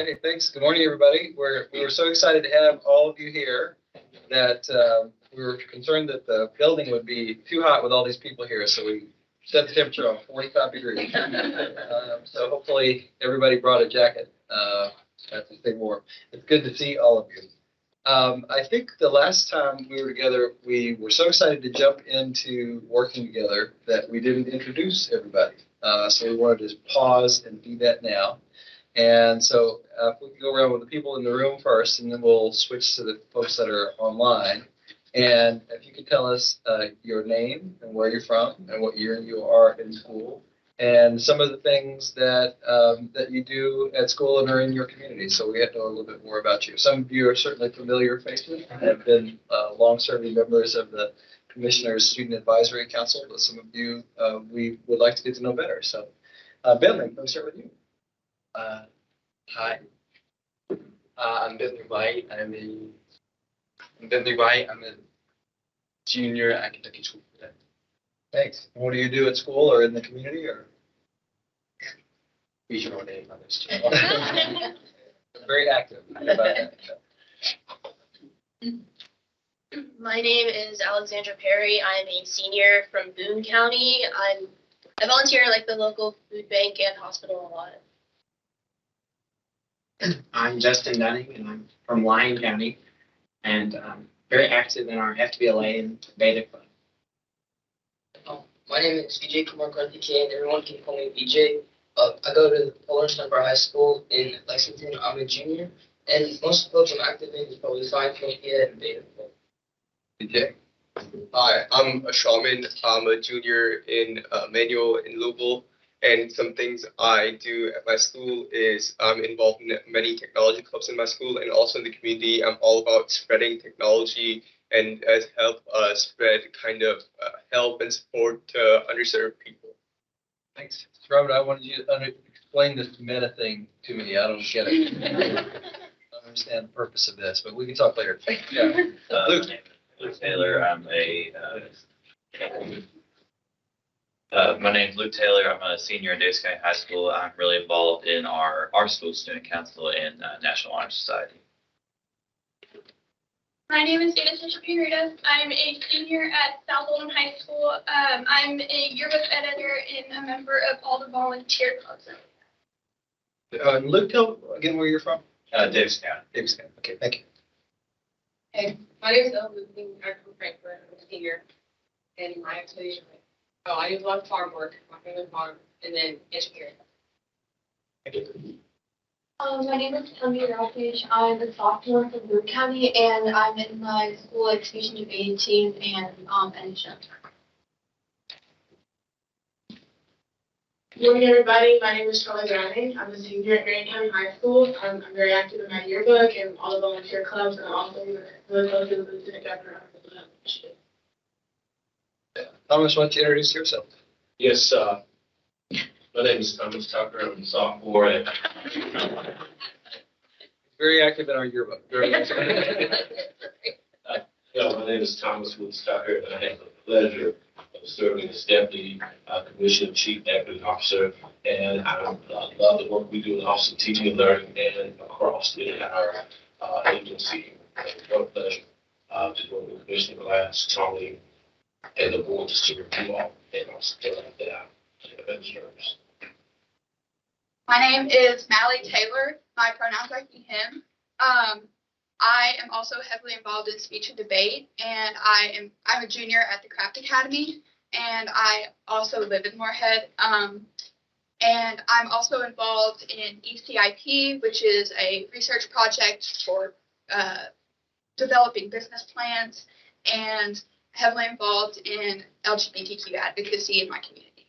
Okay, thanks. Good morning, everybody. We were so excited to have all of you here that we were concerned that the building would be too hot with all these people here, so we set the temperature on 45 degrees. So hopefully everybody brought a jacket to stay warm. It's good to see all of you. I think the last time we were together, we were so excited to jump into working together that we didn't introduce everybody. So we wanted to just pause and do that now. And so if we can go around with the people in the room first, and then we'll switch to the folks that are online. And if you could tell us your name and where you're from and what year you are in school, and some of the things that that you do at school and are in your community. So we have to know a little bit more about you. Some of you are certainly familiar faces and have been long-serving members of the Commissioner's Student Advisory Council, but some of you we would like to get to know better. So Bentley, let me start with you. Hi, I'm Bentley White. I'm a junior at Kentucky School today. Thanks. And what do you do at school or in the community, or? Regional name on this. Very active. How about that? My name is Alexandra Perry. I'm a senior from Boone County. I volunteer at the local food bank and hospital a lot. I'm Justin Dunning, and I'm from Lyon County, and I'm very active in our FBLA and Beta Club. My name is BJ Kumar Karthikeyan, and everyone can call me BJ. I go to Lawrence Dunbar High School in Lexington. I'm a junior, and most of the folks I'm active in is probably Sign Media and Beta Club. BJ. Hi, I'm a shaman. I'm a junior in manual in Louisville. And some things I do at my school is I'm involved in many technology clubs in my school, and also in the community. I'm all about spreading technology and help spread kind of help and support to underserved people. Thanks. Robert, I wanted you to explain this meta thing to me. I don't get it. I don't understand the purpose of this, but we can talk later. Yeah. Luke. Luke Taylor. My name's Luke Taylor. I'm a senior in Davis County High School. I'm really involved in our school student council and National Honor Society. My name is Anastasia Pierita. I'm a senior at South Oldham High School. I'm a yearbook editor and a member of all the volunteer clubs. Luke, tell again where you're from. Davis County. Davis County. Okay, thank you. Hey, my name is Elle Luthing. I'm from Franklin. I'm a senior. And my activity, I do a lot of farm work, my family farm, and then engineering. My name is Tony Rafish. I'm a sophomore from Boone County, and I'm in my school exhibition debate team and NHM. Good morning, everybody. My name is Charlie Browning. I'm a senior at Marion County High School. I'm very active in my yearbook and all the volunteer clubs, and I'm also really close to the lieutenant governor of the initiative. Thomas, why don't you introduce yourself? Yes, my name is Thomas Tucker. I'm a sophomore at. Very active in our yearbook. Very nice. My name is Thomas Woods Tucker, and I have the pleasure of serving as Deputy Commissioner Chief Deputy Officer. And I love the work we do in Office of Teaching and Learning and across the entire agency. What a pleasure to work with Commissioner Glass, Tony, and the board to serve you all, and also to the administrators. My name is Mally Taylor. My pronouns are he, him. I am also heavily involved in speech and debate, and I'm a junior at the Craft Academy, and I also live in Moorhead. And I'm also involved in ECIP, which is a research project for developing business plans, and heavily involved in LGBTQ advocacy in my community.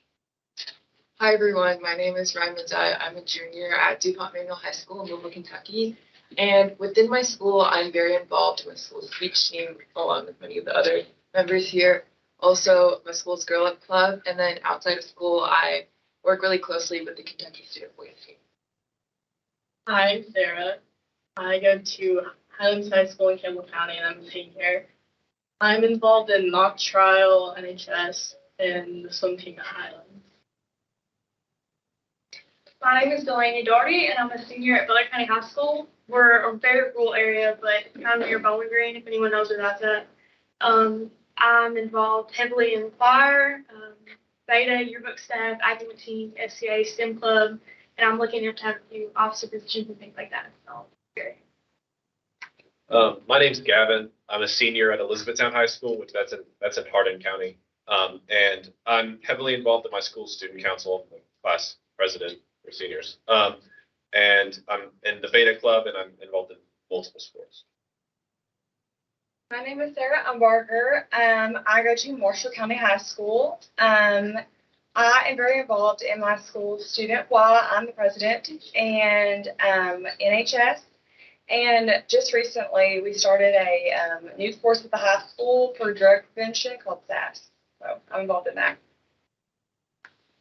Hi everyone, my name is Ryan Mazai. I'm a junior at DuPont Manual High School in Louisville, Kentucky. And within my school, I'm very involved in my school's speech team, along with many of the other members here. Also, my school's Girl Up Club. And then outside of school, I work really closely with the Kentucky Student Voice team. Hi, I'm Sarah. I go to Highlands High School in Campbell County, and I'm a senior. I'm involved in mock trial, NHS, and the swim team at Highlands. My name is Delaney Doherty, and I'm a senior at Butler County High School. We're a very rural area, but kind of near Bowling Green, if anyone knows where that's at. I'm involved heavily in choir, beta, yearbook staff, academic team, SCA, STEM club, and I'm looking to have a few officer positions and things like that. So, great. My name's Gavin. I'm a senior at Elizabethtown High School, which that's in Hardin County. And I'm heavily involved in my school student council, class president for seniors. And I'm in the beta club, and I'm involved in multiple sports. My name is Sarah Umbarger. I go to Marshall County High School. I am very involved in my school student while I'm the president and NHS. And just recently, we started a new course with the high school for drug prevention called SAS. So I'm involved in that.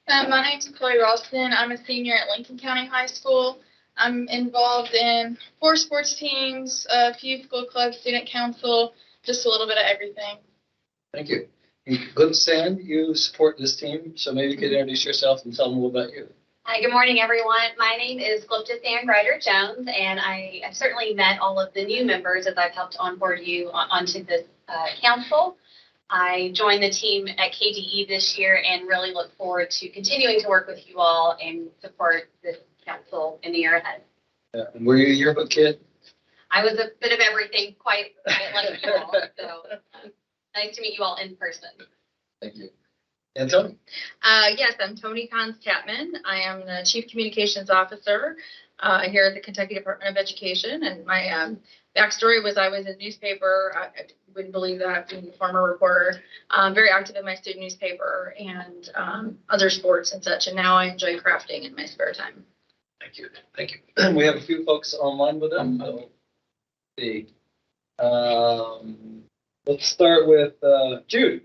My name's Chloe Ralston. I'm a senior at Lincoln County High School. I'm involved in 4 sports teams, a few school clubs, student council, just a little bit of everything. Thank you. Good, Stan, you support this team, so maybe you could introduce yourself and tell them a little about you. Hi, good morning, everyone. My name is Glypta Sandgrider-Jones, and I've certainly met all of the new members as I've helped onboard you onto this council. I joined the team at KDE this year and really look forward to continuing to work with you all and support this council in the year ahead. Yeah. And were you a yearbook kid? I was a bit of everything, quite like you all. So nice to meet you all in person. Thank you. And Tony? Yes, I'm Tony Cons Chapman. I am the Chief Communications Officer here at the Kentucky Department of Education. And my backstory was I was in newspaper. I wouldn't believe that, being a former reporter. Very active in my student newspaper and other sports and such. And now I enjoy crafting in my spare time. Thank you. Thank you. We have a few folks online with them. Let's see. Let's start with Jude.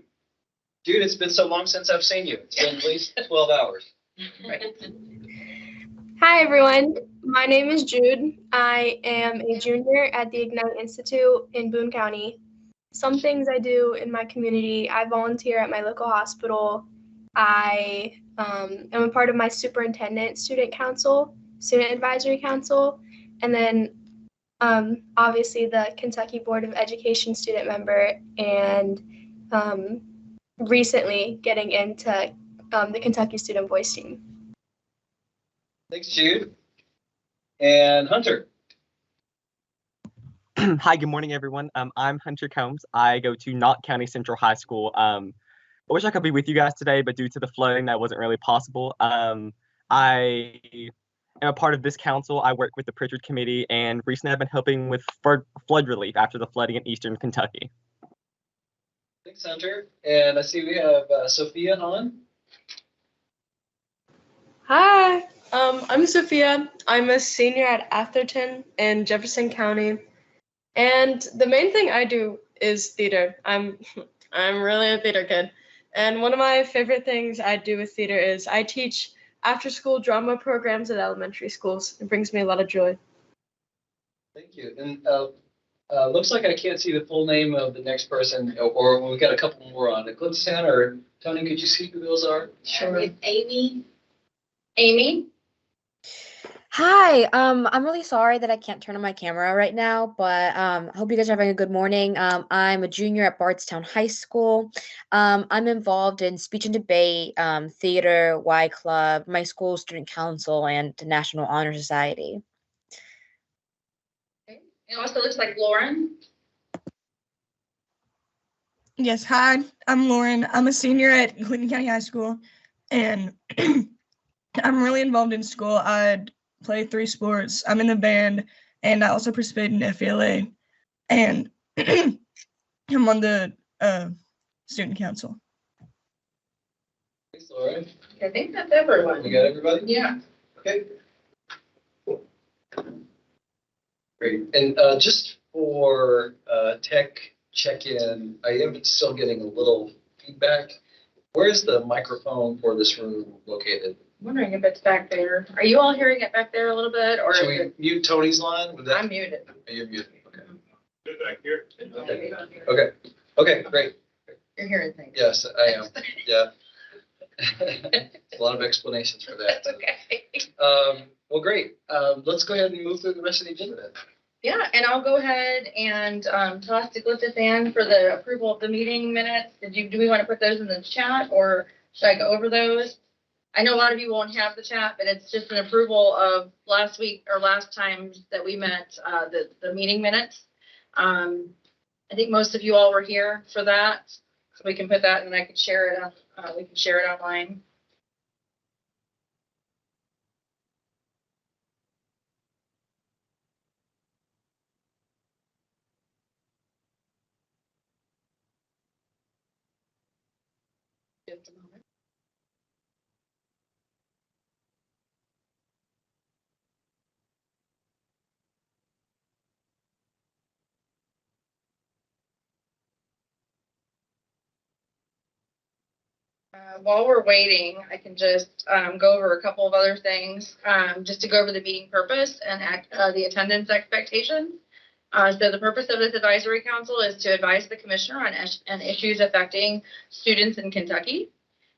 Jude, it's been so long since I've seen you. It's been at least 12 hours. Right. Hi, everyone. My name is Jude. I am a junior at the Ignite Institute in Boone County. Some things I do in my community: I volunteer at my local hospital. I am a part of my superintendent student council, student advisory council, and then obviously the Kentucky Board of Education student member, and recently getting into the Kentucky Student Voice team. Thanks, Jude. And Hunter. Hi, good morning, everyone. I'm Hunter Combs. I go to Knott County Central High School. I wish I could be with you guys today, but due to the flooding, that wasn't really possible. I am a part of this council. I work with the Pritchard Committee, and recently I've been helping with flood relief after the flooding in eastern Kentucky. Thanks, Hunter. And I see we have Sophia on. Hi, I'm Sophia. I'm a senior at Atherton in Jefferson County. And the main thing I do is theater. I'm really a theater kid. And one of my favorite things I do with theater is I teach after-school drama programs at elementary schools. It brings me a lot of joy. Thank you. And looks like I can't see the full name of the next person, or we've got a couple more on. Eclipse or Tony, could you see who those are? Sure. It's Amy. Amy? Hi, I'm really sorry that I can't turn on my camera right now, but I hope you guys are having a good morning. I'm a junior at Bardstown High School. I'm involved in speech and debate, theater, Y Club, my school student council, and the National Honor Society. Okay. It also looks like Lauren. Yes, hi, I'm Lauren. I'm a senior at Clinton County High School, and I'm really involved in school. I play 3 sports. I'm in the band, and I also participate in FELA, and I'm on the student council. Thanks, Lauren. I think that's everyone. You got everybody? Yeah. Okay. Cool. Great. And just for tech check-in, I am still getting a little feedback. Where's the microphone for this room located? I'm wondering if it's back there. Are you all hearing it back there a little bit, or Should is we it? mute Tony's line? Would that... I'm muted. Oh, you're muted. Okay. Good back here. Okay. Okay. Great. You're hearing things. Yes, I am. Yeah. A lot of explanations for that. That's okay. Well, great. Let's go ahead and move through the rest of the agenda then. Yeah, and I'll go ahead and toss to Glyptis Ann for the approval of the meeting minutes. Do we want to put those in the chat, or should I go over those? I know a lot of you won't have the chat, but it's just an approval of last week or last time that we met, the meeting minutes. I think most of you all were here for that, so we can put that and I can share it. We can share it online. Just a moment. While we're waiting, I can just go over a couple of other things, just to go over the meeting purpose and the attendance expectations. So the purpose of this advisory council is to advise the commissioner on issues affecting students in Kentucky.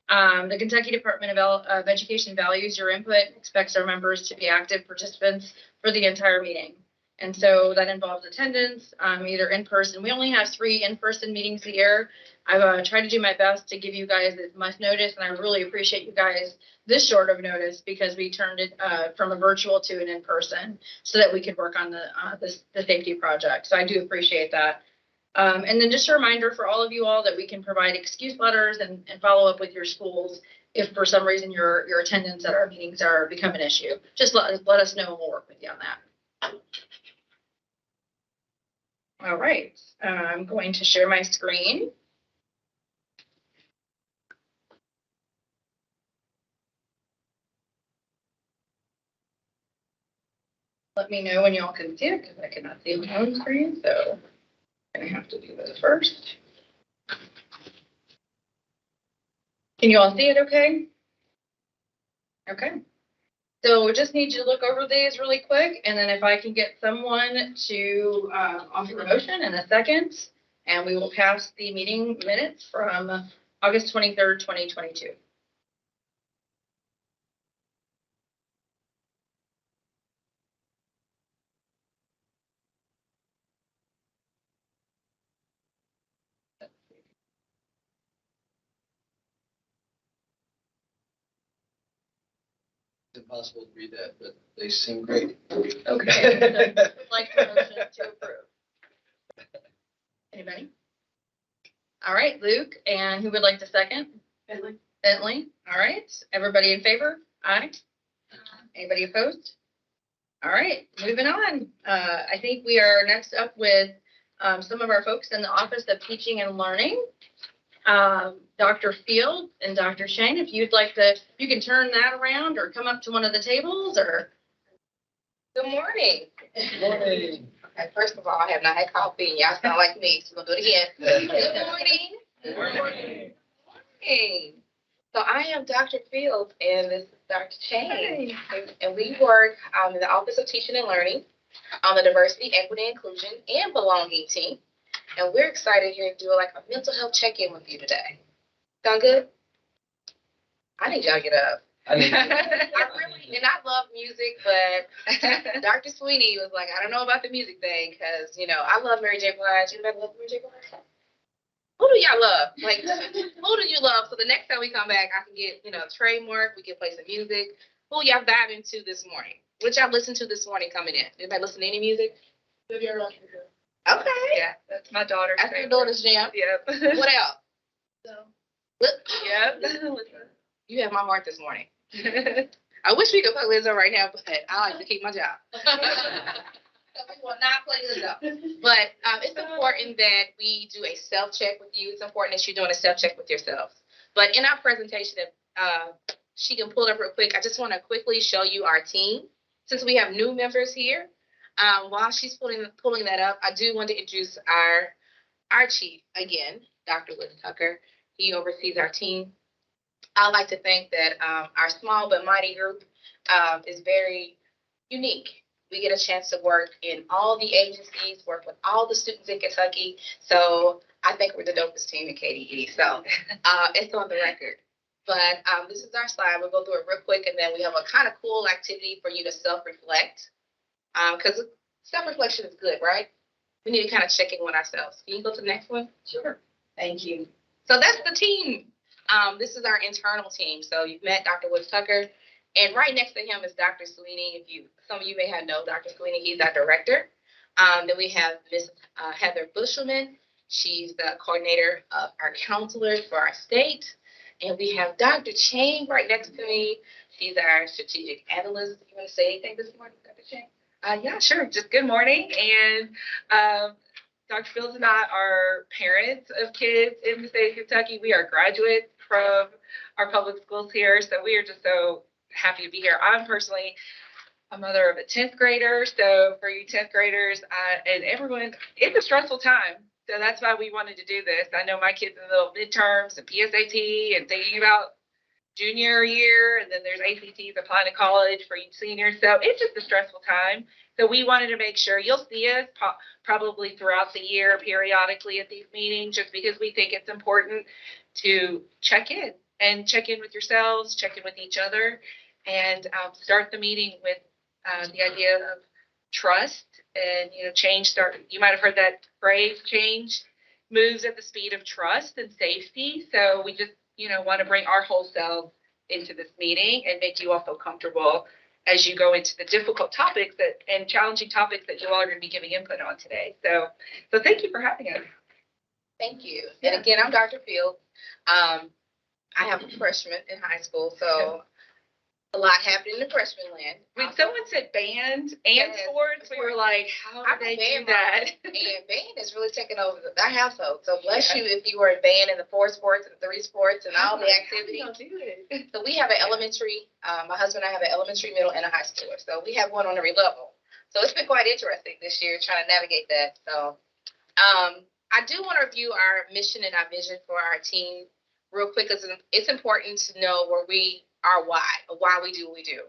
The Kentucky Department of Education values your input, expects our members to be active participants for the entire meeting. And so that involves attendance, either in person. We only have 3 in-person meetings a year. I've tried to do my best to give you guys as much notice, and I really appreciate you guys this short of notice because we turned it from a virtual to an in-person so that we could work on the safety project. So I do appreciate that. And then just a reminder for all of you all that we can provide excuse letters and follow up with your schools if for some reason your attendance at our meetings are become an issue. Just let us know and we'll work with you on that. All right, I'm going to share my screen. Let me know when y'all can see it because I cannot see my own screen, so I'm gonna have to do this first. Can you all see it okay? Okay. So we just need you to look over these really quick, and then if I can get someone to offer a motion in a second, and we will pass the meeting minutes from August 23rd, 2022. It's impossible to read that, but they seem great. Okay. Like the motion to approve. Anybody? All right, Luke, and who would like to second? Bentley. All right. Everybody in favor? Aye. Anybody opposed? All right, moving on. I think we are next up with some of our folks in the Office of Teaching and Learning. Dr. Field and Dr. Shane, if you'd like to, you can turn that around or come up to one of the tables or. Good morning. Good morning. Okay, first of all, I have not had coffee and y'all sound like me, so we'll do it again. Good morning. Good morning. Hey. So I am Dr. Fields and this is Dr. Shane. And we work in the Office of Teaching and Learning on the Diversity, Equity, Inclusion, and Belonging team. And we're excited here to do like a mental health check-in with you today. Sound good? I need y'all to get up. I love music, but Dr. Sweeney was like, I don't know about the music thing, because, you know, I love Mary J. Blige. Anybody love Mary J. Blige? Who do y'all love? Like, who do you love? So the next time we come back, I can get, you know, trademark. We can play some music. Who y'all vibing to this morning? What y'all listen to this morning coming in? Anybody listen to any music? Okay. Yeah, that's my daughter's. That's your daughter's jam. Yep. What else? So. Yep. You have my heart this morning. I wish we could play Lizzo right now, but I like to keep my job. We will not play Lizzo. But it's important that we do a self-check with you. It's important that you're doing a self-check with yourselves. But in our presentation, she can pull it up real quick. I just want to quickly show you our team. Since we have new members here, while she's pulling that up, I do want to introduce our chief again, Dr. Liz Tucker. He oversees our team. I like to think that our small but mighty group is very unique. We get a chance to work in all the agencies, work with all the students in Kentucky. So I think we're the dopest team in KDE. So it's on the record. But this is our slide. We'll go through it real quick, and then we have a kind of cool activity for you to self-reflect. Because self-reflection is good, right? We need to kind of check in with ourselves. Can you go to the next one? Sure. Thank you. So that's the team. This is our internal team. So you've met Dr. Woods Tucker, and right next to him is Dr. Sweeney. Some of you may have known Dr. Sweeney, he's our director. Then we have Ms. Heather Bushelman. She's the coordinator of our counselors for our state. And we have Dr. Chang right next to me. She's our strategic analyst. You want to say anything this morning, Dr. Chang? Yeah, sure. Just good morning. And Dr. Fields and I are parents of kids in the state of Kentucky. We are graduates from our public schools here. So we are just so happy to be here. I'm personally a mother of a 10th grader. So for you 10th graders and everyone, it's a stressful time. So that's why we wanted to do this. I know my kids in the middle of midterms and PSAT and thinking about junior year, and then there's ACTs applying to college for you seniors. So it's just a stressful time. So we wanted to make sure you'll see us probably throughout the year, periodically at these meetings, just because we think it's important to check in with yourselves, check in with each other, and start the meeting with the idea of trust and, change you might have heard that phrase, change moves at the speed of trust and safety. So we just, want to bring our whole selves into this meeting and make you all feel comfortable as you go into the difficult topics and challenging topics that you all are going to be giving input on today. So thank you for having us. Thank you. Yeah. And again, I'm Dr. Fields. I have a freshman in high school, so a lot happened in the freshman land. When someone said band and sports, we were like, how did they do that? And band is really taking over our household. So bless you if you were in band in the 4 sports and 3 sports and all the activities. So we have an elementary, my husband and I have an elementary, middle, and a high schooler. So we have one on every level. So it's been quite interesting this year trying to navigate that. So I do want to review our mission and our vision for our team real quick, because it's important to know where we our why we do what we do.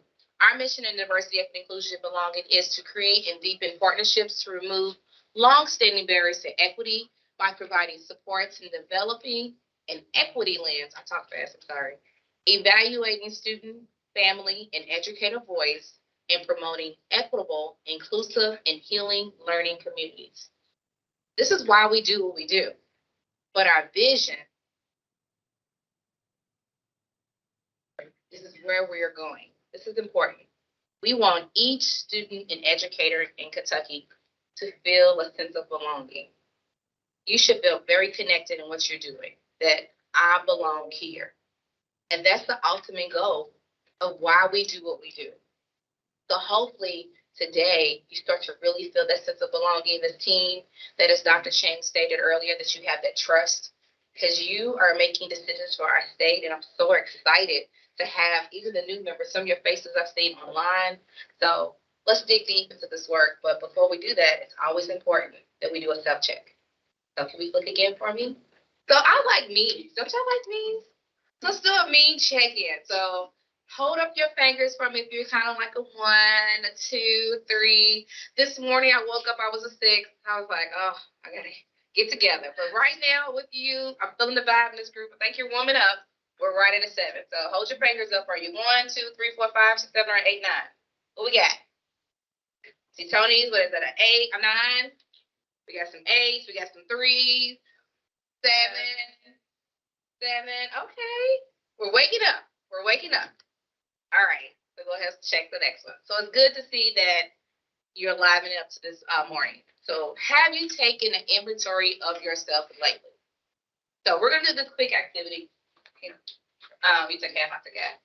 Our mission in diversity, equity, inclusion, and belonging is to create and deepen partnerships to remove long-standing barriers to equity by providing supports in developing an equity lens. I talk fast, I'm sorry. Evaluating student, family, and educator voice, and promoting equitable, inclusive, and healing learning communities. This is why we do what we do. But our vision, this is where we are going. This is important. We want each student and educator in Kentucky to feel a sense of belonging. You should feel very connected in what you're doing, that I belong here. And that's the ultimate goal of why we do what we do. So hopefully today you start to really feel that sense of belonging, this team, that as Dr. Chang stated earlier, that you have that trust, because you are making decisions for our state. And I'm so excited to have even the new members, some of your faces I've seen online. So let's dig deep into this work. But before we do that, it's always important that we do a self-check. So can we look again for me? So I like memes. Don't y'all like memes? Let's do a meme check-in. So hold up your fingers for me if you're kind of like a 1, a 2, 3. This morning I woke up, I was a 6. I was like, oh, I gotta get together. But right now with you, I'm feeling the vibe in this group. I think you're warming up. We're right at a 7. So hold your fingers up for you. 1, 2, 3, 4, 5, 6, 7, 8, 9. What we got? See, Tony's, what is that, an 8, a 9? We got some 8s, we got some 3s, 7. Okay. We're waking up. We're waking up. All right. So go ahead and check the next one. So it's good to see that you're livening up to this morning. So have you taken an inventory of yourself lately? So we're going to do this quick activity. You took half, I took half.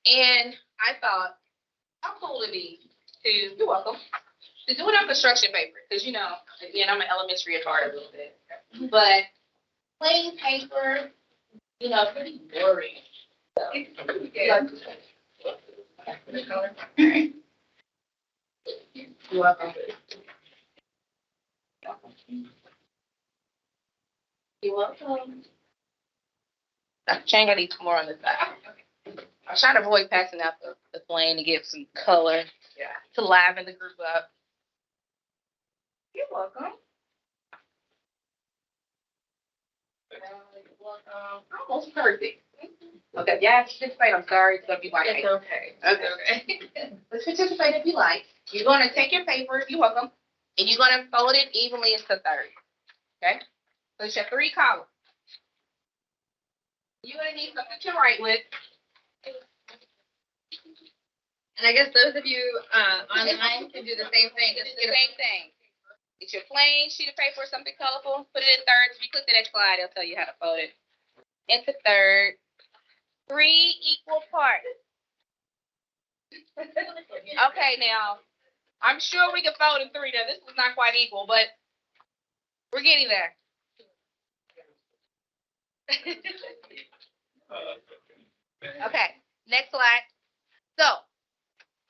And I thought, how cool would it be to, you're welcome, to do it on construction paper. Because, again, I'm an elementary at heart a little bit. But plain paper, pretty boring. So, yeah. Right. You're welcome. You're welcome. Dr. Chang, I need some more on this side. I'm trying to avoid passing out the flame to give some color to liven the group up. You're welcome. You're welcome. Almost perfect. Okay, yeah, participate. I'm sorry, it's gonna be like. It's okay. Okay. Let's participate if you like. You're gonna take your paper, you're welcome, and you're gonna fold it evenly into thirds. Okay? So it's your 3 columns. You're gonna need something to write with. And I guess those of you online can do the same thing. It's the same thing. Get your plain sheet of paper or something colorful, put it in thirds. If you click the next slide, it'll tell you how to fold it. Into thirds. 3 equal parts. Okay, now, I'm sure we can fold in 3 now. This is not quite equal, but we're getting there. Okay, next slide. So,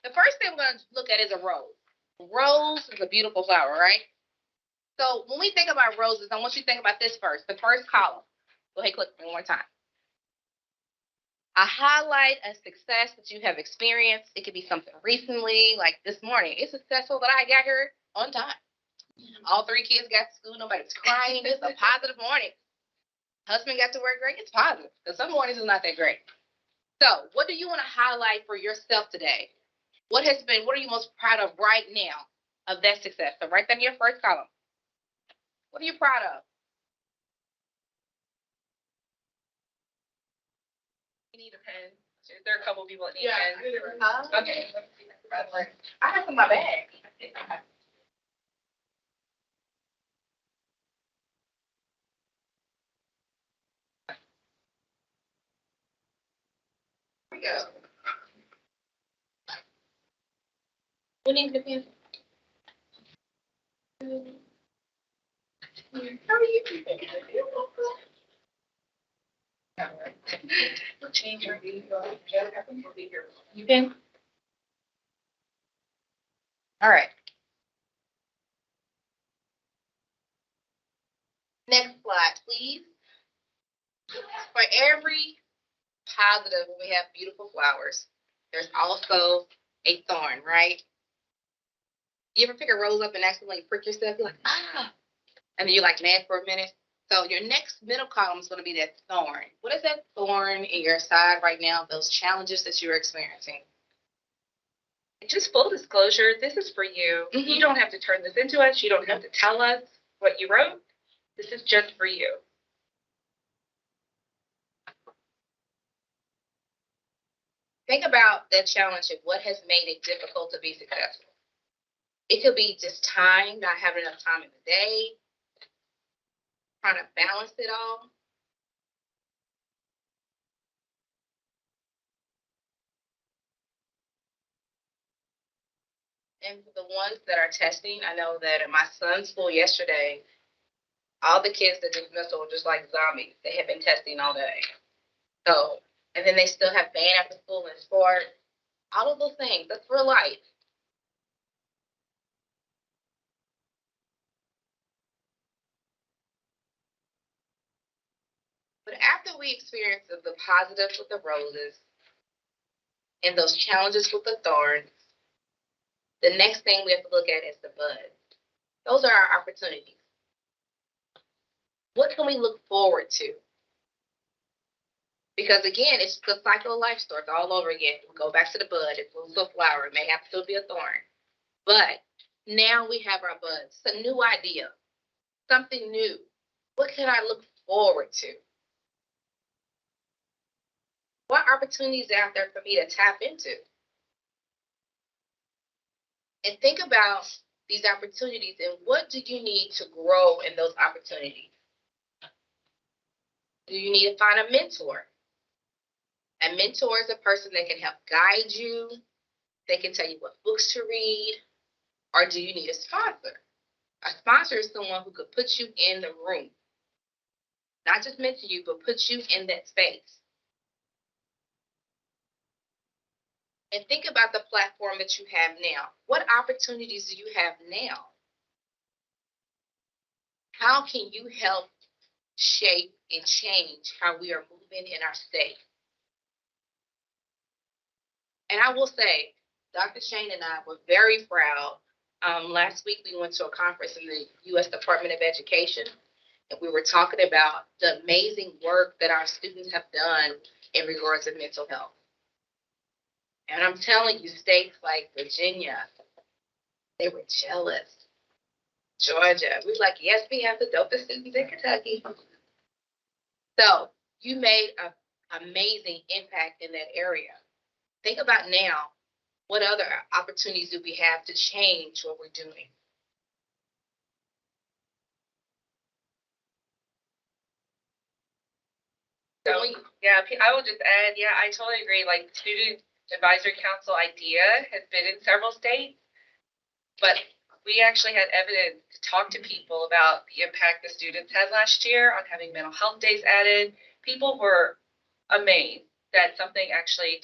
the first thing we're going to look at is a rose. Rose is a beautiful flower, right? So, when we think about roses, I want you to think about this first, the first column. Go ahead, click one more time. I highlight a success that you have experienced. It could be something recently, like this morning. It's successful that I got here on time. All 3 kids got to school. Nobody was crying. It's a positive morning. Husband got to work great. It's positive. Because some mornings is not that great. So what do you want to highlight for yourself today? What are you most proud of right now of that success? So write that in your first column. What are you proud of? You need a pen. There are a couple people that need pens. Okay. I have some in my bag. Here we go. Who needs the pen? How are you? Change your you can. All right. Next slide, please. For every positive, when we have beautiful flowers, there's also a thorn, right? You ever pick a rose up and accidentally prick yourself? You're like, ah, and then you're like mad for a minute. So your next middle column is going to be that thorn. What is that thorn in your side right now? Those challenges that you're experiencing. Just full disclosure, this is for you. Mm-hmm. You don't have to turn this into us. You don't have to tell us what you wrote. This is just for you. Think about that challenge of what has made it difficult to be successful. It could be just time, not having enough time in the day, trying to balance it all. And for the ones that are testing, I know that at my son's school yesterday, all the kids that dismissal were just like zombies. They had been testing all day. So, and then they still have band after school and sport. All of those things, that's real life. But after we experience the positives with the roses and those challenges with the thorns, the next thing we have to look at is the buds. Those are our opportunities. What can we look forward to? Because again, it's the cycle of life starts all over again. We go back to the bud, it blooms a flower, it may have to still be a thorn. But now we have our buds. It's a new idea, something new. What can I look forward to? What opportunities are out there for me to tap into? And think about these opportunities and what do you need to grow in those opportunities? Do you need to find a mentor? A mentor is a person that can help guide you. They can tell you what books to read. Or do you need a sponsor? A sponsor is someone who could put you in the room. Not just mentor you, but put you in that space. And think about the platform that you have now. What opportunities do you have now? How can you help shape and change how we are moving in our state? And I will say, Dr. Shane and I were very proud. Last week, we went to a conference in the U.S. Department of Education, and we were talking about the amazing work that our students have done in regards to mental health. And I'm telling you, states like Virginia, they were jealous. Georgia, we were like, yes, we have the dopest students in Kentucky. So you made an amazing impact in that area. Think about now, what other opportunities do we have to change what we're doing? So, yeah, I will just add, yeah, I totally agree. Like, Student Advisory Council idea has been in several states, but we actually had evidence to talk to people about the impact the students had last year on having mental health days added. People were amazed that something actually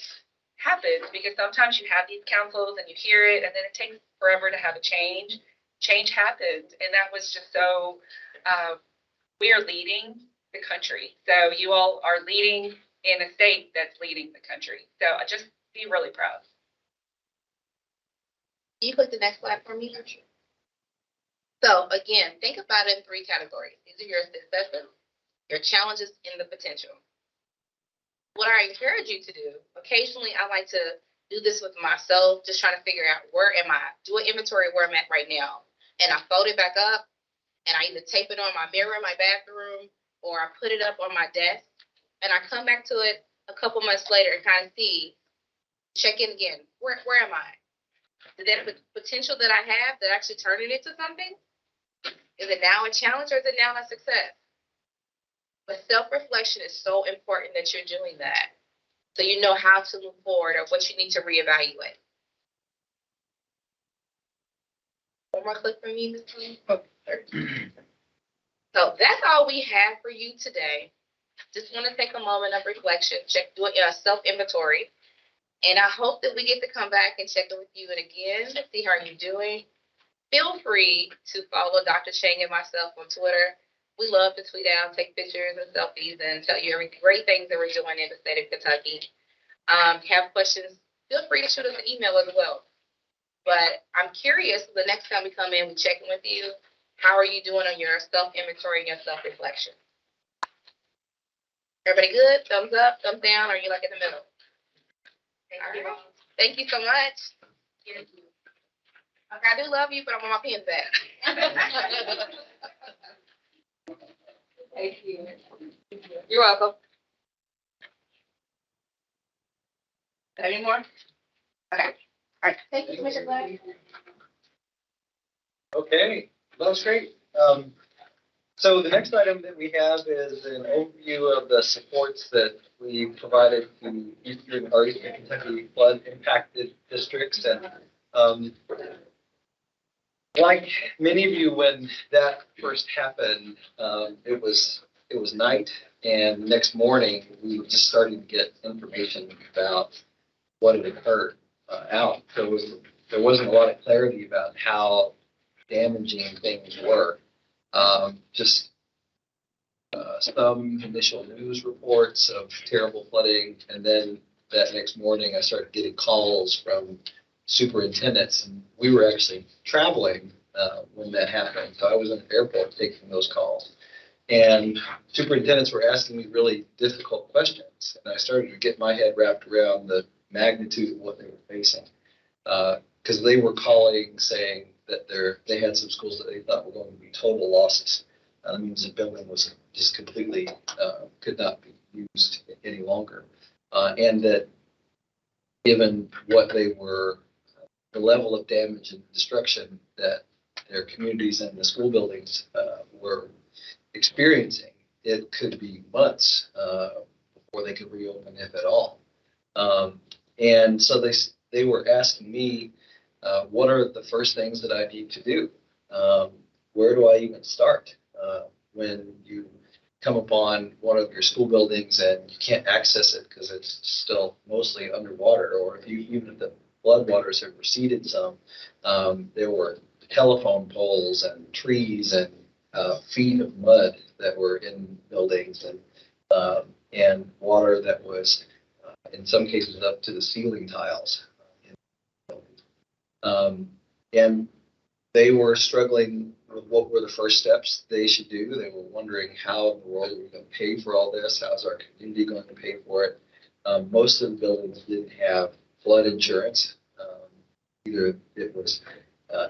happened, because sometimes you have these councils and you hear it, and then it takes forever to have a change. Change happened, and that was just so, we are leading the country. So you all are leading in a state that's leading the country. So I just be really proud. Can you click the next slide for me? So again, think about it in 3 categories. These are your successes, your challenges, and the potential. What I encourage you to do, occasionally I like to do this with myself, just trying to figure out where am I, do an inventory of where I'm at right now. And I fold it back up, and I either tape it on my mirror in my bathroom, or I put it up on my desk, and I come back to it a couple months later and kind of see, check in again. Where am I? Did that potential that I have that actually turn it into something? Is it now a challenge, or is it now a success? But self-reflection is so important that you're doing that, so you know how to move forward or what you need to reevaluate. One more click from you, Ms. Lee. So that's all we have for you today. Just want to take a moment of reflection, do a self-inventory. And I hope that we get to come back and check in with you again to see how you're doing. Feel free to follow Dr. Chang and myself on Twitter. We love to tweet out, take pictures and selfies, and tell you every great things that we're doing in the state of Kentucky. Have questions, feel free to shoot us an email as well. But I'm curious, the next time we come in, we check in with you. How are you doing on your self-inventory and your self-reflection? Everybody good? Thumbs up, thumbs down, or are you like in the middle? All right. Thank you so much. Okay, I do love you, but I want my pens back. Thank you. You're welcome. Any more? Okay. All right. Thank you, Commissioner Black. Okay, that's great. So the next item that we have is an overview of the supports that we provided to Eastern Kentucky flood impacted districts. And like many of you, when that first happened, it was night, and the next morning we just started to get information about what had occurred out. So there wasn't a lot of clarity about how damaging things were. Just some initial news reports of terrible flooding, and then that next morning I started getting calls from superintendents, and we were actually traveling when that happened. So I was in the airport taking those calls, and superintendents were asking me really difficult questions, and I started to get my head wrapped around the magnitude of what they were facing, because they were calling saying that they had some schools that they thought were going to be total losses. That means the building was just completely could not be used any longer, and that given what they were, the level of damage and destruction that their communities and the school buildings were experiencing, it could be months before they could reopen, if at all. And so they were asking me, what are the first things that I need to do? Where do I even start when you come upon one of your school buildings and you can't access it because it's still mostly underwater, or even if the flood waters have receded some, there were telephone poles and trees and feet of mud that were in buildings, and water that was in some cases up to the ceiling tiles. And they were struggling with what were the first steps they should do. They were wondering how in the world are we going to pay for all this? How's our community going to pay for it? Most of the buildings didn't have flood insurance. Either it was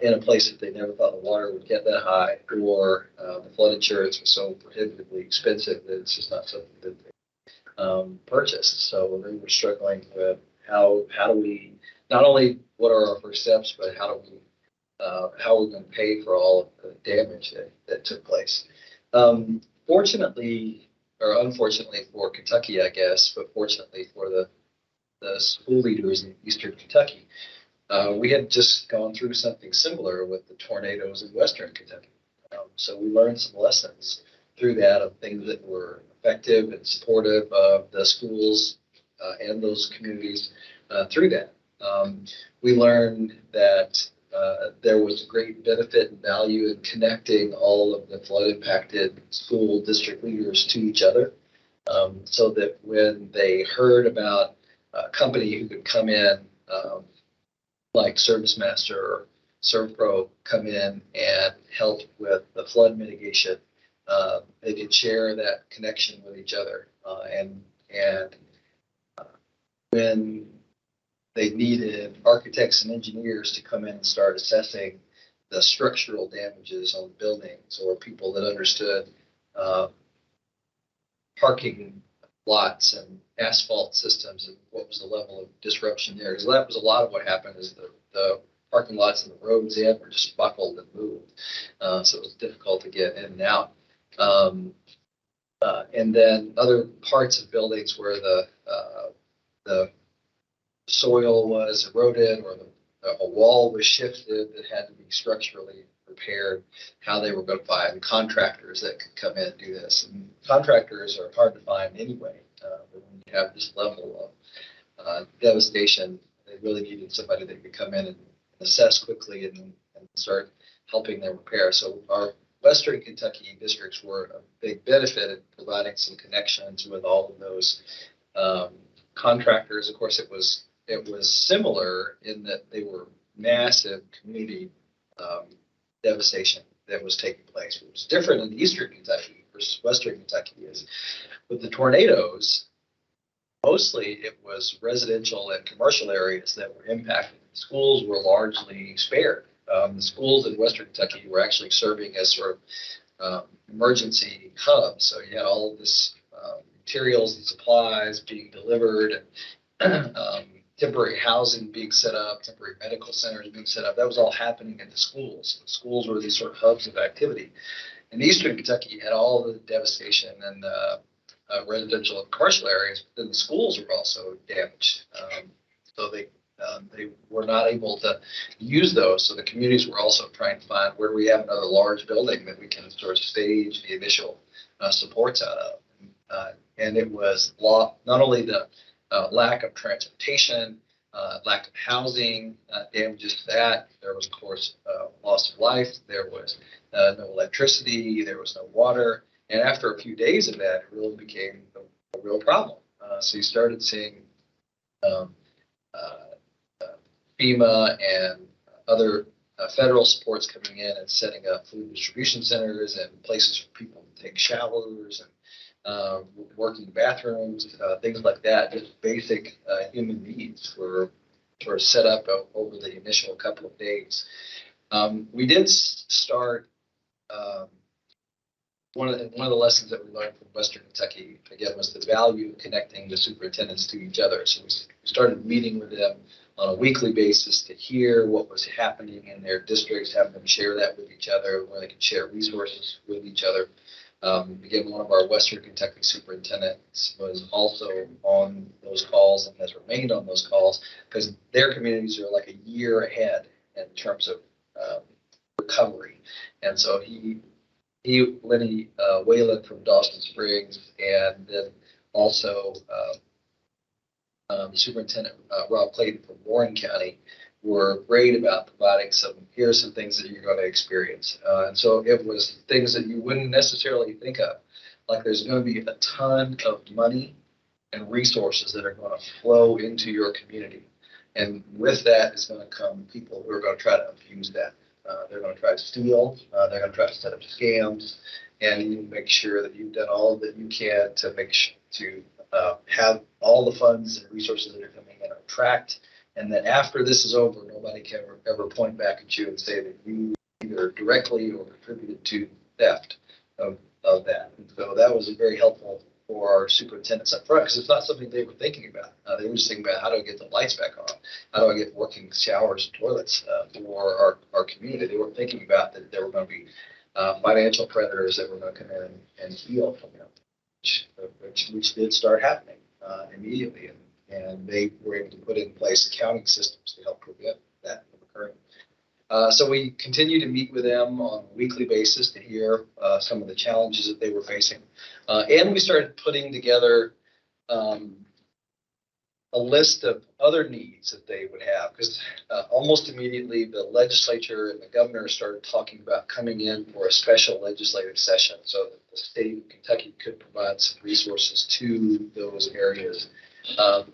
in a place that they never thought the water would get that high, or the flood insurance was so prohibitively expensive that it's just not something that they purchased. So they were struggling with how do we, not only what are our first steps, but how are we going to pay for all of the damage that took place. Fortunately, or unfortunately for Kentucky, I guess, but fortunately for the school leaders in Eastern Kentucky, we had just gone through something similar with the tornadoes in Western Kentucky. So we learned some lessons through that of things that were effective and supportive of the schools and those communities through that. We learned that there was great benefit and value in connecting all of the flood impacted school district leaders to each other, so that when they heard about a company who could come in, like ServiceMaster or ServPro, come in and help with the flood mitigation, they could share that connection with each other. And when they needed architects and engineers to come in and start assessing the structural damages on buildings, or people that understood parking lots and asphalt systems and what was the level of disruption there. Because that was a lot of what happened, is the parking lots and the roads in were just buckled and moved. So it was difficult to get in and out. And then other parts of buildings where the soil was eroded, or a wall was shifted that had to be structurally repaired, how they were going to find contractors that could come in and do this. And contractors are hard to find anyway. But when you have this level of devastation, they really needed somebody that could come in and assess quickly and start helping them repair. So our Western Kentucky districts were a big benefit in providing some connections with all of those contractors. Of course, it was similar in that they were massive community devastation that was taking place. What was different in Eastern Kentucky versus Western Kentucky is with the tornadoes, mostly it was residential and commercial areas that were impacted. The schools were largely spared. The schools in Western Kentucky were actually serving as sort of emergency hubs. So you had all of this materials and supplies being delivered, and temporary housing being set up, temporary medical centers being set up. That was all happening in the schools. The schools were these sort of hubs of activity. In Eastern Kentucky, you had all the devastation and residential and commercial areas, but then the schools were also damaged. So they were not able to use those. So the communities were also trying to find, where do we have another large building that we can sort of stage the initial supports out of. And it was not only the lack of transportation, lack of housing, damages to that. There was, of course, loss of life. There was no electricity. There was no water. And after a few days of that, it really became a real problem. So you started seeing FEMA and other federal supports coming in and setting up food distribution centers and places for people to take showers and working bathrooms, things like that. Just basic human needs were sort of set up over the initial couple of days. We did start one of the lessons that we learned from Western Kentucky, again, was the value of connecting the superintendents to each other. So we started meeting with them on a weekly basis to hear what was happening in their districts, having them share that with each other, where they could share resources with each other. Again, one of our Western Kentucky superintendents was also on those calls and has remained on those calls, because their communities are like a year ahead in terms of recovery. And so Lenny Whalen from Dawson Springs, and then also Superintendent Rob Clayton from Warren County, were great about providing here are some things that you're going to experience. And so it was things that you wouldn't necessarily think of. Like, there's going to be a ton of money and resources that are going to flow into your community. And with that is going to come people who are going to try to abuse that. They're going to try to steal. They're going to try to set up scams. And you make sure that you've done all that you can to have all the funds and resources that are coming in are tracked, and that after this is over, nobody can ever point back at you and say that you either directly or contributed to theft of that. And so that was very helpful for our superintendents up front, because it's not something they were thinking about. They were just thinking about, how do I get the lights back on? How do I get working showers and toilets for our community? They weren't thinking about that there were going to be financial predators that were going to come in and steal from them, which did start happening immediately. And they were able to put in place accounting systems to help prevent that from occurring. So we continue to meet with them on a weekly basis to hear some of the challenges that they were facing. And we started putting together a list of other needs that they would have, because almost immediately the legislature and the governor started talking about coming in for a special legislative session so that the state of Kentucky could provide some resources to those areas.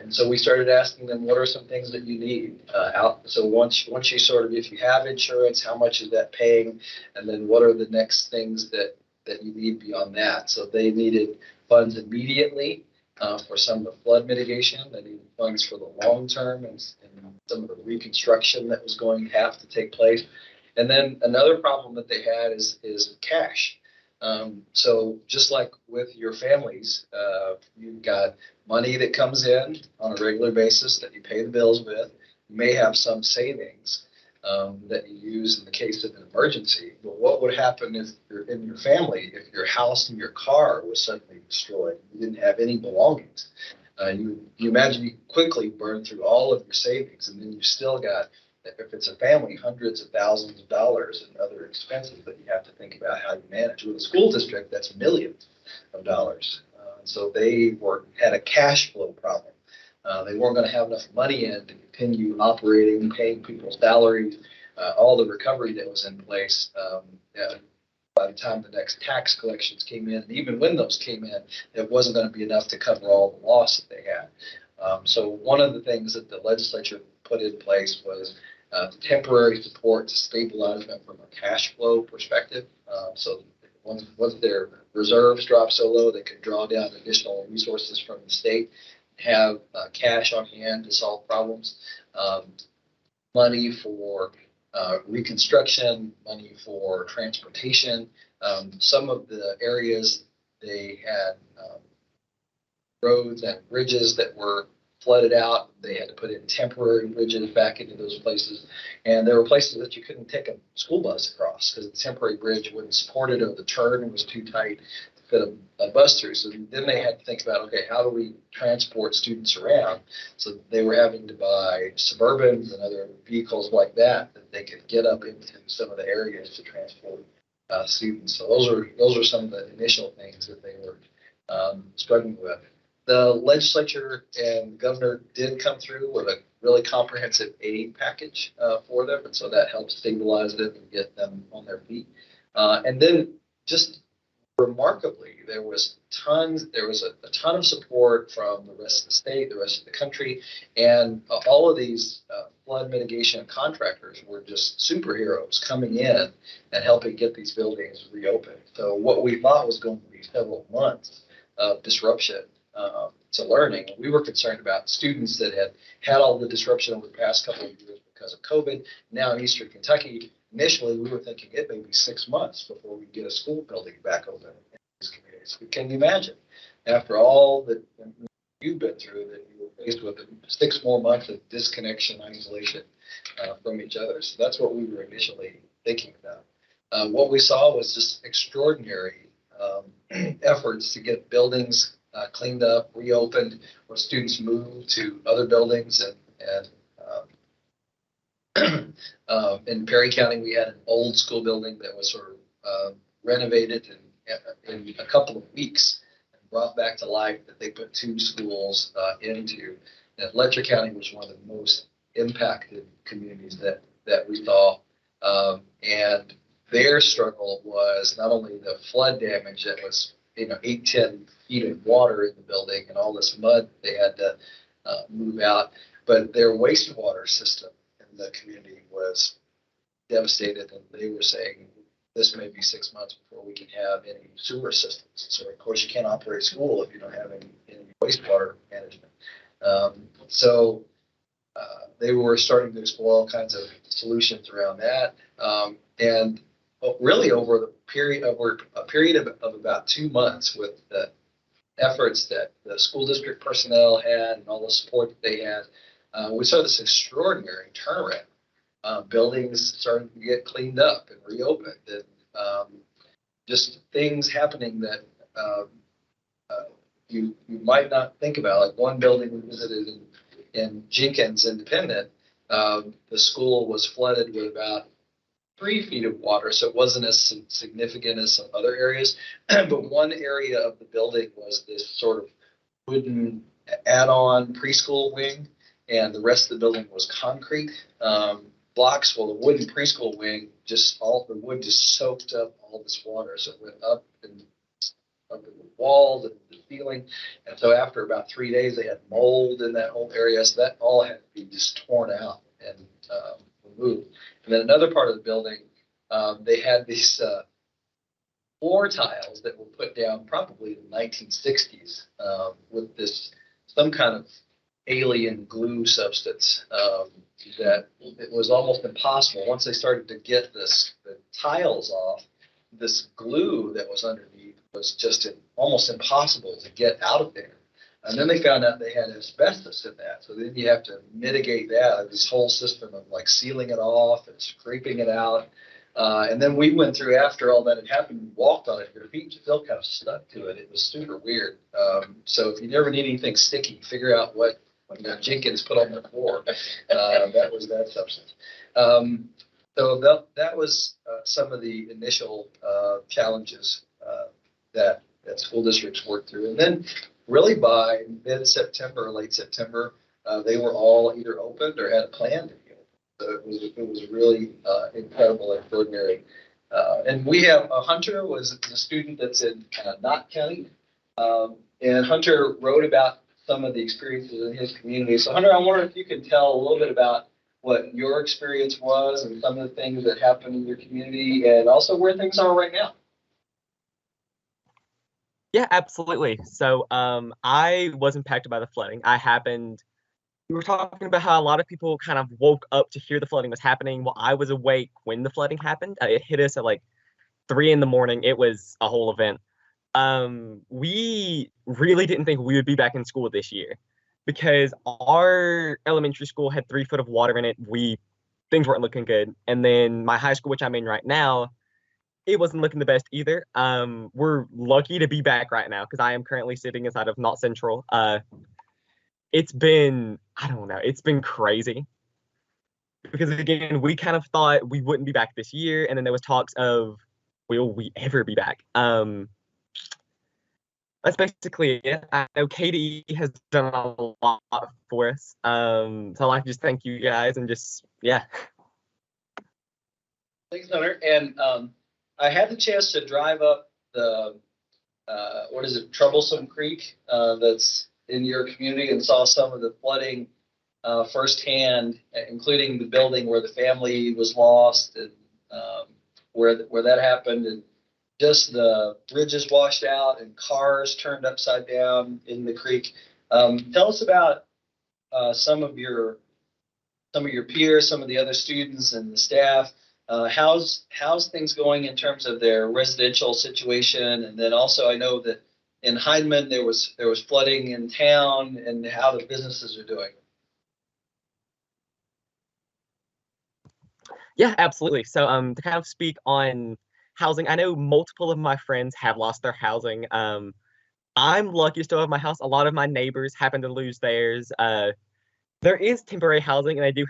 And so we started asking them, what are some things that you need out? So once you sort of, if you have insurance, how much is that paying? And then what are the next things that you need beyond that? So they needed funds immediately for some of the flood mitigation. They needed funds for the long term and some of the reconstruction that was going to have to take place. And then another problem that they had is cash. So just like with your families, you've got money that comes in on a regular basis that you pay the bills with. You may have some savings that you use in the case of an emergency. But what would happen if you're in your family, if your house and your car was suddenly destroyed? You didn't have any belongings. You imagine you quickly burn through all of your savings, and then you still got, if it's a family, hundreds of thousands of dollars and other expenses that you have to think about how you manage. With a school district, that's millions of dollars. So they had a cash flow problem. They weren't going to have enough money in to continue operating, paying people's salaries, all the recovery that was in place. By the time the next tax collections came in, and even when those came in, it wasn't going to be enough to cover all the loss that they had. So one of the things that the legislature put in place was temporary support to stabilize them from a cash flow perspective. So once their reserves dropped so low, they could draw down additional resources from the state, have cash on hand to solve problems, money for reconstruction, money for transportation. Some of the areas, they had roads and bridges that were flooded out. They had to put in temporary bridges back into those places. And there were places that you couldn't take a school bus across because the temporary bridge wouldn't support it, or the turn was too tight to fit a bus through. So then they had to think about, okay, how do we transport students around? So they were having to buy Suburbans and other vehicles like that they could get up into some of the areas to transport students. So those are some of the initial things that they were struggling with. The legislature and governor did come through with a really comprehensive aid package for them, and so that helped stabilize them and get them on their feet. And then, just remarkably, there was a ton of support from the rest of the state, the rest of the country, and all of these flood mitigation contractors were just superheroes coming in and helping get these buildings reopened. So what we thought was going to be several months of disruption to learning. We were concerned about students that had all the disruption over the past couple of years because of COVID. Now in Eastern Kentucky, initially we were thinking it may be 6 months before we get a school building back open in these communities. But can you imagine, after all that you've been through, that you were faced with 6 more months of disconnection, isolation from each other? So that's what we were initially thinking about. What we saw was just extraordinary efforts to get buildings cleaned up, reopened, where students moved to other buildings. And in Perry County, we had an old school building that was sort of renovated in a couple of weeks and brought back to life, that they put 2 schools into. And Letcher County was one of the most impacted communities that we saw. And their struggle was not only the flood damage that was 8-10 feet of water in the building and all this mud they had to move out, but their wastewater system in the community was devastated, and they were saying this may be 6 months before we can have any sewer systems. So of course you can't operate a school if you don't have any wastewater management. So they were starting to explore all kinds of solutions around that. And really over a period of about 2 months, with the efforts that the school district personnel had and all the support that they had, we saw this extraordinary turnaround. Buildings started to get cleaned up and reopened, and just things happening that you might not think about. Like one building we visited in Jenkins Independent, the school was flooded with about 3 feet of water, so it wasn't as significant as some other areas. But one area of the building was this sort of wooden add-on preschool wing, and the rest of the building was concrete blocks. Well, the wooden preschool wing, all the wood just soaked up all this water, so it went up in the walls and the ceiling. And so after about 3 days, they had mold in that whole area, so that all had to be just torn out and removed. And then another part of the building, they had these floor tiles that were put down probably in the 1960s with some kind of alien glue substance that it was almost impossible. Once they started to get the tiles off, this glue that was underneath was just almost impossible to get out of there. And then they found out they had asbestos in that. So then you have to mitigate that, this whole system of like sealing it off and scraping it out. And then we went through, after all that had happened, we walked on it. Your feet still kind of stuck to it. It was super weird. So if you never need anything sticky, figure out what Jenkins put on the floor. That was that substance. So that was some of the initial challenges that school districts worked through. And then really by mid-September, late September, they were all either opened or had a plan to be open. So it was really incredible and extraordinary. And we have Hunter was a student that's in Knott County. And Hunter wrote about some of the experiences in his community. So Hunter, I wonder if you could tell a little bit about what your experience was and some of the things that happened in your community, and also where things are right now. Yeah, absolutely. So I was impacted by the flooding. We were talking about how a lot of people kind of woke up to hear the flooding was happening. Well, I was awake when the flooding happened. It hit us at like 3 a.m. It was a whole event. We really didn't think we would be back in school this year because our elementary school had 3 foot of water in it. Things weren't looking good. And then my high school, which I'm in right now, it wasn't looking the best either. We're lucky to be back right now because I am currently sitting inside of Knott Central. It's been crazy. Because again, we kind of thought we wouldn't be back this year, and then there was talks of, will we ever be back? That's basically it. I know Katie has done a lot for us. So I'd like to just thank you guys and yeah. Thanks, Hunter. And I had the chance to drive up the, Troublesome Creek that's in your community, and saw some of the flooding firsthand, including the building where the family was lost, and where that happened, and just the bridges washed out and cars turned upside down in the creek. Tell us about some of your peers, some of the other students and the staff. How's things going in terms of their residential situation? And then also, I know that in Heidemann there was flooding in town, and how the businesses are doing. Yeah, absolutely. So to kind of speak on housing, I know multiple of my friends have lost their housing. I'm lucky to still have my house. A lot of my neighbors happen to lose theirs. There is temporary housing, and they do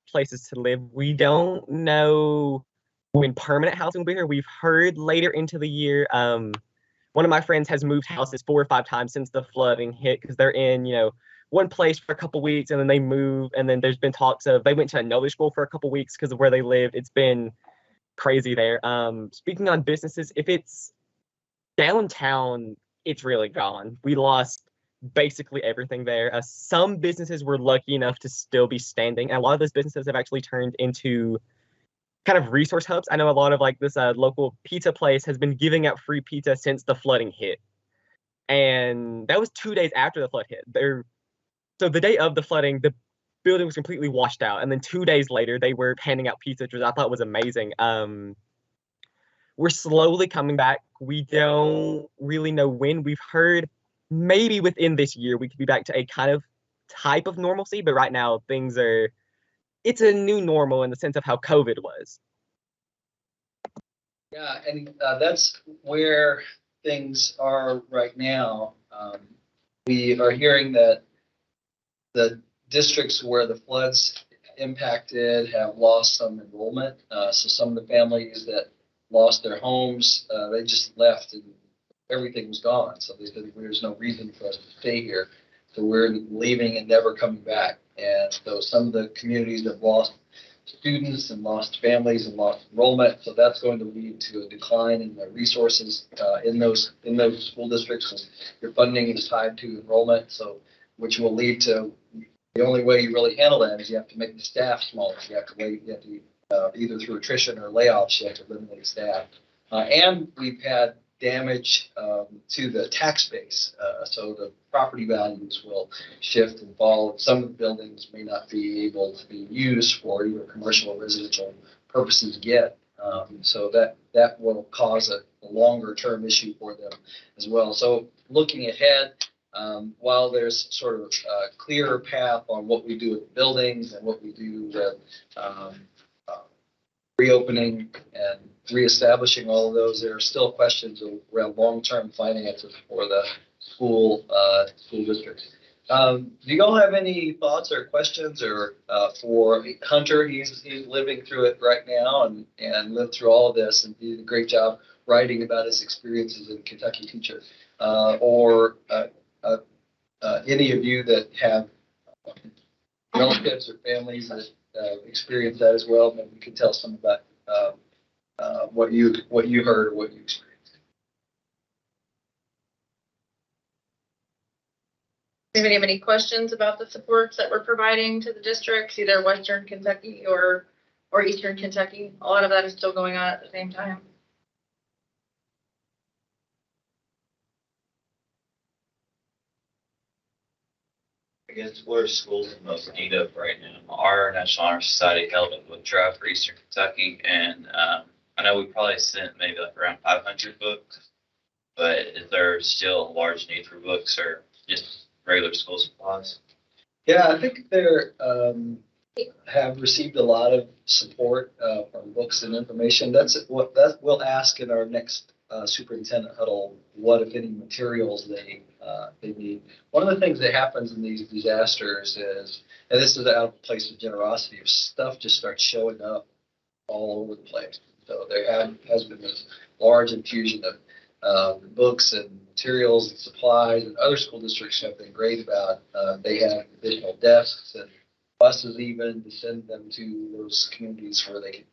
places to live. We don't know when permanent housing will be here. We've heard later into the year. One of my friends has moved houses 4 or 5 times since the flooding hit because they're in, one place for a couple weeks and then they move. And then there's been talks of they went to another school for a couple weeks because of where they lived. It's been crazy there. Speaking on businesses, if it's downtown, it's really gone. We lost basically everything there. Some businesses were lucky enough to still be standing. And a lot of those businesses have actually turned into kind of resource hubs. I know a lot of like this local pizza place has been giving out free pizza since the flooding hit. And that was 2 days after the flood hit. So the day of the flooding, the building was completely washed out. And then 2 days later, they were handing out pizza, which I thought was amazing. We're slowly coming back. We don't really know when. We've heard maybe within this year, we could be back to a kind of type of normalcy. But right now, it's a new normal in the sense of how COVID was. Yeah, and that's where things are right now. We are hearing that the districts where the floods impacted have lost some enrollment. So some of the families that lost their homes, they just left and everything was gone. So there's no reason for us to stay here. So we're leaving and never coming back. And so some of the communities have lost students and lost families and lost enrollment. So that's going to lead to a decline in the resources in those school districts. Your funding is tied to enrollment, so which will lead to the only way you really handle that is you have to make the staff smaller. You have to either through attrition or layoffs, you have to eliminate staff. And we've had damage to the tax base. So the property values will shift and fall. Some of the buildings may not be able to be used for either commercial or residential purposes yet. So that will cause a longer term issue for them as well. So looking ahead, while there's sort of a clearer path on what we do with buildings and what we do with reopening and reestablishing all of those, there are still questions around long-term finances for the school districts. Do you all have any thoughts or questions or for Hunter? He's living through it right now and lived through all of this and did a great job writing about his experiences as a Kentucky teacher. Or any of you that have relatives or families that experience that as well, maybe you could tell some about what you heard or what you experienced. Anybody have any questions about the supports that we're providing to the districts, either Western Kentucky or Eastern Kentucky? A lot of that is still going on at the same time. I guess where schools in most need of right now, our National Honor Society held a book drive for Eastern Kentucky, and I know we probably sent maybe like around 500 books, but is there still a large need for books or just regular school supplies? Yeah, I think they're have received a lot of support from books and information. That's what we'll ask in our next superintendent huddle. What, if any, materials they need. One of the things that happens in these disasters is, and this is out of a place of generosity, if stuff just starts showing up all over the place. So there has been this large infusion of books and materials and supplies, and other school districts have been great about. They have additional desks and buses even to send them to those communities where they can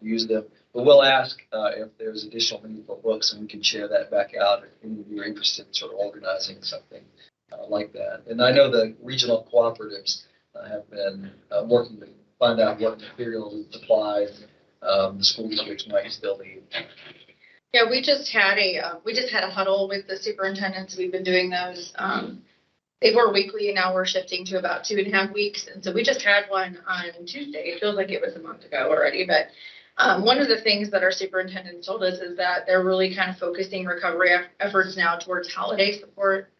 use them. But we'll ask if there's additional need for books, and we can share that back out if any of you are interested in sort of organizing something like that. And I know the regional cooperatives have been working to find out what materials and supplies the school districts might still need. Yeah, we just had a huddle with the superintendents. We've been doing those. They were weekly, and now we're shifting to about 2.5 weeks. And so we just had one on Tuesday. It feels like it was a month ago already. But one of the things that our superintendent told us is that they're really kind of focusing recovery efforts now towards holiday support.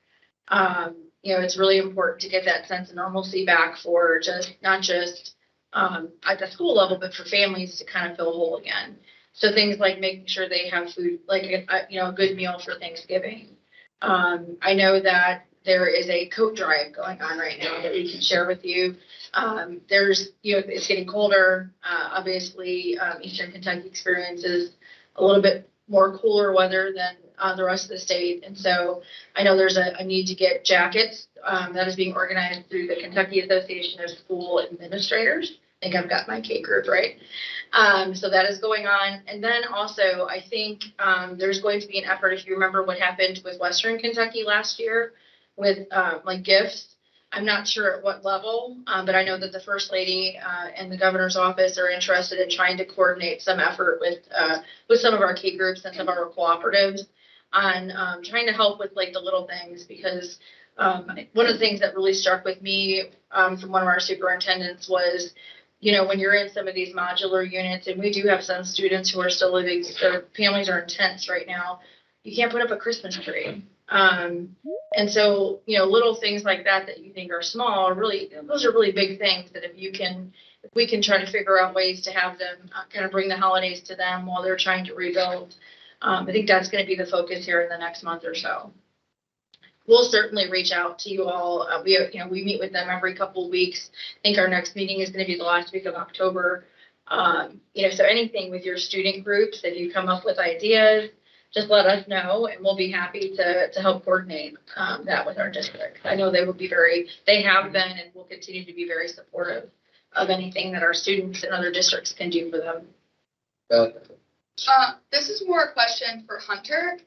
It's really important to get that sense of normalcy back for not just at the school level, but for families to kind of feel whole again. So things like making sure they have food, like a good meal for Thanksgiving. I know that there is a coat drive going on right now that we can share with you. It's getting colder. Obviously, Eastern Kentucky experiences a little bit more cooler weather than the rest of the state. And so I know there's a need to get jackets that is being organized through the Kentucky Association of School Administrators. I think I've got my K group right. So that is going on. And then also, I think there's going to be an effort, if you remember what happened with Western Kentucky last year with like gifts. I'm not sure at what level, but I know that the First Lady and the Governor's office are interested in trying to coordinate some effort with some of our key groups and some of our cooperatives on trying to help with like the little things, because one of the things that really struck with me from one of our superintendents was, you know, when you're in some of these modular units, and we do have some students who are still living, their families are in tents right now, you can't put up a Christmas tree. And so, you know, little things like that that you think are small are really, those are really big things that if we can try to figure out ways to have them kind of bring the holidays to them while they're trying to rebuild. I think that's going to be the focus here in the next month or so. We'll certainly reach out to you all. We meet with them every couple of weeks. I think our next meeting is going to be the last week of October. So anything with your student groups, if you come up with ideas, just let us know, and we'll be happy to help coordinate that with our district. I know they have been and will continue to be very supportive of anything that our students and other districts can do for them. This is more a question for Hunter,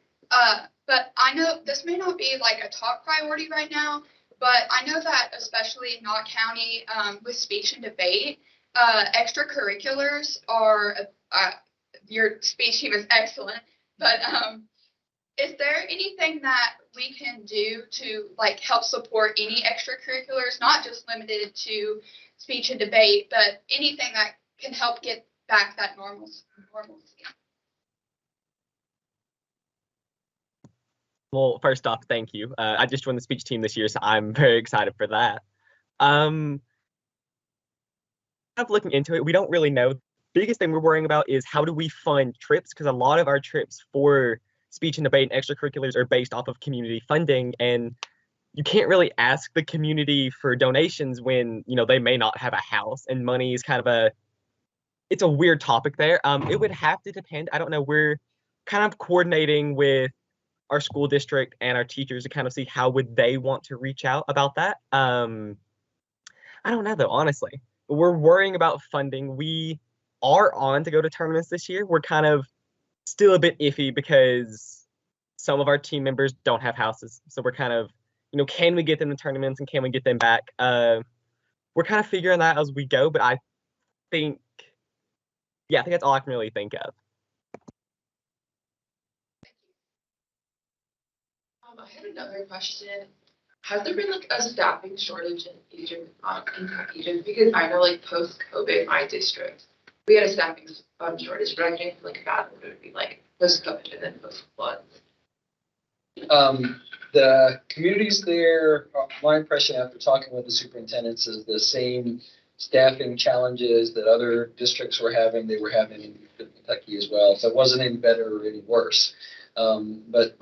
but I know this may not be like a top priority right now, but I know that especially in Knott County with speech and debate, extracurriculars are, your speech team is excellent, but is there anything that we can do to like help support any extracurriculars, not just limited to speech and debate, but anything that can help get back that normalcy? Well, first off, thank you. I just joined the speech team this year, so I'm very excited for that. Kind of looking into it, we don't really know. Biggest thing we're worrying about is how do we fund trips, because a lot of our trips for speech and debate and extracurriculars are based off of community funding, and you can't really ask the community for donations when, you know, they may not have a house, and money is kind of it's a weird topic there. It would have to depend. I don't know. We're kind of coordinating with our school district and our teachers to kind of see how would they want to reach out about that. I don't know though, honestly. We're worrying about funding. We are on to go to tournaments this year. We're kind of still a bit iffy because some of our team members don't have houses. So we're kind of, you know, can we get them to tournaments and can we get them back? We're kind of figuring that as we go, but I think that's all I can really think of. I had another question. Has there been like a staffing shortage in Kentucky? Just because I know like post-COVID, my district, we had a staffing shortage, but I didn't feel like that it would be like post-COVID and then post-flood. The communities there, my impression after talking with the superintendents is the same staffing challenges that other districts were having, they were having in Kentucky as well. So it wasn't any better or any worse. But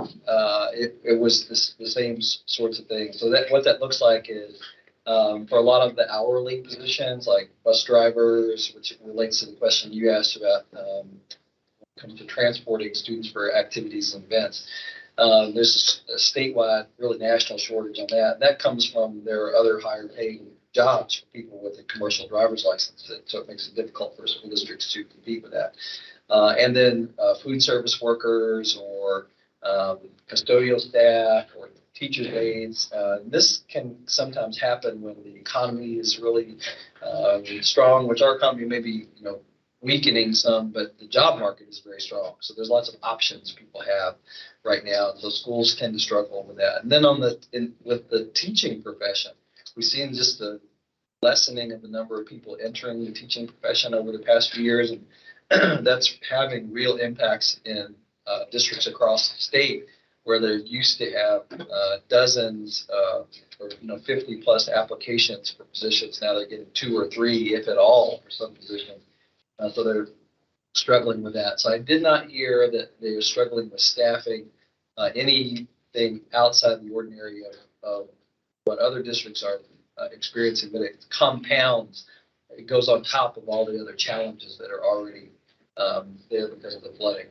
it was the same sorts of things. So what that looks like is for a lot of the hourly positions like bus drivers, which relates to the question you asked about when it comes to transporting students for activities and events. There's a statewide, really national shortage on that. That comes from there are other higher paying jobs for people with a commercial driver's license. So it makes it difficult for school districts to compete with that. And then food service workers or custodial staff or teachers' aides. This can sometimes happen when the economy is really strong, which our economy may be, weakening some, but the job market is very strong. So there's lots of options people have right now. So schools tend to struggle with that. And then with the teaching profession, we've seen just the lessening of the number of people entering the teaching profession over the past few years, and that's having real impacts in districts across the state where they used to have dozens or 50 plus applications for positions. Now they're getting 2 or 3, if at all, for some positions. So they're struggling with that. So I did not hear that they were struggling with staffing anything outside the ordinary of what other districts are experiencing, but it compounds. It goes on top of all the other challenges that are already there because of the flooding.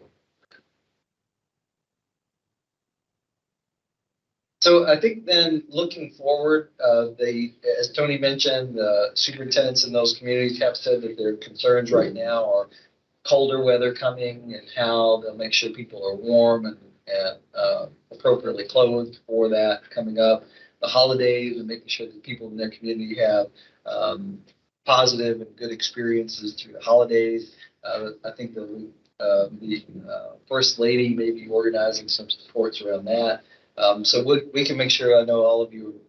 So I think then looking forward, as Tony mentioned, the superintendents in those communities have said that their concerns right now are colder weather coming and how they'll make sure people are warm and appropriately clothed for that coming up. the holidays and making sure that people in their community have positive and good experiences through the holidays. I think the First Lady may be organizing some supports around that. So we can make sure, I know all of you,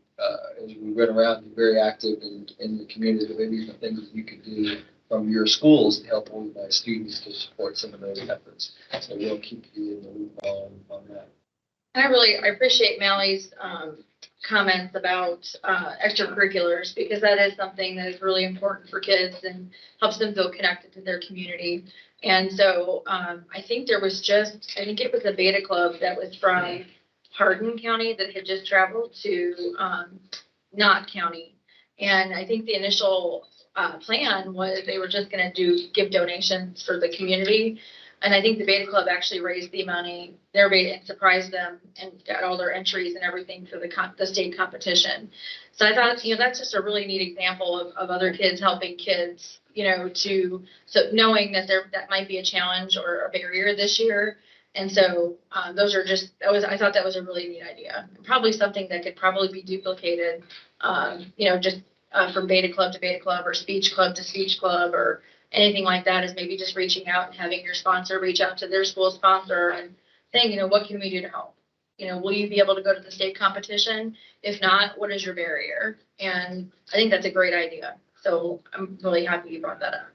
as we run around, you're very active in the community. There may be some things that you could do from your schools to help organize students to support some of those efforts. So we'll keep you in the loop on that. And I appreciate Mally's comments about extracurriculars, because that is something that is really important for kids and helps them feel connected to their community. And so I think it was a beta club that was from Hardin County that had just traveled to Knott County. And I think the initial plan was they were just going to give donations for the community. And I think the beta club actually raised the money, their beta, and surprised them and got all their entries and everything for the state competition. So I thought, that's just a really neat example of other kids helping kids, so knowing that that might be a challenge or a barrier this year. And so I thought that was a really neat idea. Probably something that could probably be duplicated, from beta club to beta club or speech club to speech club or anything like that, is maybe just reaching out and having your sponsor reach out to their school sponsor and saying, what can we do to help? Will you be able to go to the state competition? If not, what is your barrier? And I think that's a great idea. So I'm really happy you brought that up.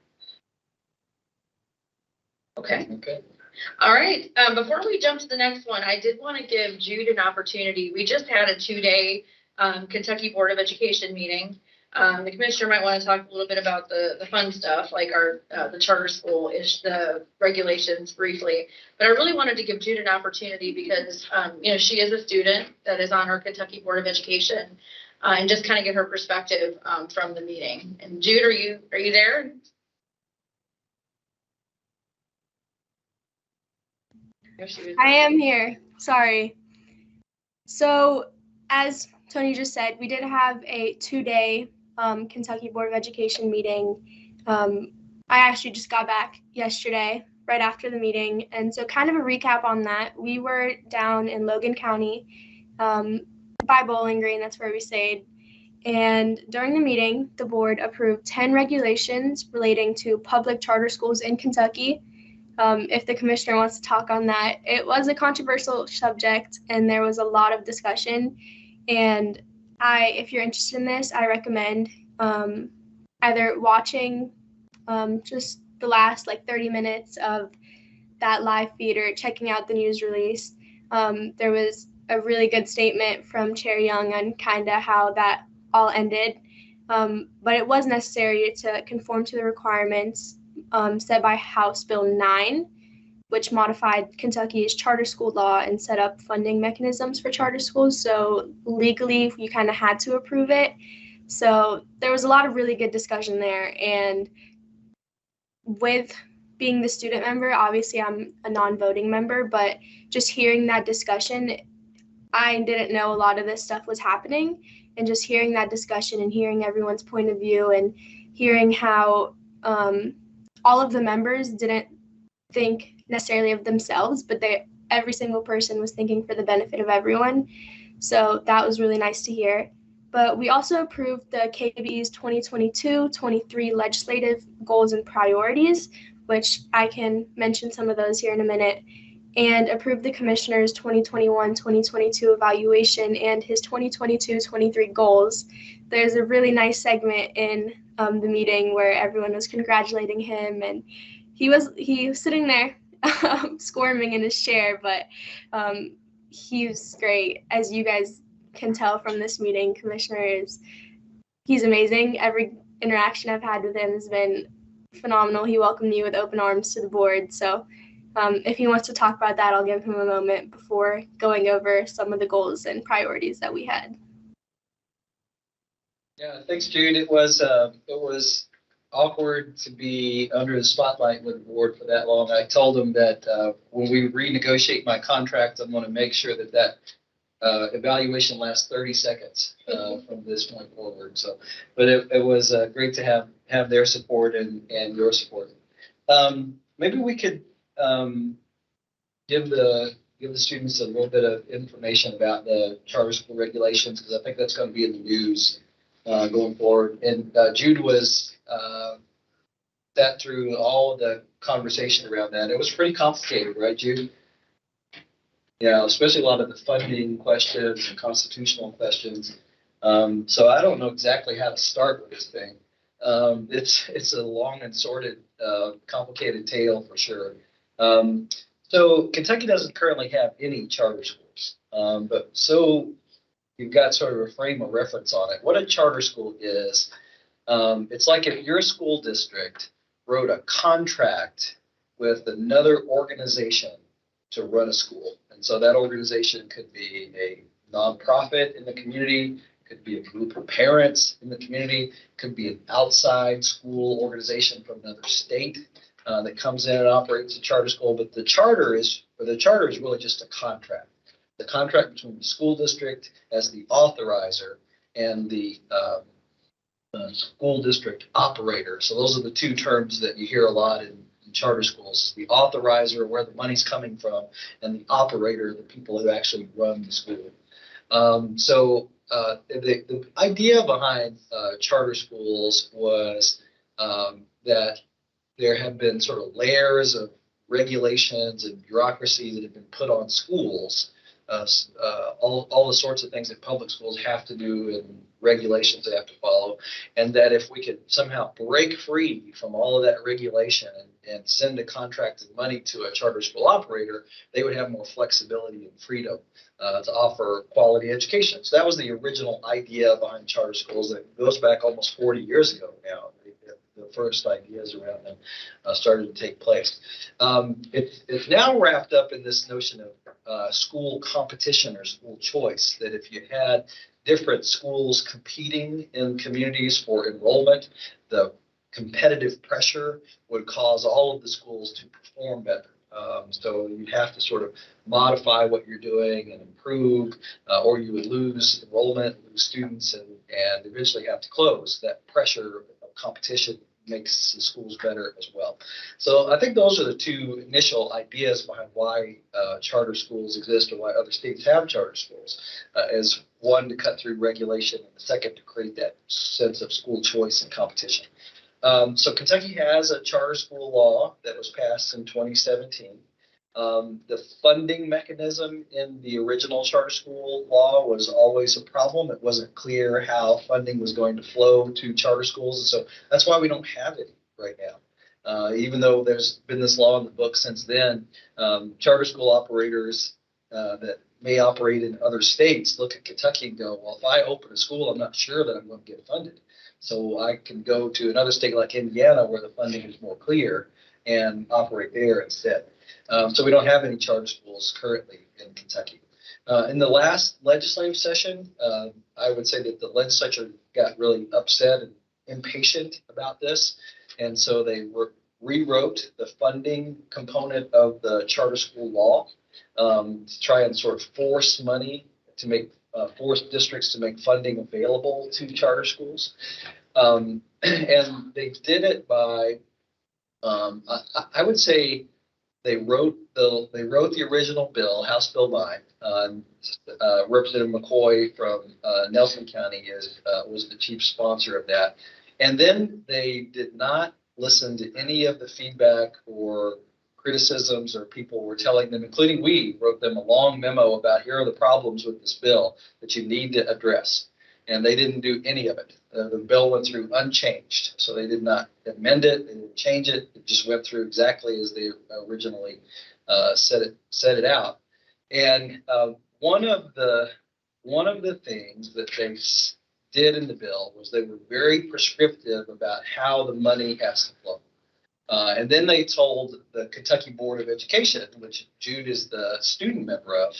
Okay. All right. Before we jump to the next one, I did want to give Jude an opportunity. We just had a 2-day Kentucky Board of Education meeting. The commissioner might want to talk a little bit about the fun stuff, like the charter school the regulations briefly. But I really wanted to give Jude an opportunity because she is a student that is on our Kentucky Board of Education, and just kind of get her perspective from the meeting. And Jude, are you there? I am here. Sorry. So as Tony just said, we did have a 2-day Kentucky Board of Education meeting. I actually just got back yesterday, right after the meeting. And so kind of a recap on that, we were down in Logan County by Bowling Green, that's where we stayed. And during the meeting, the board approved 10 regulations relating to public charter schools in Kentucky. If the commissioner wants to talk on that, it was a controversial subject and there was a lot of discussion. And if you're interested in this, I recommend either watching just the last 30 minutes of that live feed or checking out the news release. There was a really good statement from Chair Young on kind of how that all ended. But it was necessary to conform to the requirements set by House Bill 9, which modified Kentucky's charter school law and set up funding mechanisms for charter schools. So legally, you kind of had to approve it. So there was a lot of really good discussion there. And with being the student member, obviously I'm a non-voting member, but just hearing that discussion, I didn't know a lot of this stuff was happening. And just hearing that discussion and hearing everyone's point of view and hearing how all of the members didn't think necessarily of themselves, but every single person was thinking for the benefit of everyone. So that was really nice to hear. But we also approved the KBE's 2022-23 legislative goals and priorities, which I can mention some of those here in a minute, and approved the commissioner's 2021-2022 evaluation and his 2022-23 goals. There's a really nice segment in the meeting where everyone was congratulating him, and he was sitting there squirming in his chair, but he was great. As you guys can tell from this meeting, he's amazing. Every interaction I've had with him has been phenomenal. He welcomed me with open arms to the board. So if he wants to talk about that, I'll give him a moment before going over some of the goals and priorities that we had. Yeah, thanks, Jude. It was awkward to be under the spotlight with the board for that long. I told him that when we renegotiate my contract, I'm going to make sure that evaluation lasts 30 seconds from this point forward. So, but it was great to have their support and your support. Maybe we could give the give the students a little bit of information about the charter school regulations, because I think that's going to be in the news going forward. And Jude was sat through all of the conversation around that. It was pretty complicated, right, Jude? Yeah, especially a lot of the funding questions and constitutional questions. So I don't know exactly how to start with this thing. It's a long and sordid, complicated tale for sure. So Kentucky doesn't currently have any charter schools, but so you've got sort of a frame of reference on it. What a charter school is, it's like if your school district wrote a contract with another organization to run a school. And so that organization could be a nonprofit in the community, could be a group of parents in the community, could be an outside school organization from another state that comes in and operates a charter school. But the charter is really just a contract. The contract between the school district as the authorizer and the school district operator. So those are the two terms that you hear a lot in charter schools: the authorizer, where the money's coming from, and the operator, the people who actually run the school. The idea behind charter schools was that there have been sort of layers of regulations and bureaucracy that have been put on schools, all the sorts of things that public schools have to do and regulations they have to follow, and that if we could somehow break free from all of that regulation and send a contracted money to a charter school operator, they would have more flexibility and freedom to offer quality education. So that was the original idea behind charter schools. That goes back almost 40 years ago now. The first ideas around them started to take place. It's now wrapped up in this notion of school competition or school choice, that if you had different schools competing in communities for enrollment, the competitive pressure would cause all of the schools to perform better. So you have to sort of modify what you're doing and improve, or you would lose enrollment, lose students, and eventually have to close. That pressure of competition makes the schools better as well. So I think those are the two initial ideas behind why charter schools exist, or why other states have charter schools, as one, to cut through regulation, and the second, to create that sense of school choice and competition. So Kentucky has a charter school law that was passed in 2017. The funding mechanism in the original charter school law was always a problem. It wasn't clear how funding was going to flow to charter schools. And so that's why we don't have it right now. Even though there's been this law in the book since then, charter school operators that may operate in other states look at Kentucky and go, well, if I open a school, I'm not sure that I'm going to get funded. So I can go to another state like Indiana, where the funding is more clear, and operate there instead. So we don't have any charter schools currently in Kentucky. In the last legislative session, I would say that the legislature got really upset and impatient about this. And so they rewrote the funding component of the charter school law to try and sort of force money to make force districts to make funding available to charter schools. And they did it by, I would say, they wrote the original bill, House Bill 9. Representative McCoy from Nelson County was the chief sponsor of that. And then they did not listen to any of the feedback or criticisms or people were telling them, including we wrote them a long memo about, here are the problems with this bill that you need to address. And they didn't do any of it. The bill went through unchanged. So they did not amend it, they didn't change it. It just went through exactly as they originally set it out. And one of the things that they did in the bill was they were very prescriptive about how the money has to flow. And then they told the Kentucky Board of Education, which Jude is the student member of,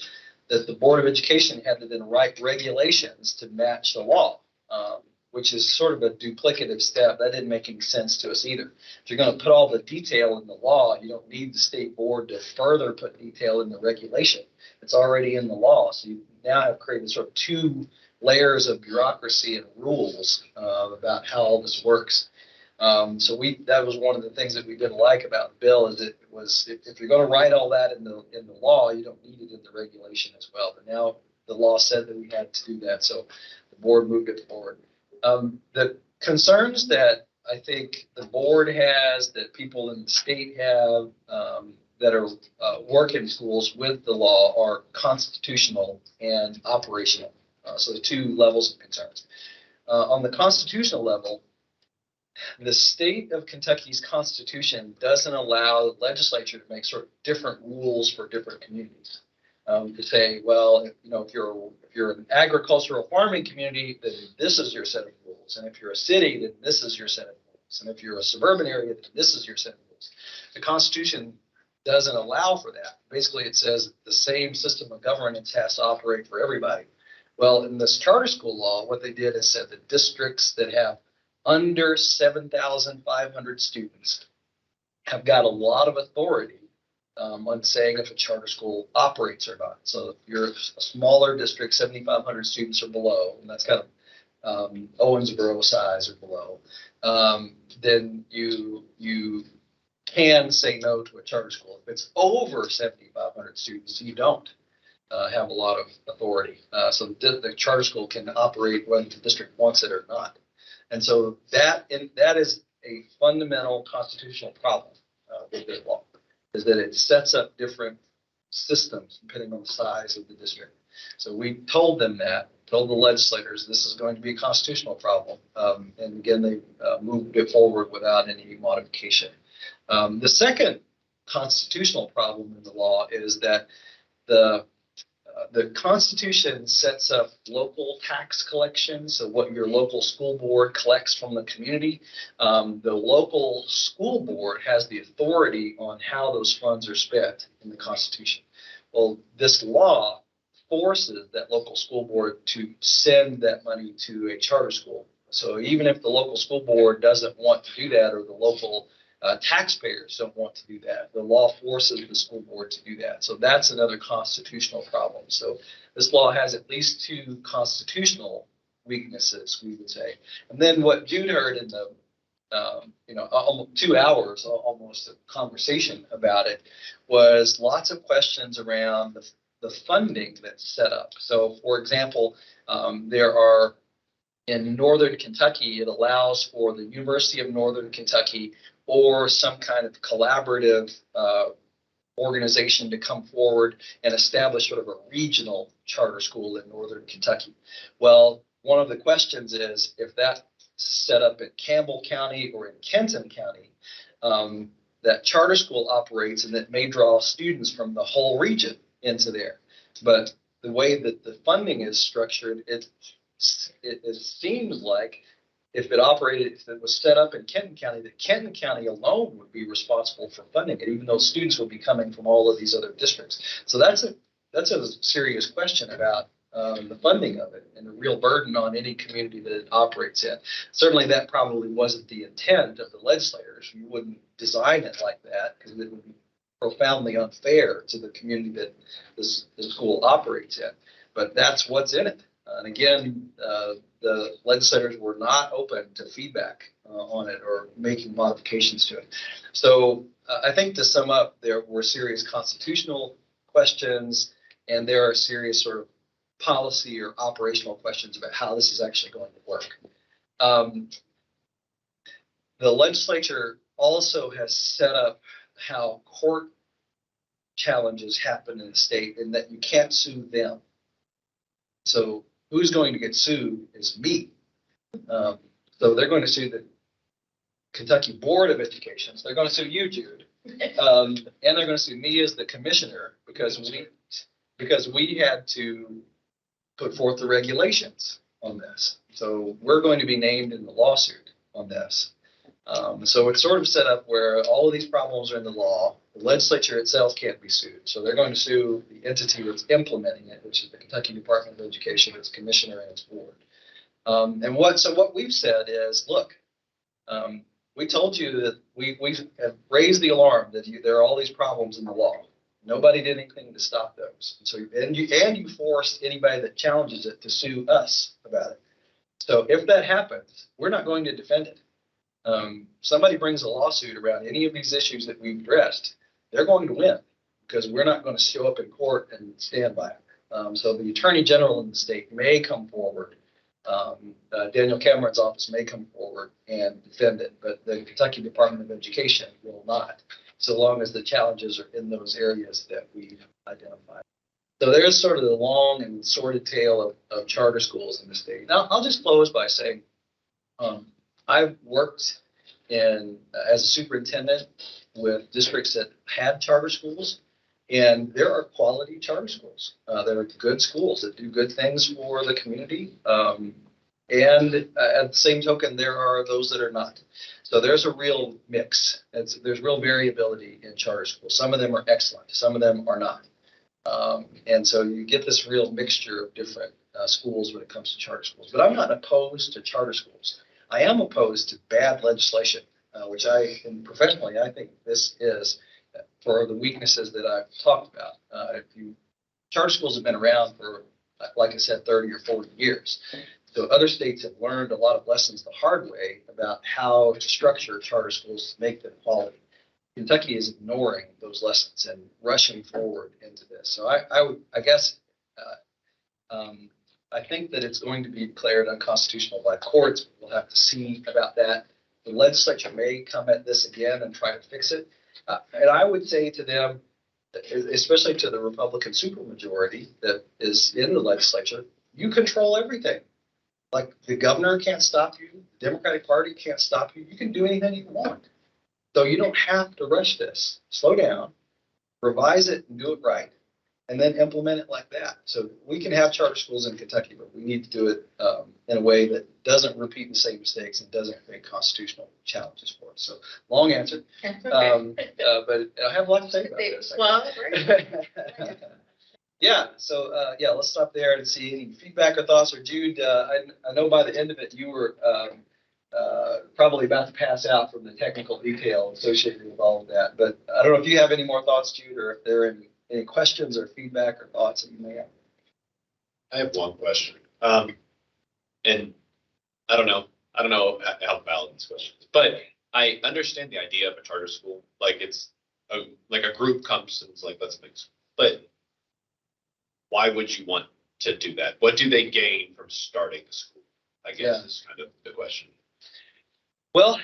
that the Board of Education had to then write regulations to match the law, which is sort of a duplicative step. That didn't make any sense to us either. If you're going to put all the detail in the law, you don't need the state board to further put detail in the regulation. It's already in the law. So you now have created sort of two layers of bureaucracy and rules about how all this works. So that was one of the things that we didn't like about the bill is it was, if you're going to write all that in the law, you don't need it in the regulation as well. But now the law said that we had to do that, so the board moved it forward. The concerns that I think the board has, that people in the state have, that are working schools with the law are constitutional and operational. So the two levels of concerns. On the constitutional level, the state of Kentucky's constitution doesn't allow the legislature to make sort of different rules for different communities. To say, well, if you're an agricultural farming community, then this is your set of rules, and if you're a city, then this is your set of rules, and if you're a suburban area, then this is your set of rules. The Constitution doesn't allow for that. Basically, it says the same system of governance has to operate for everybody. Well, in this charter school law, what they did is said that districts that have under 7,500 students have got a lot of authority on saying if a charter school operates or not. So if you're a smaller district, 7,500 students or below, and that's kind of Owensboro size or below, then you can say no to a charter school. If it's over 7,500 students, you don't have a lot of authority. So the charter school can operate whether the district wants it or not. And so that is a fundamental constitutional problem with this law, is that it sets up different systems depending on the size of the district. So we told them that, told the legislators this is going to be a constitutional problem. And again, they moved it forward without any modification. The second constitutional problem in the law is that the Constitution sets up local tax collection, so what your local school board collects from the community. The local school board has the authority on how those funds are spent in the Constitution. Well, this law forces that local school board to send that money to a charter school. So even if the local school board doesn't want to do that, or the local taxpayers don't want to do that, the law forces the school board to do that. So that's another constitutional problem. So this law has at least two constitutional weaknesses, we would say. And then what Jude heard in the almost 2 hours, almost a conversation about it, was lots of questions around the funding that's set up. So for example, there are, in Northern Kentucky, it allows for the University of Northern Kentucky or some kind of collaborative organization to come forward and establish sort of a regional charter school in Northern Kentucky. Well, one of the questions is if that's set up in Campbell County or in Kenton County, that charter school operates and that may draw students from the whole region into there. But the way that the funding is structured, it seems like if it was set up in Kenton County, that Kenton County alone would be responsible for funding it, even though students would be coming from all of these other districts. So that's a serious question about the funding of it and the real burden on any community that it operates in. Certainly that probably wasn't the intent of the legislators. You wouldn't design it like that because it would be profoundly unfair to the community that the school operates in. But that's what's in it. And again, the legislators were not open to feedback on it or making modifications to it. So I think to sum up, there were serious constitutional questions, and there are serious sort of policy or operational questions about how this is actually going to work. The legislature also has set up how court challenges happen in the state, and that you can't sue them. So who's going to get sued is me. So they're going to sue the Kentucky Board of Education. So they're going to sue you, Jude. And they're going to sue me as the commissioner because we had to put forth the regulations on this. So we're going to be named in the lawsuit on this. So it's sort of set up where all of these problems are in the law. The legislature itself can't be sued. So they're going to sue the entity that's implementing it, which is the Kentucky Department of Education, its commissioner and its board. So what we've said is, look, we told you that we have raised the alarm that there are all these problems in the law. Nobody did anything to stop those. So you forced anybody that challenges it to sue us about it. So if that happens, we're not going to defend it. somebody brings a lawsuit around any of these issues that we've addressed, they're going to win because we're not going to show up in court and stand by it. So the Attorney General in the state may come forward. Daniel Cameron's office may come forward and defend it, but the Kentucky Department of Education will not, so long as the challenges are in those areas that we've identified. So there's sort of the long and sordid tale of charter schools in the state. Now, I'll just close by saying I've worked as a superintendent with districts that had charter schools, and there are quality charter schools. There are good schools that do good things for the community. And at the same token, there are those that are not. So there's a real mix. There's real variability in charter schools. Some of them are excellent. Some of them are not. And so you get this real mixture of different schools when it comes to charter schools. But I'm not opposed to charter schools. I am opposed to bad legislation, which and professionally, I think this is for the weaknesses that I've talked about. Charter schools have been around for, like I said, 30 or 40 years. So other states have learned a lot of lessons the hard way about how to structure charter schools to make them quality. Kentucky is ignoring those lessons and rushing forward into this. So I guess I think that it's going to be declared unconstitutional by courts. We'll have to see about that. The legislature may come at this again and try to fix it. And I would say to them, especially to the Republican supermajority that is in the legislature, you control everything. Like the governor can't stop you, the Democratic Party can't stop you. You can do anything you want. So you don't have to rush this. Slow down, revise it, and do it right, and then implement it like that. So we can have charter schools in Kentucky, but we need to do it in a way that doesn't repeat the same mistakes and doesn't create constitutional challenges for us. So long answer, but I have a lot to say about this. Yeah, so let's stop there and see any feedback or thoughts. Or Jude, I know by the end of it you were probably about to pass out from the technical detail associated with all of that. But I don't know if you have any more thoughts, Jude, or if there are any questions or feedback or thoughts that you may have. I have one question. And I don't know how valid this question is, but I understand the idea of a charter school. Like it's like a group comes and is like, let's make school. But why would you want to do that? What do they gain from starting a school? I guess is kind of the question. Well,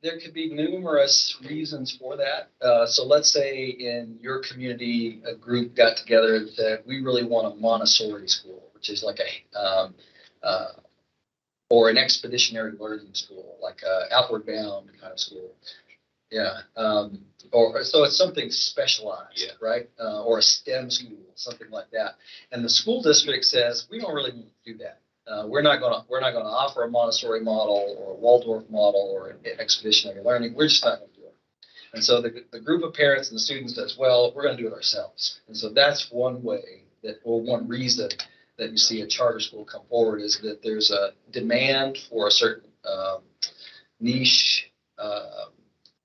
there could be numerous reasons for that. So let's say in your community, a group got together and said, we really want a Montessori school, which is like or an expeditionary learning school, like a outward bound kind of school. Yeah. So it's something specialized, right? Or a STEM school, something like that. And the school district says, we don't really need to do that. We're not going to offer a Montessori model or a Waldorf model or an expeditionary learning. We're just not going to do it. And so the group of parents and the students says, well, we're going to do it ourselves. And so that's one way one reason that you see a charter school come forward is that there's a demand for a certain niche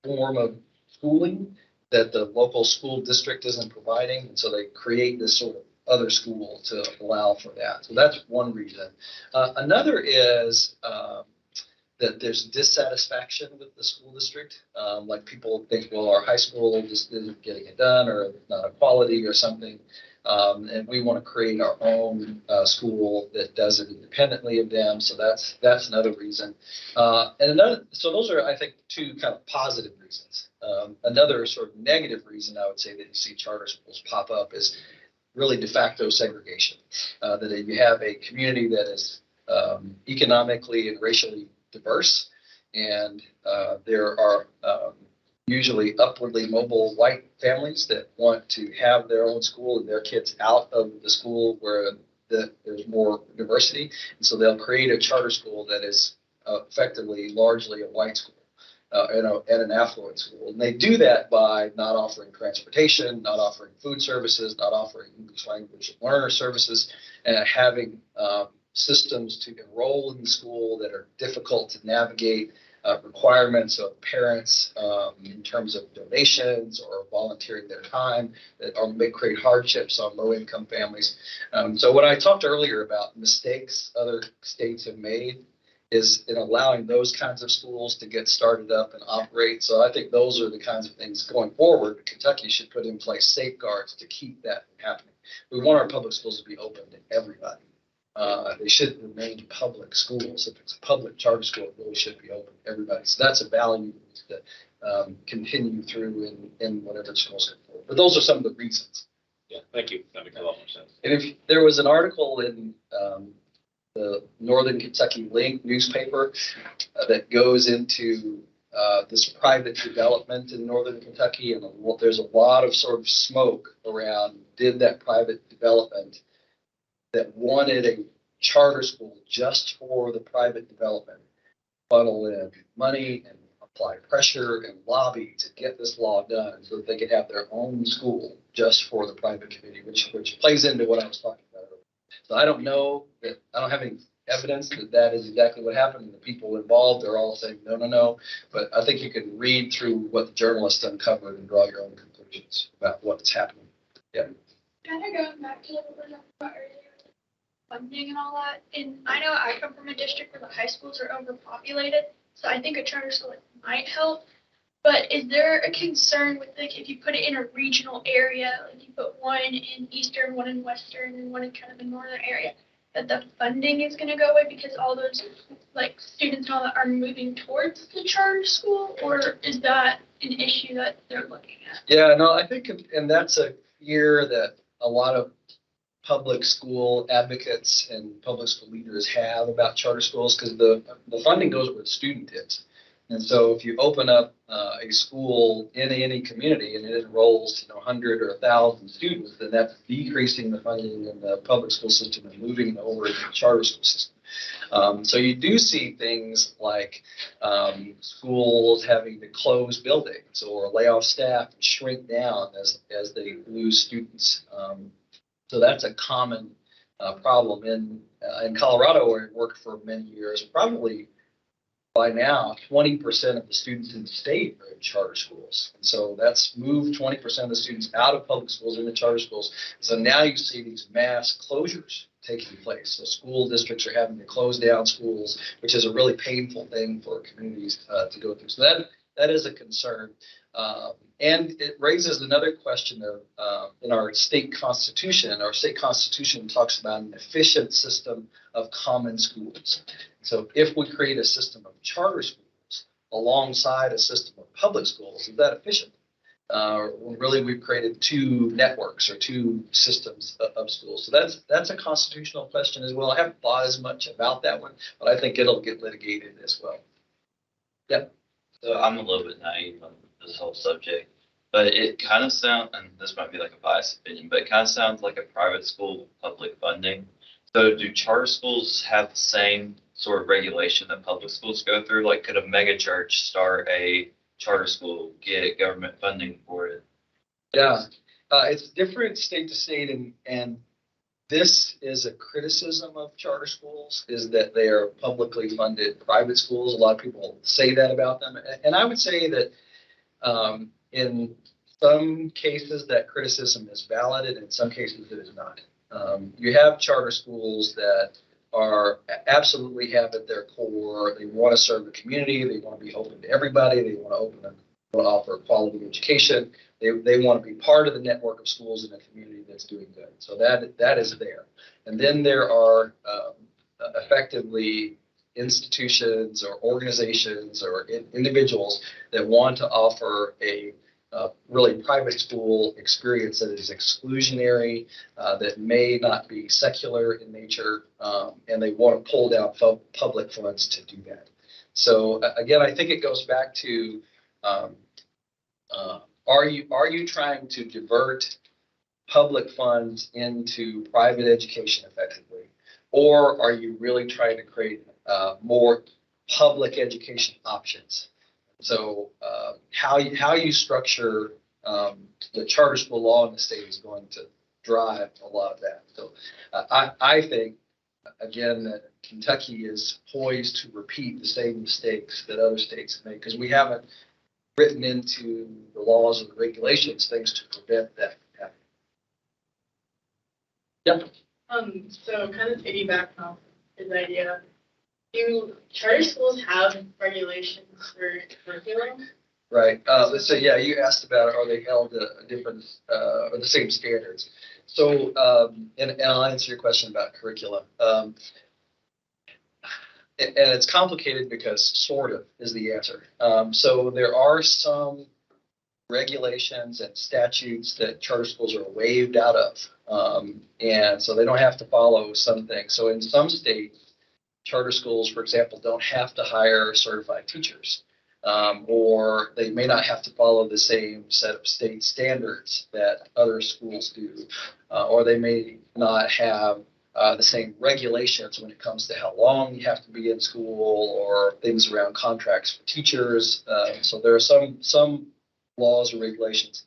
form of schooling that the local school district isn't providing. And so they create this sort of other school to allow for that. So that's one reason. Another is that there's dissatisfaction with the school district. Like people think, well, our high school just isn't getting it done or not equality or something. And we want to create our own school that does it independently of them. So that's another reason. So those are, I think, two kind of positive reasons. Another sort of negative reason I would say that you see charter schools pop up is really de facto segregation. That you have a community that is economically and racially diverse, and there are usually upwardly mobile white families that want to have their own school and their kids out of the school where there's more diversity. And so they'll create a charter school that is effectively largely a white school and an affluent school. And they do that by not offering transportation, not offering food services, not offering English language learner services, and having systems to enroll in the school that are difficult to navigate, requirements of parents in terms of donations or volunteering their time that may create hardships on low-income families. So when I talked earlier about mistakes other states have made is in allowing those kinds of schools to get started up and operate. So I think those are the kinds of things going forward. Kentucky should put in place safeguards to keep that from happening. We want our public schools to be open to everybody. They should remain public schools. If it's a public charter school, it really should be open to everybody. So that's a value that continue through in whatever schools go forward. But those are some of the reasons. Yeah, thank you. That makes a lot more sense. And if there was an article in the Northern Kentucky Link newspaper that goes into this private development in Northern Kentucky, and there's a lot of sort of smoke around, did that private development that wanted a charter school just for the private development funnel in money and apply pressure and lobby to get this law done so that they could have their own school just for the private community, which plays into what I was talking about earlier. So I don't know that, I don't have any evidence that that is exactly what happened. The people involved are all saying no, no, no. But I think you can read through what the journalists uncovered and draw your own conclusions about what's happening. Yeah. Kind of going back to what we were talking about earlier, funding and all that. And I know I come from a district where the high schools are overpopulated, so I think a charter school might help. But is there a concern with, like, if you put it in a regional area, like you put one in eastern, one in western, and one in kind of the northern area, that the funding is going to go away because all those like students and all that are moving towards the charter school, or is that an issue that they're looking at? Yeah, no, I think, and that's a fear that a lot of public school advocates and public school leaders have about charter schools, because the funding goes where the student is. And so if you open up a school in any community and it enrolls 100 or 1,000 students, then that's decreasing the funding in the public school system and moving it over to the charter school system. So you do see things like schools having to close buildings or lay off staff and shrink down as they lose students. So that's a common problem in Colorado, where I worked for many years. Probably by now, 20% of the students in the state are in charter schools. And so that's moved 20% of the students out of public schools into charter schools. So now you see these mass closures taking place. So school districts are having to close down schools, which is a really painful thing for communities to go through. So that is a concern. And it raises another question of in our state constitution talks about an efficient system of common schools. So if we create a system of charter schools alongside a system of public schools, is that efficient? Really, we've created two networks or two systems of schools. So that's a constitutional question as well. I haven't thought as much about that one, but I think it'll get litigated as well. Yeah. So I'm a little bit naive on this whole subject, but it kind of sounds, and this might be like a biased opinion, but it kind of sounds like a private school with public funding. So do charter schools have the same sort of regulation that public schools go through? Like, could a mega church start a charter school, get government funding for it? Yeah, it's different state to state, and this is a criticism of charter schools, is that they are publicly funded private schools. A lot of people say that about them, and I would say that in some cases that criticism is valid, and in some cases it is not. You have charter schools that are absolutely have at their core, they want to serve the community, they want to be open to everybody, they want to offer quality education, they want to be part of the network of schools in a community that's doing good. So that is there. And then there are effectively institutions or organizations or individuals that want to offer a really private school experience that is exclusionary, that may not be secular in nature, and they want to pull down public funds to do that. So again, I think it goes back to, are you trying to divert public funds into private education effectively, or are you really trying to create more public education options? So how you structure the charter school law in the state is going to drive a lot of that. So I think, again, that Kentucky is poised to repeat the same mistakes that other states have made, because we haven't written into the laws or the regulations things to prevent that from happening. Yeah. So kind of piggyback off his idea, Do charter schools have regulations for curriculum? Right. So yeah, you asked about are they held to a different or the same standards? So and I'll answer your question about curricula. And it's complicated because sort of is the answer. So there are some regulations and statutes that charter schools are waived out of. And so they don't have to follow some things. So in some states, charter schools, for example, don't have to hire certified teachers. Or they may not have to follow the same set of state standards that other schools do. Or they may not have the same regulations when it comes to how long you have to be in school or things around contracts for teachers. So there are some laws or regulations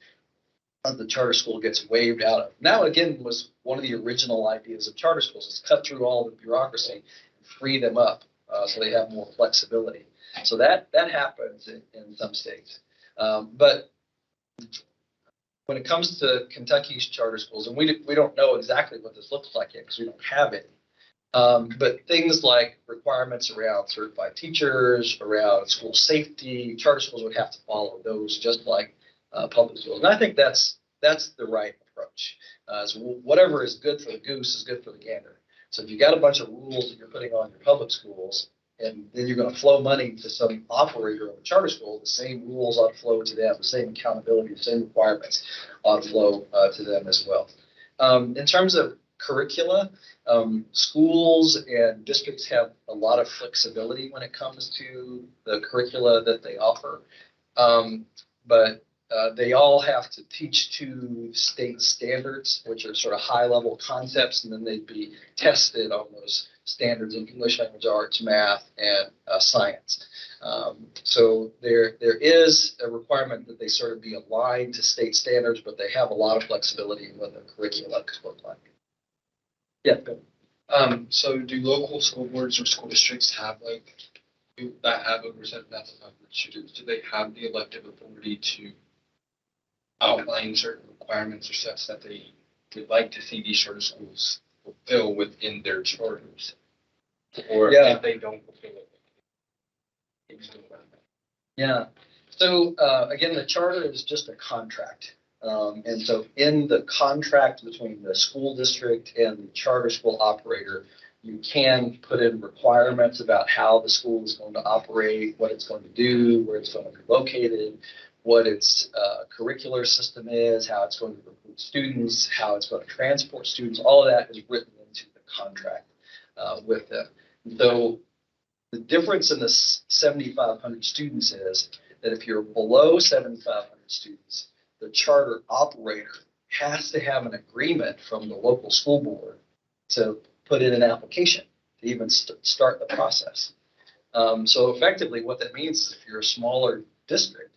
that the charter school gets waived out of. Now, again, was one of the original ideas of charter schools is cut through all the bureaucracy and free them up so they have more flexibility. So that happens in some states. But when it comes to Kentucky's charter schools, and we don't know exactly what this looks like yet because we don't have it. But things like requirements around certified teachers, around school safety, charter schools would have to follow those just like public schools. And I think that's the right approach. So whatever is good for the goose is good for the gander. So if you got a bunch of rules that you're putting on your public schools, and then you're going to flow money to some operator of a charter school, the same rules ought to flow to them, the same accountability, the same requirements ought to flow to them as well. In terms of curricula, schools and districts have a lot of flexibility when it comes to the curricula that they offer. But they all have to teach to state standards, which are sort of high-level concepts, and then they'd be tested on those standards in English language arts, math, and science. So there is a requirement that they sort of be aligned to state standards, but they have a lot of flexibility in what the curricula could look like. Yeah, good. So do local school boards or school districts have that have over 7,500 students? Do they have the elective authority to outline certain requirements or steps that they would like to see these sort of schools fulfill within their charters? Or if they don't fulfill it? Yeah. So again, the charter is just a contract. And so in the contract between the school district and the charter school operator, you can put in requirements about how the school is going to operate, what it's going to do, where it's going to be located, what its curricular system is, how it's going to recruit students, how it's going to transport students. All of that is written into the contract with them. So the difference in the 7,500 students is that if you're below 7,500 students, the charter operator has to have an agreement from the local school board to put in an application to even start the process. So effectively what that means is if you're a smaller district,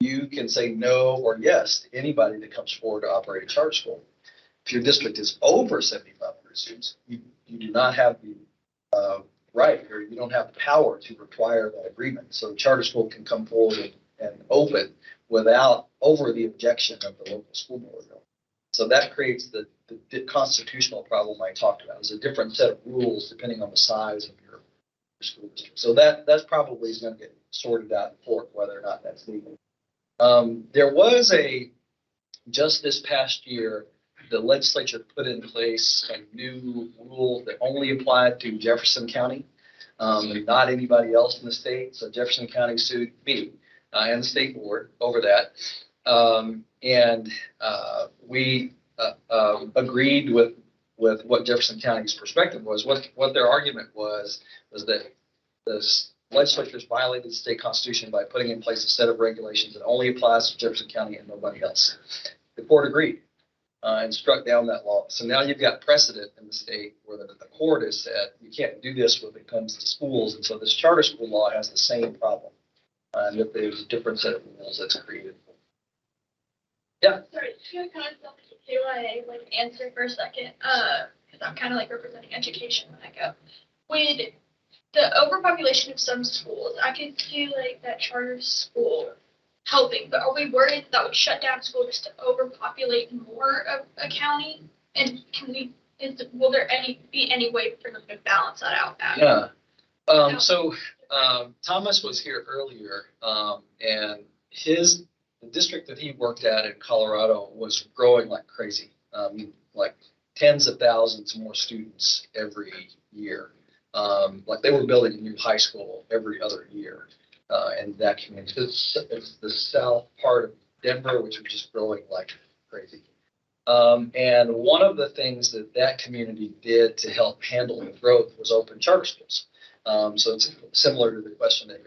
you can say no or yes to anybody that comes forward to operate a charter school. If your district is over 7,500 students, you do not have the right, or you don't have the power to require that agreement. So the charter school can come forward and open without over the objection of the local school board. So that creates the constitutional problem I talked about. There's a different set of rules depending on the size of your school district. So that's probably going to get sorted out in court whether or not that's legal. There was just this past year, the legislature put in place a new rule that only applied to Jefferson County, not anybody else in the state. So Jefferson County sued me and the state board over that. And we agreed with what Jefferson County's perspective was. What their argument was that the legislatures violated the state constitution by putting in place a set of regulations that only applies to Jefferson County and nobody else. The court agreed and struck down that law. So now you've got precedent in the state where the court has said you can't do this when it comes to schools. And so this charter school law has the same problem. And that there's a different set of rules that's created. Yeah. Sorry, can I kind of answer for a second? Because I'm kind of like representing education when I go. With the overpopulation of some schools, I can see like that charter school helping, but are we worried that would shut down school just to overpopulate more of a county? And will there be any way for them to balance that out? Yeah. Thomas was here earlier, and the district that he worked at in Colorado was growing like crazy, like tens of thousands more students every year. Like they were building a new high school every other year, in that community. It's the south part of Denver, which was just growing like crazy. And one of the things that that community did to help handle the growth was open charter schools. So it's similar to the question that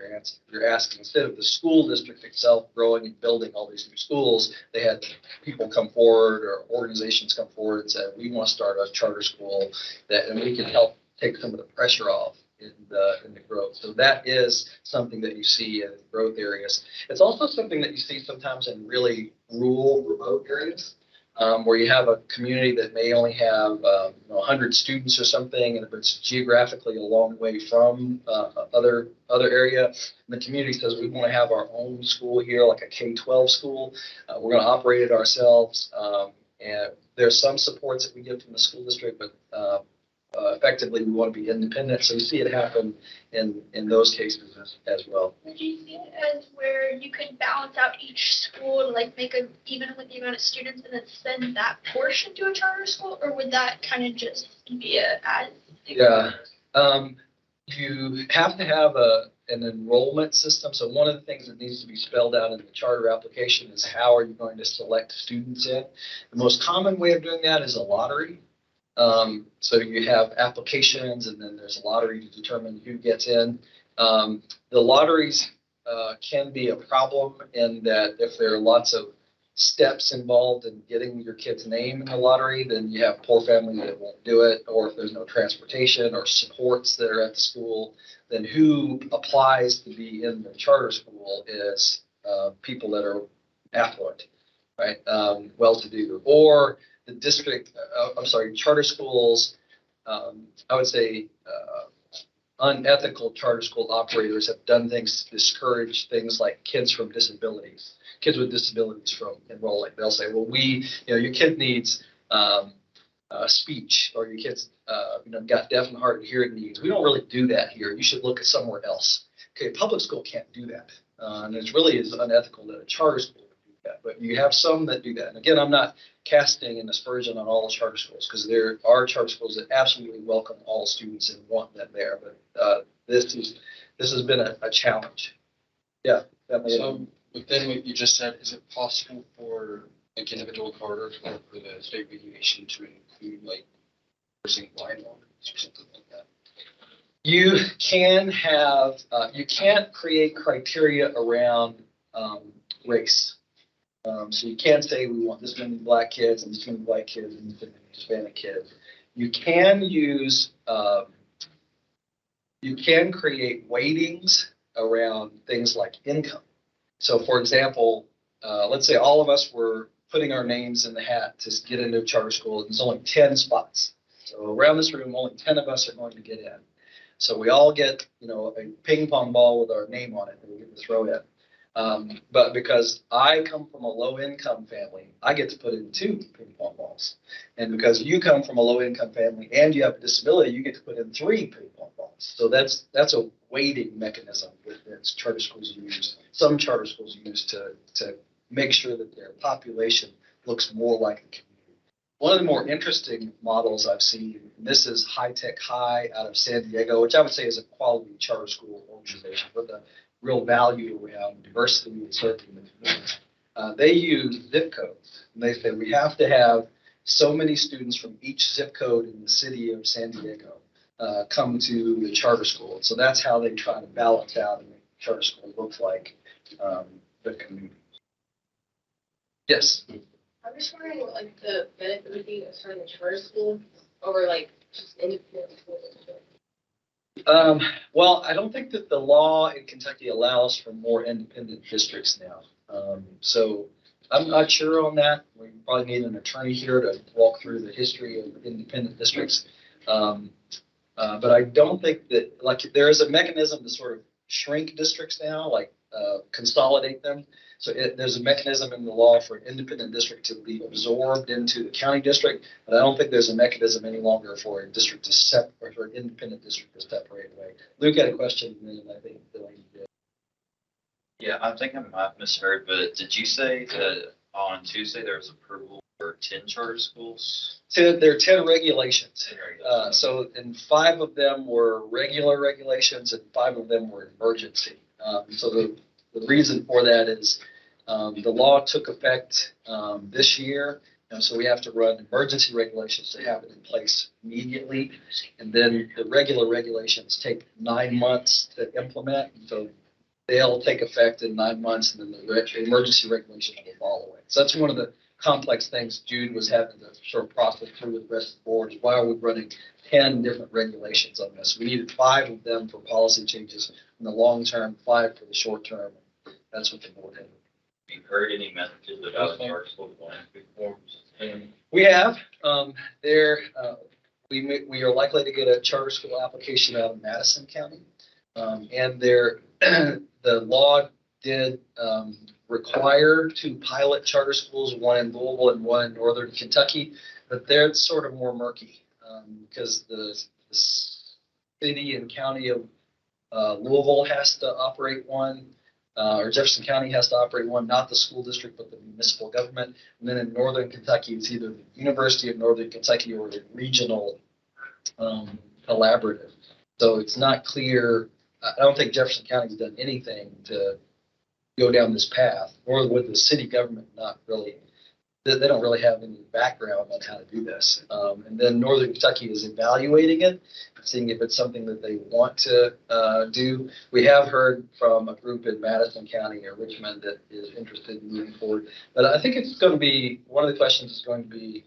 you're asking. Instead of the school district itself growing and building all these new schools, they had people come forward or organizations come forward and said, we want to start a charter school and we can help take some of the pressure off in the growth. So that is something that you see in growth areas. It's also something that you see sometimes in really rural, remote areas. Where you have a community that may only have 100 students or something, and if it's geographically a long way from other area, and the community says we want to have our own school here, like a K-12 school. We're going to operate it ourselves, and there's some supports that we get from the school district, but effectively we want to be independent. So you see it happen in those cases as well. Would you see it as where you could balance out each school to like make a even with the amount of students and then send that portion to a charter school, or would that kind of just be as? Yeah, you have to have an enrollment system. So one of the things that needs to be spelled out in the charter application is how are you going to select students in. The most common way of doing that is a lottery. So you have applications and then there's a lottery to determine who gets in. The lotteries can be a problem in that if there are lots of steps involved in getting your kid's name in the lottery, then you have poor families that won't do it, or if there's no transportation or supports that are at the school, then who applies to be in the charter school is people that are affluent, right? Well-to-do, or the district, charter schools, I would say unethical charter school operators have done things to discourage things like kids with disabilities from enrolling. They'll say, well, your kid needs speech, or your kid's got deaf and hard of hearing needs. We don't really do that here. You should look at somewhere else. Okay, public school can't do that. And it really is unethical that a charter school would do that. But you have some that do that. And again, I'm not casting an aspersion on all the charter schools, because there are charter schools that absolutely welcome all students and want them there. But this has been a challenge. Yeah. So within what you just said, is it possible for like individual charter or for the state regulation to include like person blind or something like that? You can have, you can't create criteria around race. So you can't say we want this many black kids and this many white kids and this many Hispanic kids. You can use, you can create weightings around things like income. So for example, let's say all of us were putting our names in the hat to get into a charter school, and there's only 10 spots. So around this room, only 10 of us are going to get in. So we all get, a ping pong ball with our name on it that we get to throw in. But because I come from a low income family, I get to put in 2 ping pong balls. And because you come from a low income family and you have a disability, you get to put in 3 ping pong balls. So that's a weighting mechanism that charter schools use. Some charter schools use to make sure that their population looks more like a community. One of the more interesting models I've seen, and this is High Tech High out of San Diego, which I would say is a quality charter school organization with a real value around diversity and serving the community. They use zip codes. And they say we have to have so many students from each zip code in the city of San Diego come to the charter school. So that's how they try to balance out and make the charter school look like the community. Yes. I'm just wondering what like the benefit would be of starting a charter school over like just independent schools. Well, I don't think that the law in Kentucky allows for more independent districts now. So I'm not sure on that. We probably need an attorney here to walk through the history of independent districts. But I don't think that, like, there is a mechanism to sort of shrink districts now. Like consolidate them. So there's a mechanism in the law for an independent district to be absorbed into the county district, but I don't think there's a mechanism any longer for a district to separate, or for an independent district to separate away. Luke had a question, and then I think Billy did. Yeah, I think I might have misheard, but did you say that on Tuesday there was approval for 10 charter schools? So there are 10 regulations. 10 regulations. And 5 of them were regular regulations and 5 of them were emergency. So the reason for that is the law took effect this year. So we have to run emergency regulations to have it in place immediately. And then the regular regulations take 9 months to implement. So they'll take effect in 9 months, and then the emergency regulations will follow it. So that's one of the complex things Jude was having to sort of process through with the rest of the board. Is why are we running 10 different regulations on this? We needed 5 of them for policy changes in the long term, 5 for the short term. That's what the board had. Have you heard any messages about charter school going forms? We have. We are likely to get a charter school application out of Madison County. And the law did require 2 pilot charter schools, one in Louisville and one in Northern Kentucky, but they're sort of more murky because the city and county of Louisville has to operate one, or Jefferson County has to operate one, not the school district, but the municipal government. And then in Northern Kentucky, it's either the University of Northern Kentucky or the regional collaborative. So it's not clear. I don't think Jefferson County's done anything to go down this path, or would the city government not really. They don't really have any background on how to do this. And then Northern Kentucky is evaluating it, seeing if it's something that they want to do. We have heard from a group in Madison County or Richmond that is interested in moving forward. But I think it's going to be, one of the questions is going to be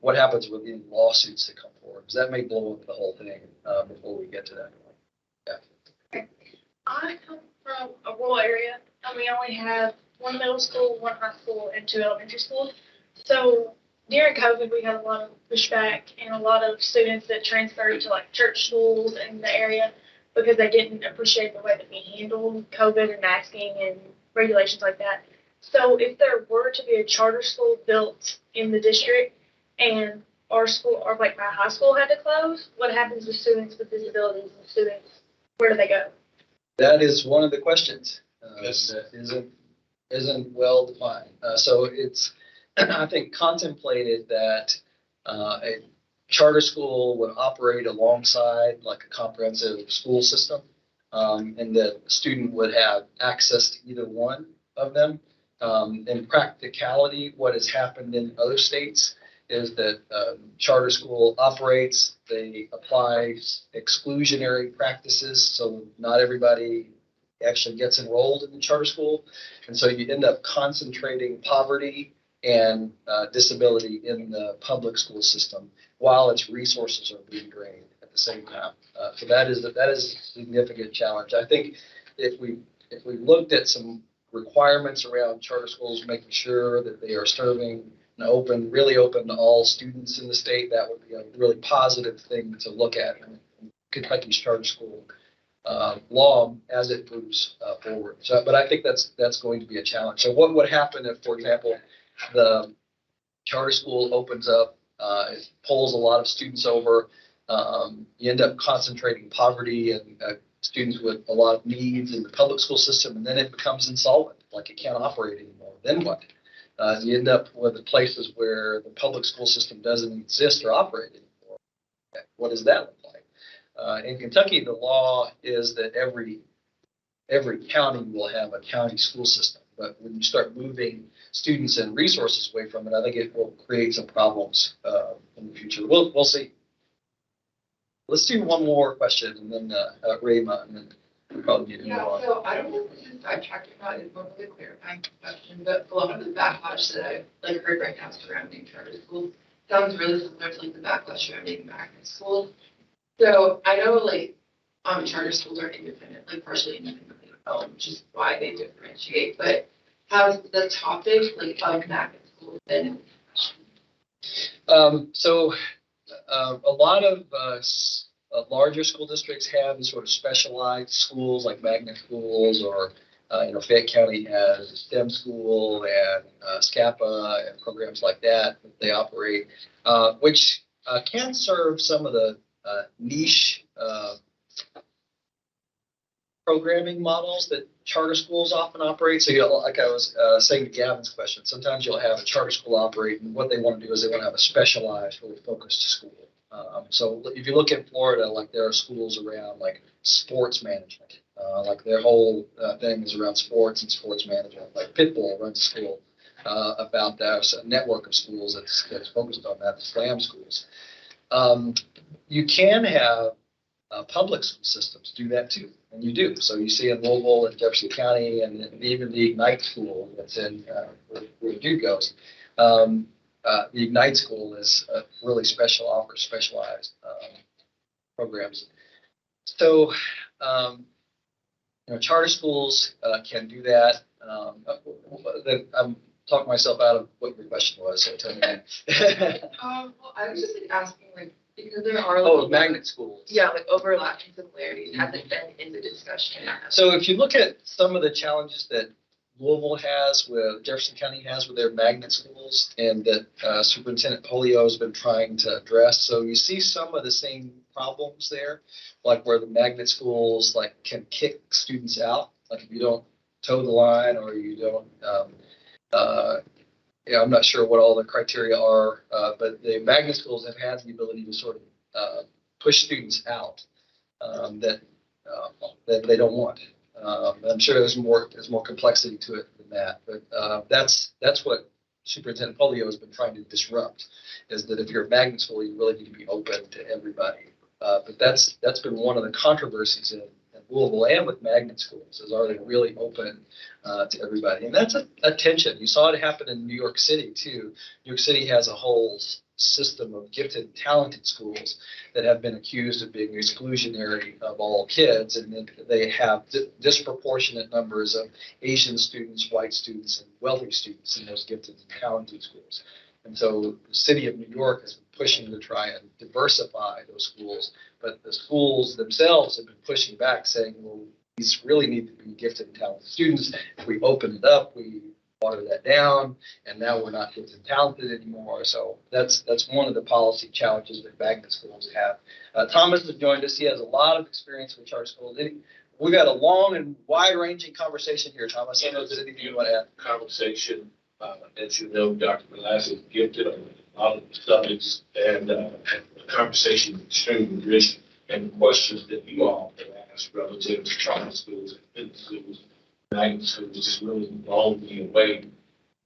what happens with any lawsuits that come forward, because that may blow up the whole thing before we get to that point. Yeah. I come from a rural area, and we only have 1 middle school, 1 high school, and 2 elementary schools. So during COVID, we had a lot of pushback and a lot of students that transferred to like church schools in the area because they didn't appreciate the way that we handled COVID and masking and regulations like that. So if there were to be a charter school built in the district and our school, or like my high school, had to close, what happens to students with disabilities and students? Where do they go? That is one of the questions that isn't well defined. So it's, I think, contemplated that a charter school would operate alongside like a comprehensive school system, and that the student would have access to either one of them. In practicality, what has happened in other states is that charter school operates, they apply exclusionary practices, so not everybody actually gets enrolled in the charter school. And so you end up concentrating poverty and disability in the public school system while its resources are being drained at the same time. So that is a significant challenge. I think if we looked at some requirements around charter schools, making sure that they are serving and really open to all students in the state, that would be a really positive thing to look at in Kentucky's charter school law as it moves forward. So, but I think that's going to be a challenge. So what would happen if, for example, the charter school opens up, it pulls a lot of students over, you end up concentrating poverty and students with a lot of needs in the public school system, and then it becomes insolvent, like it can't operate anymore. Then what? You end up with the places where the public school system doesn't exist or operate anymore. What does that look like? In Kentucky, the law is that every county will have a county school system. But when you start moving students and resources away from it, I think it will create some problems in the future. We'll see. Let's do one more question, and then Rayma, and then we'll probably need to move on. So I don't know if this is sidetracked or not, it's more of a clarifying question, but a lot of the backlash that I've heard right now surrounding charter schools sounds really similar to the backlash surrounding magnet schools. So I know charter schools are independent, partially independently owned, which is why they differentiate. But has the topic of magnet schools been? So a lot of larger school districts have these sort of specialized schools like magnet schools or Fayette County has a STEM school and SCAPA and programs like that they operate, which can serve some of the niche programming models that charter schools often operate. So, like I was saying to Gavin's question, sometimes you'll have a charter school operate, and what they want to do is they want to have a specialized, really focused school. So if you look at Florida, like there are schools around like sports management, like their whole thing is around sports and sports management. Like Pitbull runs a school about that. It's a network of schools that's focused on that, the SLAM schools. You can have public school systems do that too, and you do. So you see in Louisville and Jefferson County, and even the Ignite school that's in where Duke goes. The Ignite school is really offers specialized programs. So charter schools can do that. I'm talking myself out of what your question was. So tell me. Well, I was just asking, because there are magnet schools. Yeah, overlapping similarities hasn't been in the discussion. So if you look at some of the challenges that Louisville has, with Jefferson County has with their magnet schools, and that Superintendent Polio has been trying to address. So you see some of the same problems there, like where the magnet schools can kick students out, like if you don't toe the line or you don't. I'm not sure what all the criteria are, but the magnet schools have had the ability to sort of push students out that they don't want. I'm sure there's more complexity to it than that, but that's what Superintendent Polio has been trying to disrupt, is that if you're a magnet school, you really need to be open to everybody. But that's been one of the controversies in Louisville and with magnet schools, is are they really open to everybody? And that's a tension. You saw it happen in New York City too. New York City has a whole system of gifted and talented schools that have been accused of being exclusionary of all kids, and then they have disproportionate numbers of Asian students, white students, and wealthy students in those gifted and talented schools. And so the city of New York has been pushing to try and diversify those schools, but the schools themselves have been pushing back, saying, well, these really need to be gifted and talented students. If we open it up, we water that down, and now we're not gifted and talented anymore. So that's one of the policy challenges that magnet schools have. Thomas has joined us. He has a lot of experience with charter schools. We've got a long and wide-ranging conversation here, Thomas. I know there's anything you want to add. Conversation, as you know, Dr. Velasquez is gifted on a lot of subjects, and the conversation is extremely rich, and the questions that you all have asked relative to charter schools and business schools, magnet schools, just really blown me away.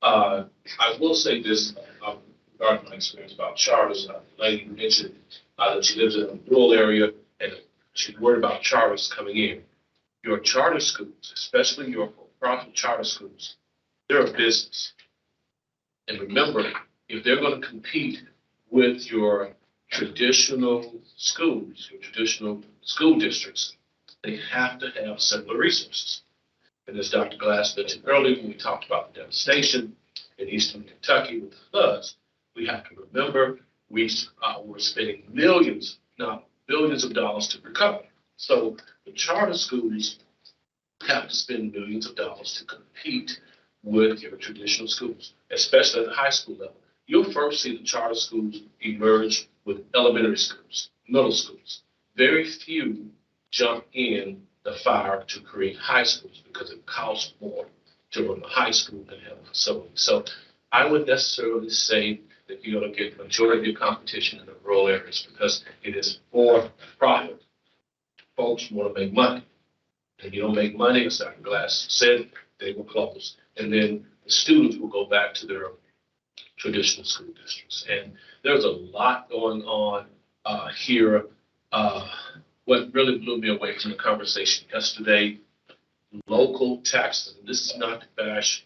I will say this regarding my experience about charters. The lady mentioned that she lives in a rural area and she's worried about charters coming in. Your charter schools, especially your for-profit charter schools, they're a business. And remember, if they're going to compete with your traditional schools, your traditional school districts, they have to have similar resources. And as Dr. Glass mentioned earlier, when we talked about the devastation in eastern Kentucky with the floods, we have to remember we're spending millions, not billions of dollars to recover. So the charter schools have to spend millions of dollars to compete with your traditional schools, especially at the high school level. You'll first see the charter schools emerge with elementary schools, middle schools. Very few jump in the fire to create high schools because it costs more to run a high school than have a facility. So I would necessarily say that you're going to get the majority of your competition in the rural areas because it is for profit. Folks want to make money. And you don't make money, as Dr. Glass said, they will close. And then the students will go back to their traditional school districts. And there's a lot going on here. What really blew me away from the conversation yesterday, local taxes. And this is not to bash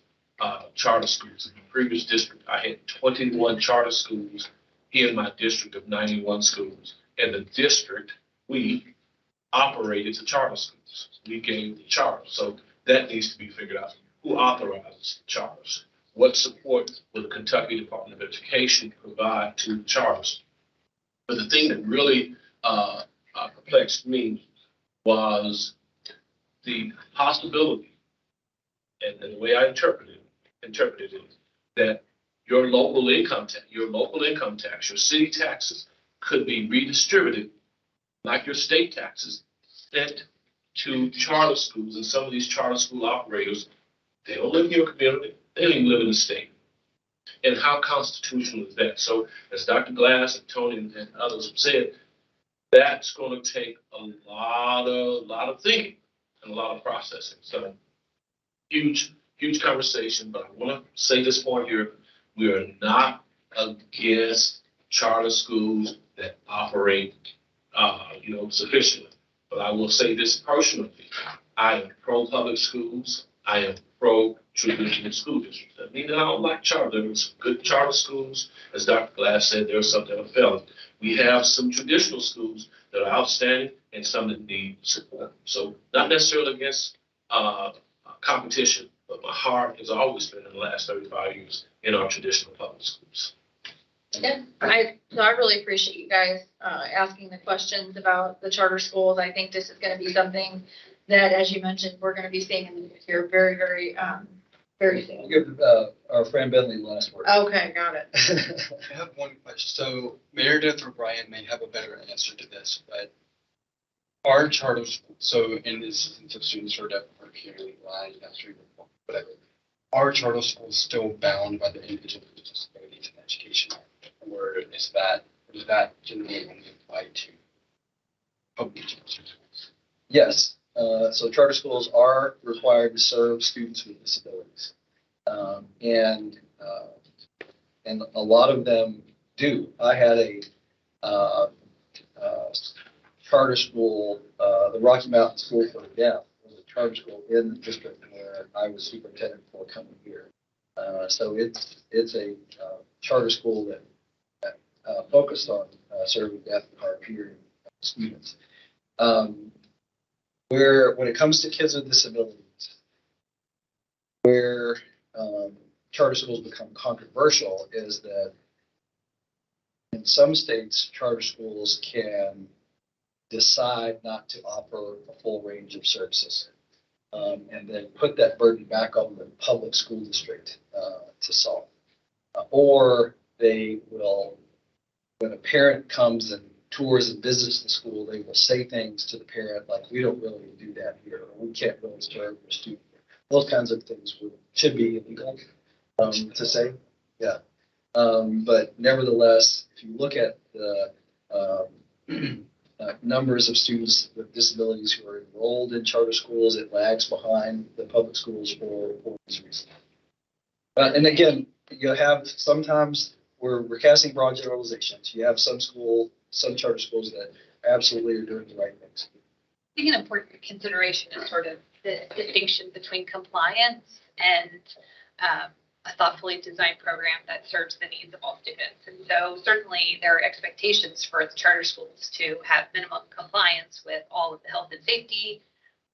charter schools. In the previous district, I had 21 charter schools in my district of 91 schools. And the district, we operated the charter schools. We gave the charter. So that needs to be figured out. Who authorizes the charters? What support will the Kentucky Department of Education provide to the charters? But the thing that really perplexed me was the possibility and the way I interpreted it, that your local income tax, your city taxes could be redistributed like your state taxes, sent to charter schools. And some of these charter school operators, they don't live in your community, they don't even live in the state. And how constitutional is that? So as Dr. Glass and Tony and others have said, that's going to take a lot of thinking and a lot of processing. So huge conversation, but I want to say this point here. We are not against charter schools that operate, sufficiently. But I will say this personally. I am pro public schools. I am pro traditional school districts. I mean, I don't like charter. There's good charter schools. As Dr. Glass said, there's some that are failing. We have some traditional schools that are outstanding and some that need support. So not necessarily against competition, but my heart has always been in the last 35 years in our traditional public schools. Yeah, I really appreciate you guys asking the questions about the charter schools. I think this is going to be something that, as you mentioned, we're going to be seeing in the news here very, very soon. I'll give our friend Bentley the last word. Okay, got it. I have one question. So Meredith or Brian may have a better answer to this, but our charter school, so in this instance of students who are deaf or hearing blind, whatever, are charter schools still bound by the Individuals with Disabilities in Education Act? Or does that generally only apply to public education schools? Yes, so charter schools are required to serve students with disabilities. And a lot of them do. I had a charter school, the Rocky Mountain School for the Deaf was a charter school in the district where I was superintendent for coming here. So it's a charter school that focused on serving deaf and hard of hearing students. When it comes to kids with disabilities, where charter schools become controversial is that in some states, charter schools can decide not to offer a full range of services, and then put that burden back on the public school district to solve. Or they will, when a parent comes and tours and visits the school, they will say things to the parent like, we don't really do that here, or we can't really serve your student. Those kinds of things should be illegal to say, yeah. But nevertheless, if you look at the numbers of students with disabilities who are enrolled in charter schools, it lags behind the public schools for these reasons. And again, you have sometimes we're casting broad generalizations. You have some charter schools that absolutely are doing the right things. I think an important consideration is sort of the distinction between compliance and a thoughtfully designed program that serves the needs of all students. And so certainly there are expectations for the charter schools to have minimum compliance with all of the health and safety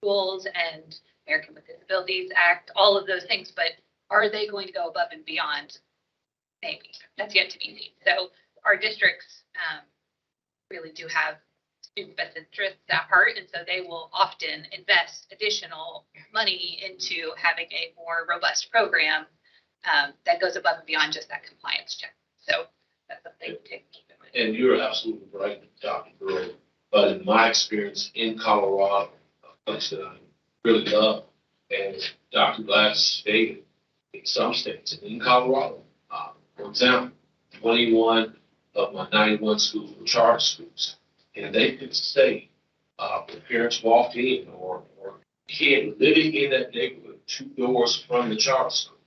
rules and American with Disabilities Act, all of those things. But are they going to go above and beyond? Maybe. That's yet to be seen. So our districts really do have student best interests at heart, and so they will often invest additional money into having a more robust program that goes above and beyond just that compliance check. So that's something to keep in mind. And you're absolutely right, Dr. Brewer. But in my experience in Colorado, a place that I really love, and Dr. Glass stated, in some states, in Colorado, for example, 21 of my 91 schools were charter schools. And they could say, when parents walked in or kid living in that neighborhood 2 doors from the charter school,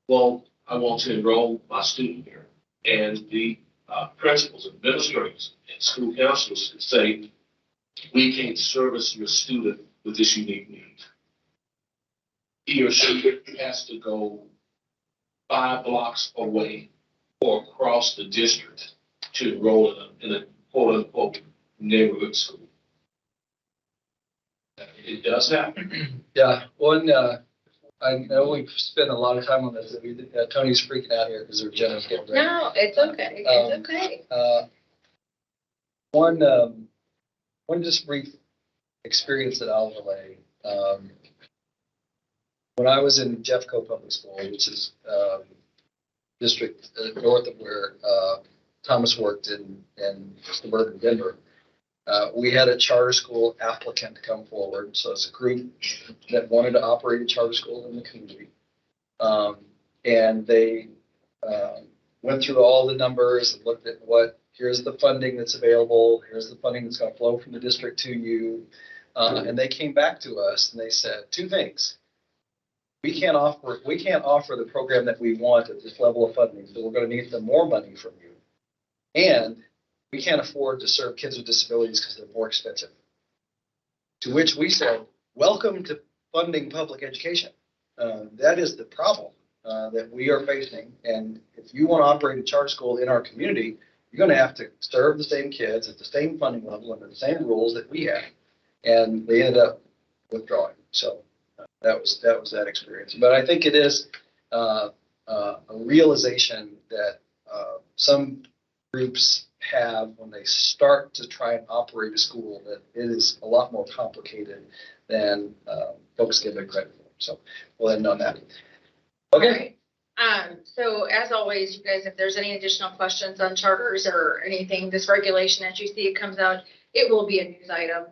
well, I want to enroll my student here. And the principals, administrators, and school counselors could say, we can't service your student with this unique need. He or she has to go 5 blocks away or across the district to enroll in a quote unquote neighborhood school. It does happen. Yeah, I know we've spent a lot of time on this. Tony's freaking out here because they're generous getting ready. No, it's okay. It's okay. One just brief experience that I'll relay. when I was in Jeffco Public School, which is district north of where Thomas worked in suburban Denver, we had a charter school applicant come forward. So it's a group that wanted to operate a charter school in the community. And they went through all the numbers and looked at here's the funding that's available, here's the funding that's going to flow from the district to you. And they came back to us and they said two things. We can't offer the program that we want at this level of funding, so we're going to need some more money from you. And we can't afford to serve kids with disabilities because they're more expensive. To which we said, welcome to funding public education. That is the problem that we are facing. And if you want to operate a charter school in our community, you're going to have to serve the same kids at the same funding level under the same rules that we have. And they ended up withdrawing. So that was that experience. But I think it is a realization that some groups have when they start to try and operate a school, that it is a lot more complicated than folks give it credit for. So we'll end on that. Okay. So as always, you guys, if there's any additional questions on charters or anything, this regulation, as you see it comes out, it will be a news item.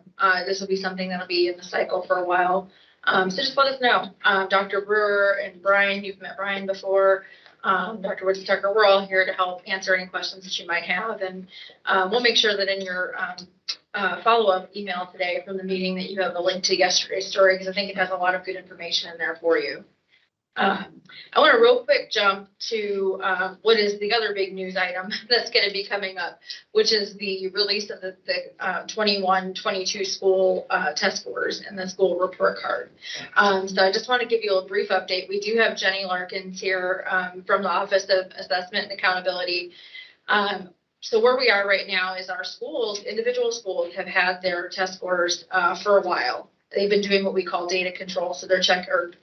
This will be something that'll be in the cycle for a while. So just let us know. Dr. Brewer and Brian, you've met Brian before. Dr. Woods Tucker, we're all here to help answer any questions that you might have. And we'll make sure that in your follow-up email today from the meeting that you have a link to yesterday's story, because I think it has a lot of good information in there for you. I want to real quick jump to what is the other big news item that's going to be coming up, which is the release of the 21-22 school test scores and the school report card. So I just want to give you a brief update. We do have Jenny Larkins here from the Office of Assessment and Accountability. So where we are right now is our schools, individual schools, have had their test scores for a while. They've been doing what we call data control, so they're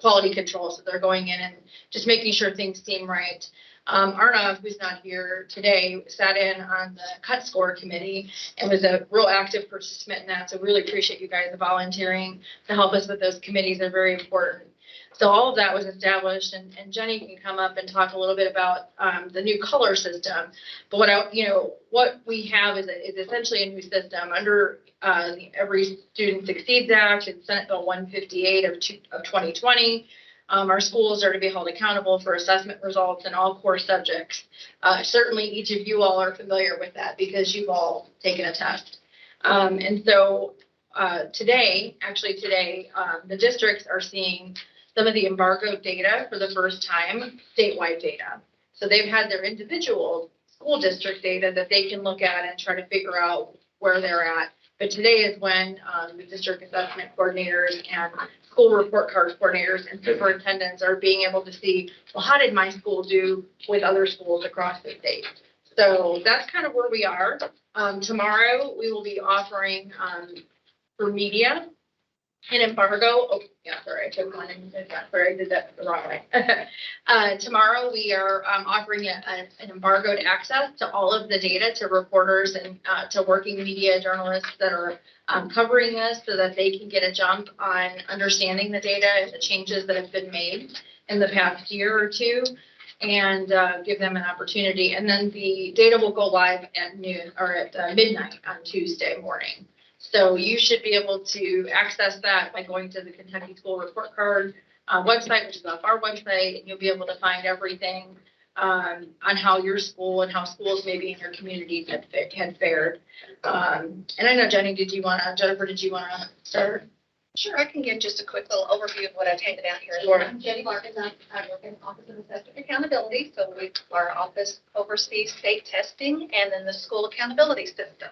quality control, so they're going in and just making sure things seem right. Arnav, who's not here today, sat in on the cut score committee and was a real active participant in that. So really appreciate you guys volunteering to help us with those committees. They're very important. So all of that was established, and Jenny can come up and talk a little bit about the new color system. But what we have is essentially a new system under the Every Student Succeeds Act and Senate Bill 158 of 2020. Our schools are to be held accountable for assessment results in all core subjects. Certainly each of you all are familiar with that because you've all taken a test. And so today, the districts are seeing some of the embargoed data for the first time, statewide data. So they've had their individual school district data that they can look at and try to figure out where they're at. But today is when the district assessment coordinators and school report card coordinators and superintendents are being able to see, well, how did my school do with other schools across the state? So that's kind of where we are. Tomorrow, we will be offering for media an embargo. Oh, yeah, sorry, I took one and did that. Sorry, I did that the wrong way. Tomorrow, we are offering an embargoed access to all of the data to reporters and to working media journalists that are covering this so that they can get a jump on understanding the data and the changes that have been made in the past year or two, and give them an opportunity. And then the data will go live at noon or at midnight on Tuesday morning. So you should be able to access that by going to the Kentucky School Report Card website, which is off our website, and you'll be able to find everything on how your school and how schools maybe in your communities had fared. And I know, Jennifer, did you want to start? Sure, I can give just a quick little overview of what I've handed out here. Sure. I'm Jenny Larkins. I work in the Office of Assessment Accountability. So our office oversees state testing and then the school accountability system.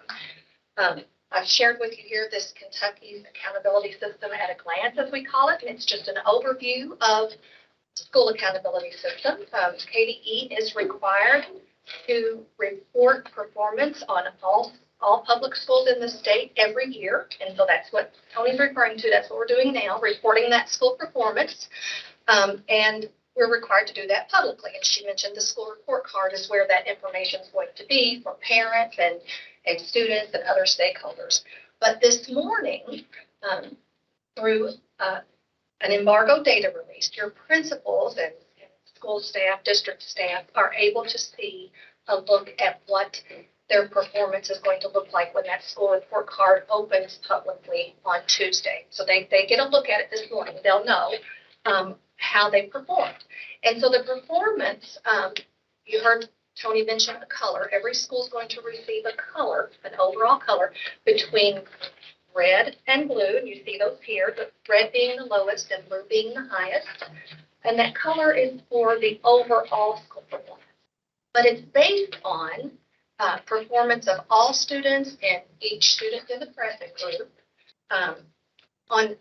I've shared with you here this Kentucky's accountability system at a glance, as we call it. It's just an overview of school accountability system. KDE is required to report performance on all public schools in the state every year. And so that's what Tony's referring to. That's what we're doing now, reporting that school performance. And we're required to do that publicly. And she mentioned the school report card is where that information is going to be for parents and students and other stakeholders. But this morning, through an embargo data release, your principals and school staff, district staff are able to see a look at what their performance is going to look like when that school report card opens publicly on Tuesday. So they get a look at it this morning. They'll know how they performed. And so the performance, you heard Tony mention the color. Every school is going to receive a color, an overall color, between red and blue. And you see those here, the red being the lowest and blue being the highest. And that color is for the overall school performance. But it's based on performance of all students and each student in the present group on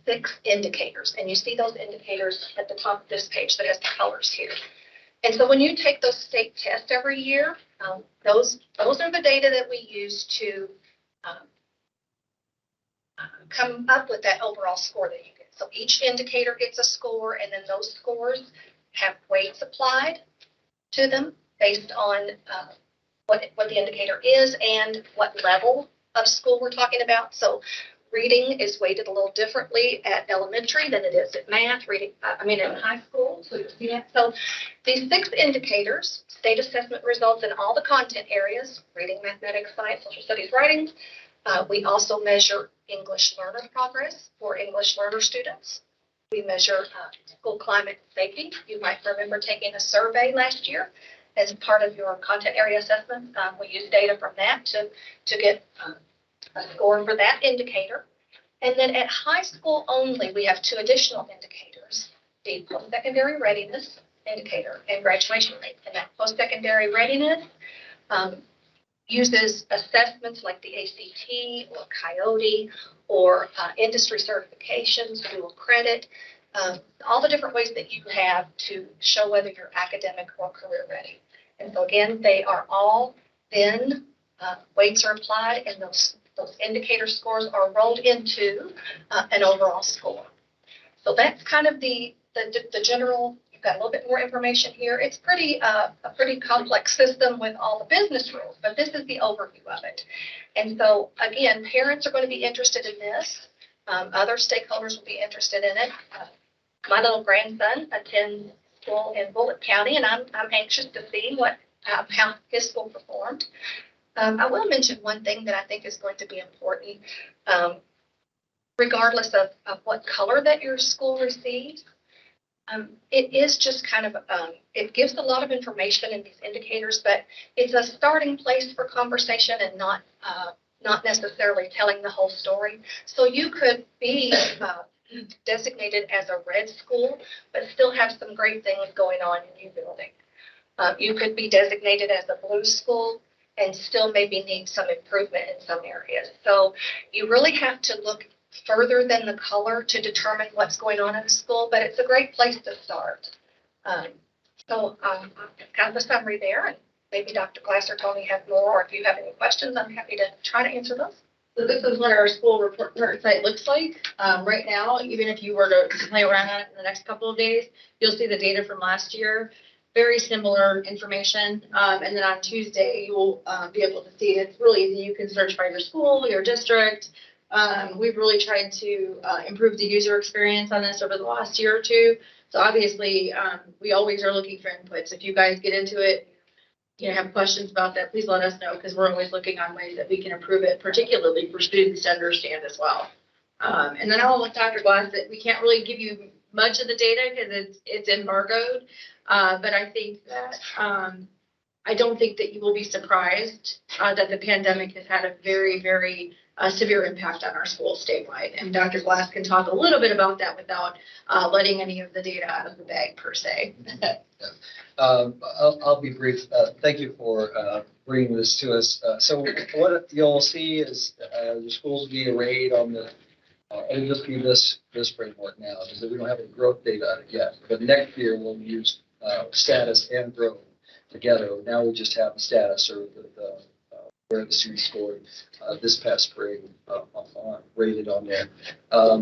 6 indicators. And you see those indicators at the top of this page that has the colors here. And so when you take those state tests every year, those are the data that we use to come up with that overall score that you get. So each indicator gets a score, and then those scores have weights applied to them based on what the indicator is and what level of school we're talking about. So reading is weighted a little differently at elementary than it is at math, in high school. So you see that. So these 6 indicators, state assessment results in all the content areas, reading, mathematics, science, social studies, writing. We also measure English learner progress for English learner students. We measure school climate and safety. You might remember taking a survey last year as part of your content area assessment. We use data from that to get a score for that indicator. And then at high school only, we have 2 additional indicators, the post-secondary readiness indicator and graduation rate. And that post-secondary readiness uses assessments like the ACT or Coyote or industry certifications, dual credit, all the different ways that you have to show whether you're academic or career ready. And so again, they are all then weights are applied, and those indicator scores are rolled into an overall score. So that's kind of the general. You've got a little bit more information here. It's a pretty complex system with all the business rules, but this is the overview of it. And so again, parents are going to be interested in this. Other stakeholders will be interested in it. My little grandson attends school in Bullitt County, and I'm anxious to see how his school performed. I will mention one thing that I think is going to be important, regardless of what color that your school receives. It is just kind of, it gives a lot of information in these indicators, but it's a starting place for conversation and not necessarily telling the whole story. So you could be designated as a red school, but still have some great things going on in your building. You could be designated as a blue school and still maybe need some improvement in some areas. So you really have to look further than the color to determine what's going on in the school, but it's a great place to start. So kind of a summary there, and maybe Dr. Glass or Tony have more, or if you have any questions, I'm happy to try to answer those. So this is what our school report site looks like. Right now, even if you were to play around on it in the next couple of days, you'll see the data from last year. Very similar information. And then on Tuesday, you'll be able to see it. It's really easy. You can search by your school, your district. We've really tried to improve the user experience on this over the last year or two. So obviously, we always are looking for inputs. If you guys get into it, have questions about that, please let us know, because we're always looking on ways that we can improve it, particularly for students to understand as well. And then I'll let Dr. Glass that we can't really give you much of the data because it's embargoed. But I think that I don't think that you will be surprised that the pandemic has had a very, very severe impact on our schools statewide. And Dr. Glass can talk a little bit about that without letting any of the data out of the bag per se. I'll be brief. Thank you for bringing this to us. So what you'll see is the schools be arrayed on the, it'll just be this framework now, because we don't have any growth data on it yet. But next year we'll use status and growth together. Now we just have the status, or the where the students scored this past spring rated on there.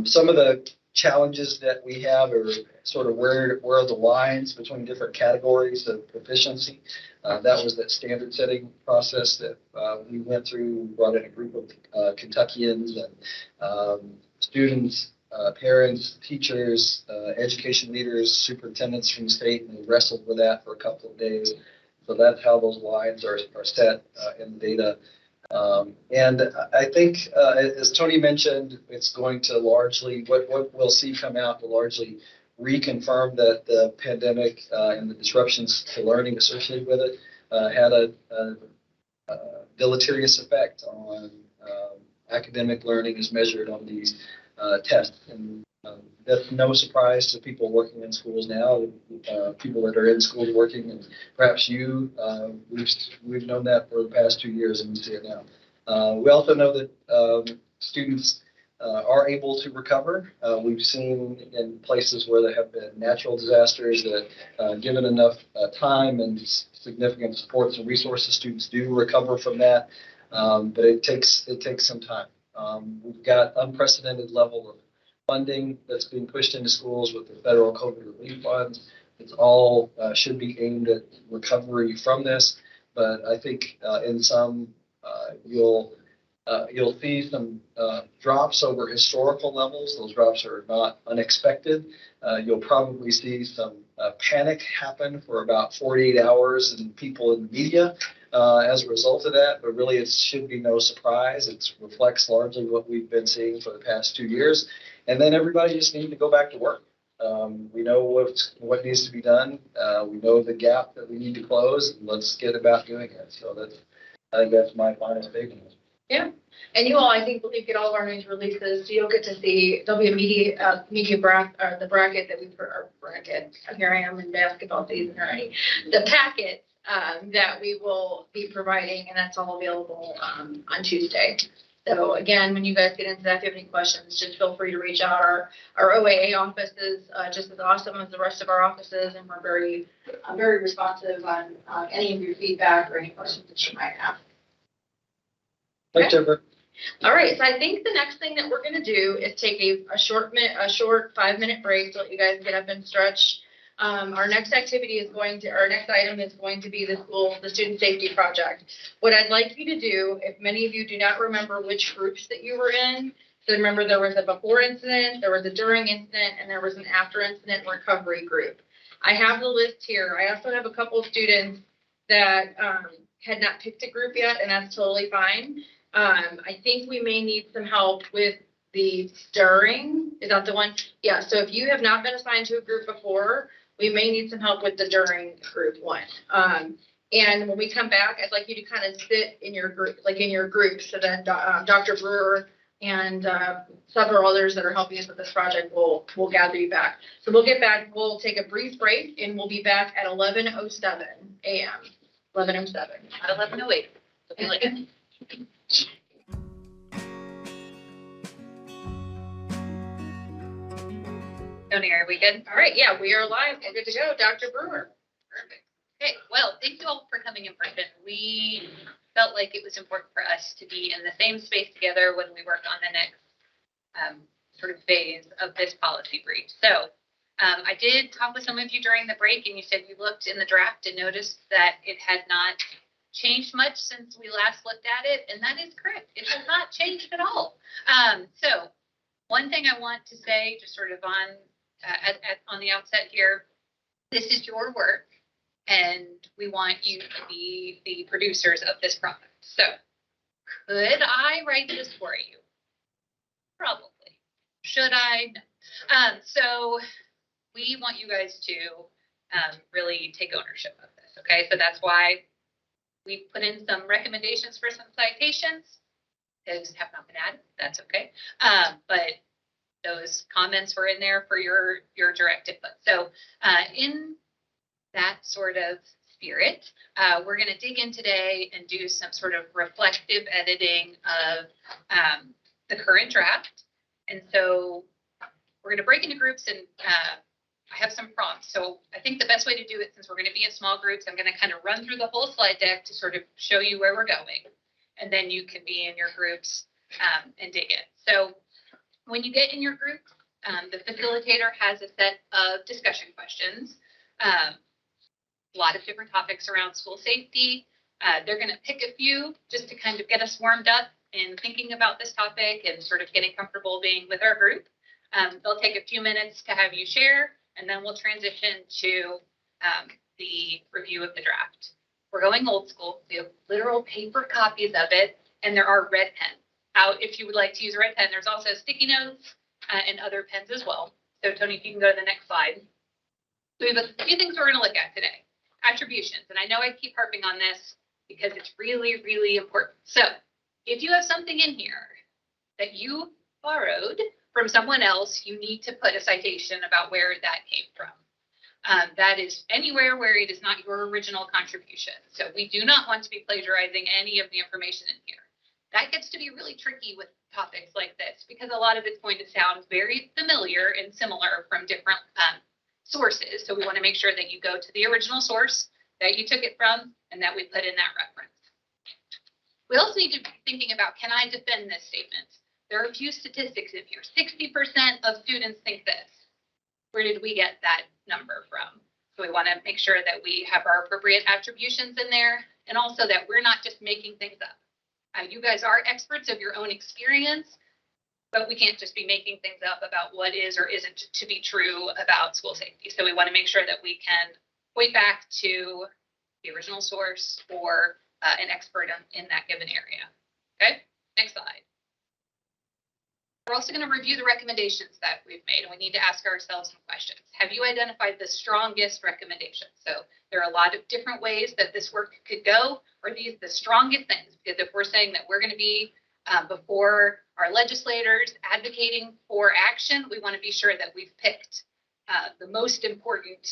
Some of the challenges that we have are sort of where are the lines between different categories of proficiency. That was that standard setting process that we went through. We brought in a group of Kentuckians, and students parents, teachers, education leaders, superintendents from the state, and we wrestled with that for a couple of days. So that's how those lines are set in the data. And I think, as Tony mentioned, it's going to largely, what we'll see come out will largely reconfirm that the pandemic and the disruptions to learning associated with it had a deleterious effect on academic learning as measured on these tests. And that's no surprise to people working in schools now, people that are in schools working, and perhaps you, we've known that for the past 2 years and we see it now. We also know that students are able to recover. We've seen in places where there have been natural disasters that given enough time and significant supports and resources, students do recover from that. But it takes some time. We've got unprecedented level of funding that's being pushed into schools with the federal COVID relief funds. It's all should be aimed at recovery from this. But I think in some you'll see some drops over historical levels. Those drops are not unexpected. You'll probably see some panic happen for about 48 hours in people in the media as a result of that, but really it should be no surprise. It reflects largely what we've been seeing for the past 2 years. And then everybody just needs to go back to work. We know what needs to be done. We know the gap that we need to close, and let's get about doing it. So I think that's my final statement. Yeah. And you all, I think, will get all of our news releases. So you'll get to see, there'll be a media bracket, or the bracket that we put, our bracket, here I am in basketball season already, the packets that we will be providing, and that's all available on Tuesday. So again, when you guys get into that, if you have any questions, just feel free to reach out. Our OAA office is just as awesome as the rest of our offices, and we're very responsive on any of your feedback or any questions that you might have. Thanks, Jennifer. All right, so I think the next thing that we're going to do is take a short 5-minute break to let you guys get up and stretch. Our next activity is our next item is going to be the student safety project. What I'd like you to do, if many of you do not remember which groups that you were in, so remember there was a before incident, there was a during incident, and there was an after incident recovery group. I have the list here. I also have a couple of students that had not picked a group yet, and that's totally fine. I think we may need some help with the during. Is that the one? Yeah, so if you have not been assigned to a group before, we may need some help with the during group one. And when we come back, I'd like you to kind of sit in your group, so that Dr. Brewer and several others that are helping us with this project will gather you back. So we'll get back, we'll take a brief break, and we'll be back at 11:07 a.m. 11:07, not 11:08. Looking like it. Tony, are we good? All right, yeah, we are live. We're good to go. Dr. Brewer. Perfect. Okay, well, thank you all for coming in person. We felt like it was important for us to be in the same space together when we work on the next sort of phase of this policy brief. So I did talk with some of you during the break, and you said you looked in the draft and noticed that it had not changed much since we last looked at it, and that is correct. It has not changed at all. So one thing I want to say, just sort of on the outset here, this is your work, and we want you to be the producers of this product. So could I write this for you? Probably. Should I? No. So we want you guys to really take ownership of this. Okay, so that's why we put in some recommendations for some citations. Those have not been added. That's okay. But those comments were in there for your direct input. So in that sort of spirit, we're going to dig in today and do some sort of reflective editing of the current draft. And so we're going to break into groups, and I have some prompts. So I think the best way to do it, since we're going to be in small groups, I'm going to kind of run through the whole slide deck to sort of show you where we're going. And then you can be in your groups and dig in. So when you get in your group, the facilitator has a set of discussion questions, a lot of different topics around school safety. They're going to pick a few just to kind of get us warmed up in thinking about this topic and sort of getting comfortable being with our group. They'll take a few minutes to have you share, and then we'll transition to the review of the draft. We're going old school. We have literal paper copies of it, and there are red pens out if you would like to use a red pen. There's also sticky notes and other pens as well. So Tony, if you can go to the next slide. So we have a few things we're going to look at today. Attributions, and I know I keep harping on this because it's really, really important. So if you have something in here that you borrowed from someone else, you need to put a citation about where that came from. That is anywhere where it is not your original contribution. So we do not want to be plagiarizing any of the information in here. That gets to be really tricky with topics like this because a lot of it's going to sound very familiar and similar from different sources. So we want to make sure that you go to the original source that you took it from and that we put in that reference. We also need to be thinking about, can I defend this statement? There are a few statistics in here. 60% of students think this. Where did we get that number from? So we want to make sure that we have our appropriate attributions in there and also that we're not just making things up. You guys are experts of your own experience, but we can't just be making things up about what is or isn't to be true about school safety. So we want to make sure that we can point back to the original source or an expert in that given area. Okay, next slide. We're also going to review the recommendations that we've made, and we need to ask ourselves some questions. Have you identified the strongest recommendations? So there are a lot of different ways that this work could go. Are these the strongest things? Because if we're saying that we're going to be before our legislators advocating for action, we want to be sure that we've picked the most important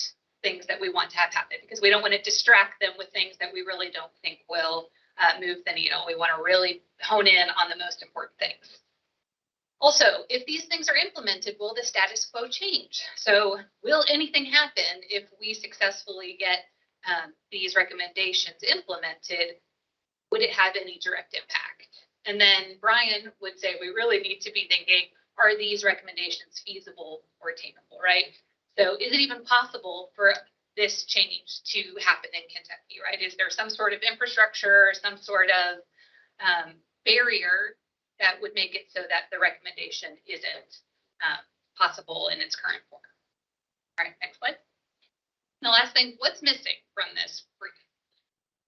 things that we want to have happen, because we don't want to distract them with things that we really don't think will move the needle. We want to really hone in on the most important things. Also, if these things are implemented, will the status quo change? So will anything happen if we successfully get these recommendations implemented? Would it have any direct impact? And then Brian would say we really need to be thinking, are these recommendations feasible or attainable, right? So is it even possible for this change to happen in Kentucky, right? Is there some sort of infrastructure or some sort of barrier that would make it so that the recommendation isn't possible in its current form? All right, next slide. And the last thing, what's missing from this brief?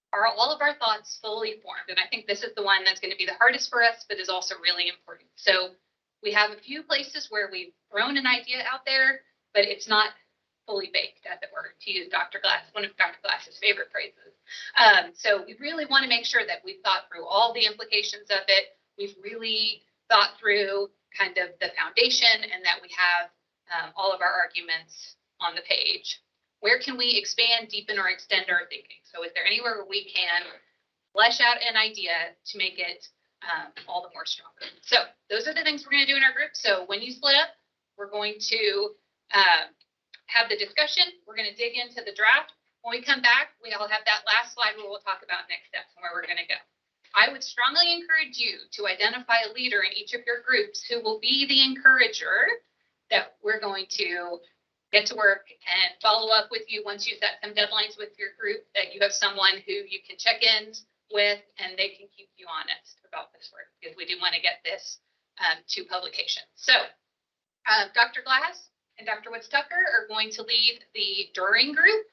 Are all of our thoughts fully formed? And I think this is the one that's going to be the hardest for us, but is also really important. So we have a few places where we've thrown an idea out there, but it's not fully baked, as it were, to use one of Dr. Glass's favorite phrases. So we really want to make sure that we've thought through all the implications of it. We've really thought through kind of the foundation and that we have all of our arguments on the page. Where can we expand, deepen, or extend our thinking? So is there anywhere where we can flesh out an idea to make it all the more stronger? So those are the things we're going to do in our group. So when you split up, we're going to have the discussion. We're going to dig into the draft. When we come back, we'll have that last slide where we'll talk about next steps and where we're going to go. I would strongly encourage you to identify a leader in each of your groups who will be the encourager that we're going to get to work and follow up with you once you set some deadlines with your group, that you have someone who you can check in with and they can keep you honest about this work, because we do want to get this to publication. So Dr. Glass and Dr. Woods-Tucker are going to lead the during group.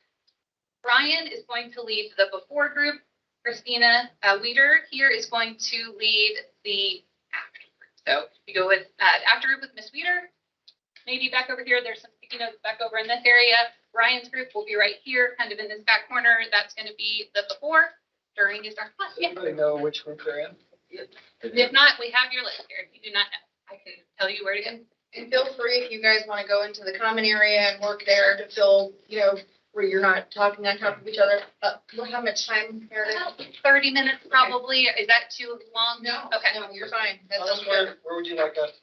Brian is going to lead the before group. Christina Weeder here is going to lead the after group. So you go with after group with Miss Weeder. Maybe back over here, there's some sticky notes back over in this area. Brian's group will be right here, kind of in this back corner. That's going to be the before. During is Dr. Glass. Yeah. Anybody know which group they're in? If not, we have your list here. If you do not know, I can tell you where to go. And feel free, if you guys want to go into the common area and work there to fill, where you're not talking on top of each other. How much time, Meredith? 30 minutes probably. Is that too long? No. Okay. No, you're fine. That Where sounds good. would you like us?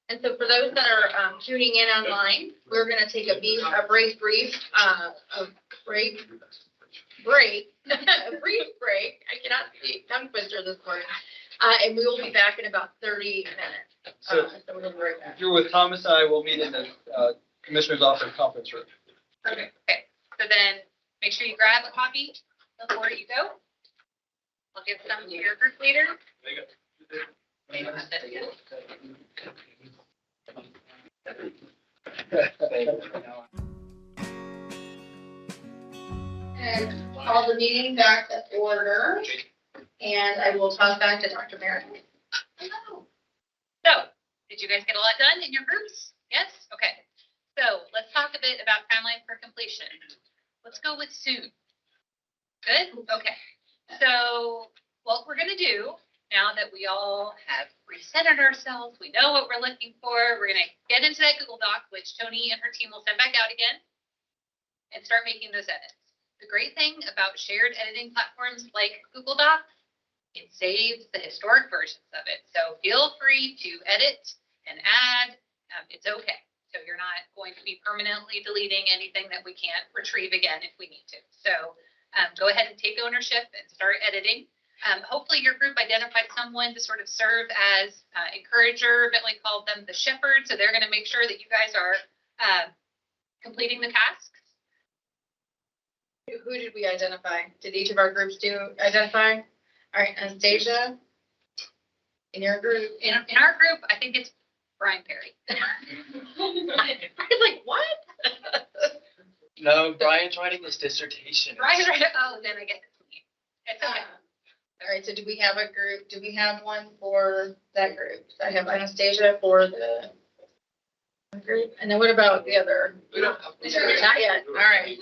And so for those that are tuning in online, we're going to take a brief break. I cannot speak, tongue twister this morning. And we will be back in about 30 minutes. So we're going to be right back. if you're with Thomas and I, we'll meet in the Commissioner's office conference room. Okay. So then make sure you grab a copy before you go. I'll give some to your group leader. And call the meeting back to order. And I will toss back to Dr. Merritt. So, did you guys get a lot done in your groups? Yes? Okay. So let's talk a bit about timeline for completion. Let's go with soon. Good? Okay. So what we're gonna do, now that we all have recentered ourselves, we know what we're looking for, we're gonna get into that Google Doc, which Tony and her team will send back out again, and start making those edits. The great thing about shared editing platforms like Google Docs, it saves the historic versions of it. So feel free to edit and add, it's okay. So you're not going to be permanently deleting anything that we can't retrieve again if we need to. So go ahead and take ownership and start editing. Hopefully your group identified someone to sort of serve as encourager. Bentley called them the shepherd. So they're going to make sure that you guys are completing the tasks. Who did we identify? Did each of our groups identify? All right, Anastasia, in your group? In our group, I think it's Brian Perry. Brian's like, what? No, Brian's writing his dissertation. Brian's right. Oh, then I guess it's me. It's okay. All right, so do we have a group? Do we have one for that group? I have Anastasia for the group. And then what about the other? We don't have. Not yet. All right.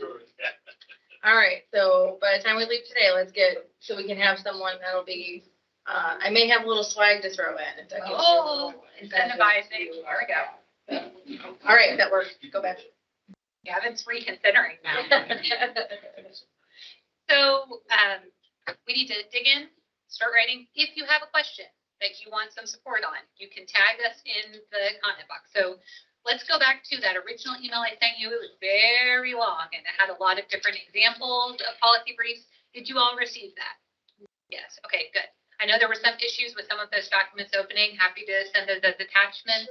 All right, so by the time we leave today, let's get, so we can have someone that'll be, I may have a little swag to throw in. If that gives you a little Incentivizing. There we go. All right, that works. Go back. Gavin's reconsidering now. So we need to dig in, start writing. If you have a question that you want some support on, you can tag us in the comment box. So let's go back to that original email I sent you. It was very long and it had a lot of different examples of policy briefs. Did you all receive that? Yes. Okay, good. I know there were some issues with some of those documents opening. Happy to send those as attachments.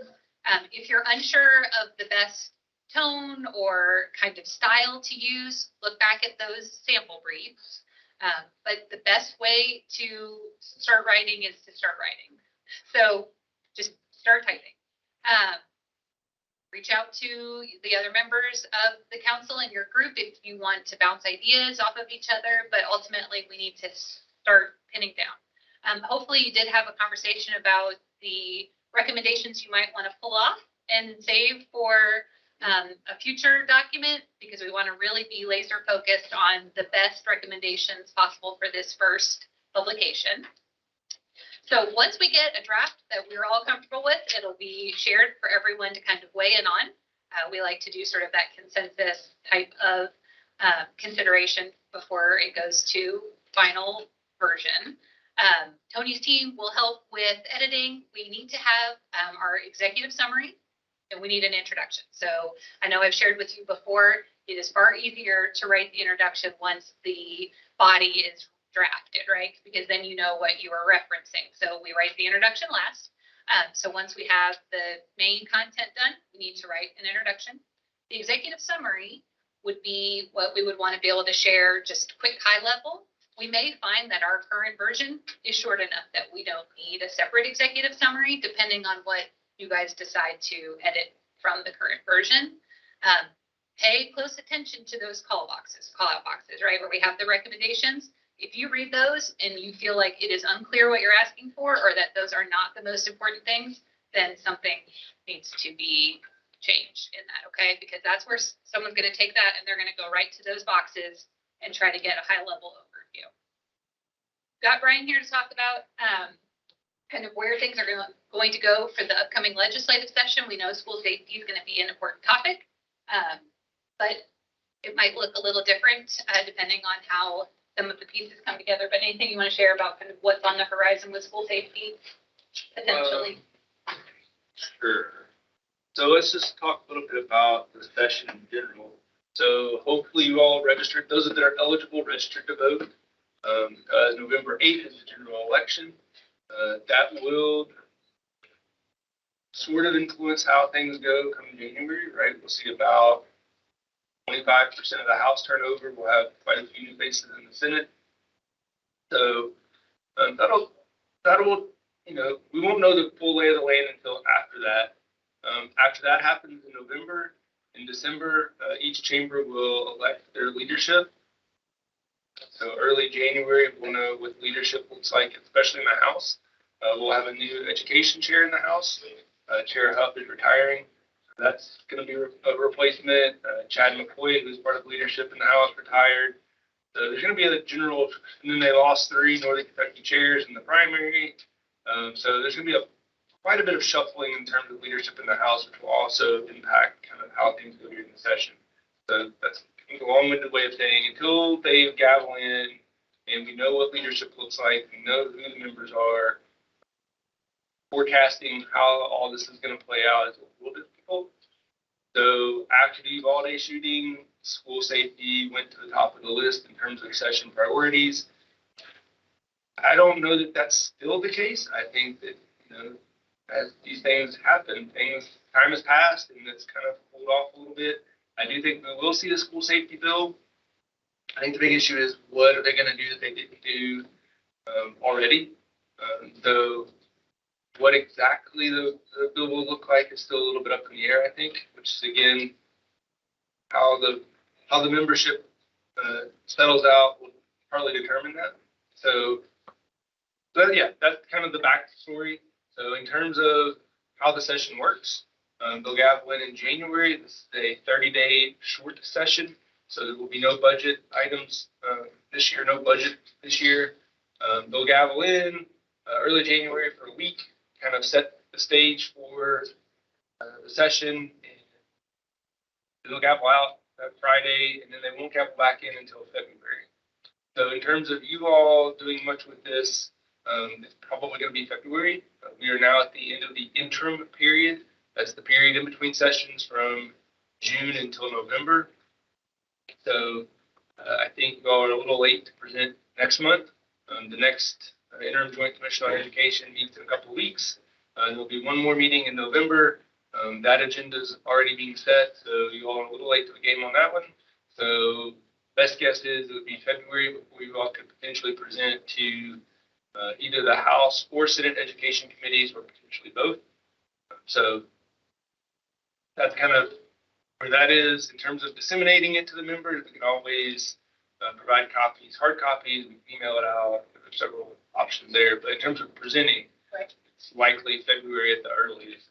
If you're unsure of the best tone or kind of style to use, look back at those sample briefs. But the best way to start writing is to start writing. So just start typing. Reach out to the other members of the council in your group if you want to bounce ideas off of each other, but ultimately we need to start pinning down. Hopefully you did have a conversation about the recommendations you might want to pull off and save for a future document, because we want to really be laser focused on the best recommendations possible for this first publication. So once we get a draft that we're all comfortable with, it'll be shared for everyone to kind of weigh in on. We like to do sort of that consensus type of consideration before it goes to final version. Tony's team will help with editing. We need to have our executive summary and we need an introduction. So I know I've shared with you before, it is far easier to write the introduction once the body is drafted, right? Because then you know what you are referencing. So we write the introduction last. So once we have the main content done, we need to write an introduction. The executive summary would be what we would want to be able to share, just quick high level. We may find that our current version is short enough that we don't need a separate executive summary, depending on what you guys decide to edit from the current version. Pay close attention to those call out boxes, right? Where we have the recommendations. If you read those and you feel like it is unclear what you're asking for, or that those are not the most important things, then something needs to be changed in that, okay? Because that's where someone's going to take that and they're going to go right to those boxes and try to get a high level overview. Got Brian here to talk about kind of where things are going to go for the upcoming legislative session. We know school safety is going to be an important topic, but it might look a little different depending on how some of the pieces come together. But anything you want to share about kind of what's on the horizon with school safety potentially? Sure. So let's just talk a little bit about the session in general. So hopefully you all registered, those that are eligible, registered to vote. November 8th is the general election. That will sort of influence how things go come January, right? We'll see about 25% of the House turnover. We'll have quite a few new faces in the Senate. So that'll, we won't know the full lay of the land until after that. After that happens in November, in December, each chamber will elect their leadership. So early January, we'll know what leadership looks like, especially in the House. We'll have a new education chair in the House. Chair Huff is retiring. So that's going to be a replacement. Chad McCoy, who's part of leadership in the House, retired. So there's going to be a general, and then they lost 3 Northern Kentucky chairs in the primary. So there's going to be quite a bit of shuffling in terms of leadership in the House, which will also impact kind of how things go during the session. So that's a long-winded way of saying until they gavel in and we know what leadership looks like, we know who the members are, forecasting how all this is going to play out is a little bit difficult. So after the Uvalde shooting, school safety went to the top of the list in terms of session priorities. I don't know that that's still the case. I think that, as these things happen, time has passed and it's kind of cooled off a little bit. I do think we will see a school safety bill. I think the big issue is what are they going to do that they didn't do already? So what exactly the bill will look like is still a little bit up in the air, I think, which is, again, how the membership settles out will partly determine that. So yeah, that's kind of the backstory. So in terms of how the session works, they'll gavel in January. This is a 30-day short session, so there will be no budget items this year, no budget this year. They'll gavel in early January for a week, kind of set the stage for the session. They'll gavel out that Friday, and then they won't gavel back in until February. So in terms of you all doing much with this, it's probably going to be February. We are now at the end of the interim period. That's the period in between sessions from June until November. So I think you all are a little late to present next month. The next interim joint commission on education meets in a couple of weeks. There'll be one more meeting in November. That agenda is already being set, so you all are a little late to the game on that one. So best guess is it would be February before you all could potentially present to either the House or Senate education committees, or potentially both. So that's kind of where that is in terms of disseminating it to the members. We can always provide copies, hard copies, we can email it out. There's several options there, but in terms of presenting, it's likely February at the earliest.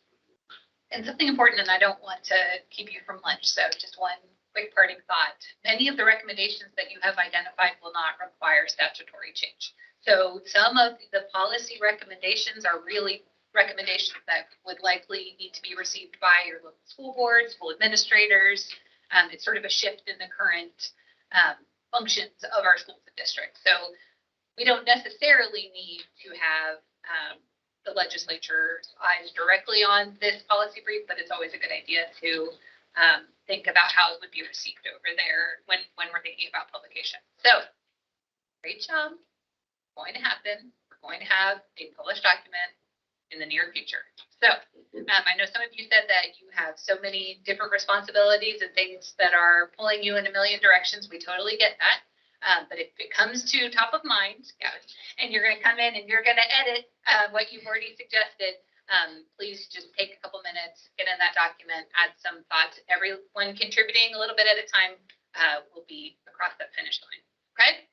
And something important, and I don't want to keep you from lunch, so just one quick parting thought. Many of the recommendations that you have identified will not require statutory change. So some of the policy recommendations are really recommendations that would likely need to be received by your local school boards, school administrators. It's sort of a shift in the current functions of our schools and districts. So we don't necessarily need to have the legislature's eyes directly on this policy brief, but it's always a good idea to think about how it would be received over there when we're thinking about publication. So great job. Going to happen. We're going to have a published document in the near future. So I know some of you said that you have so many different responsibilities and things that are pulling you in a million directions. We totally get that. But if it comes to top of mind, and you're going to come in and you're going to edit what you've already suggested, please just take a couple minutes, get in that document, add some thoughts. Everyone contributing a little bit at a time will be across that finish line. Okay?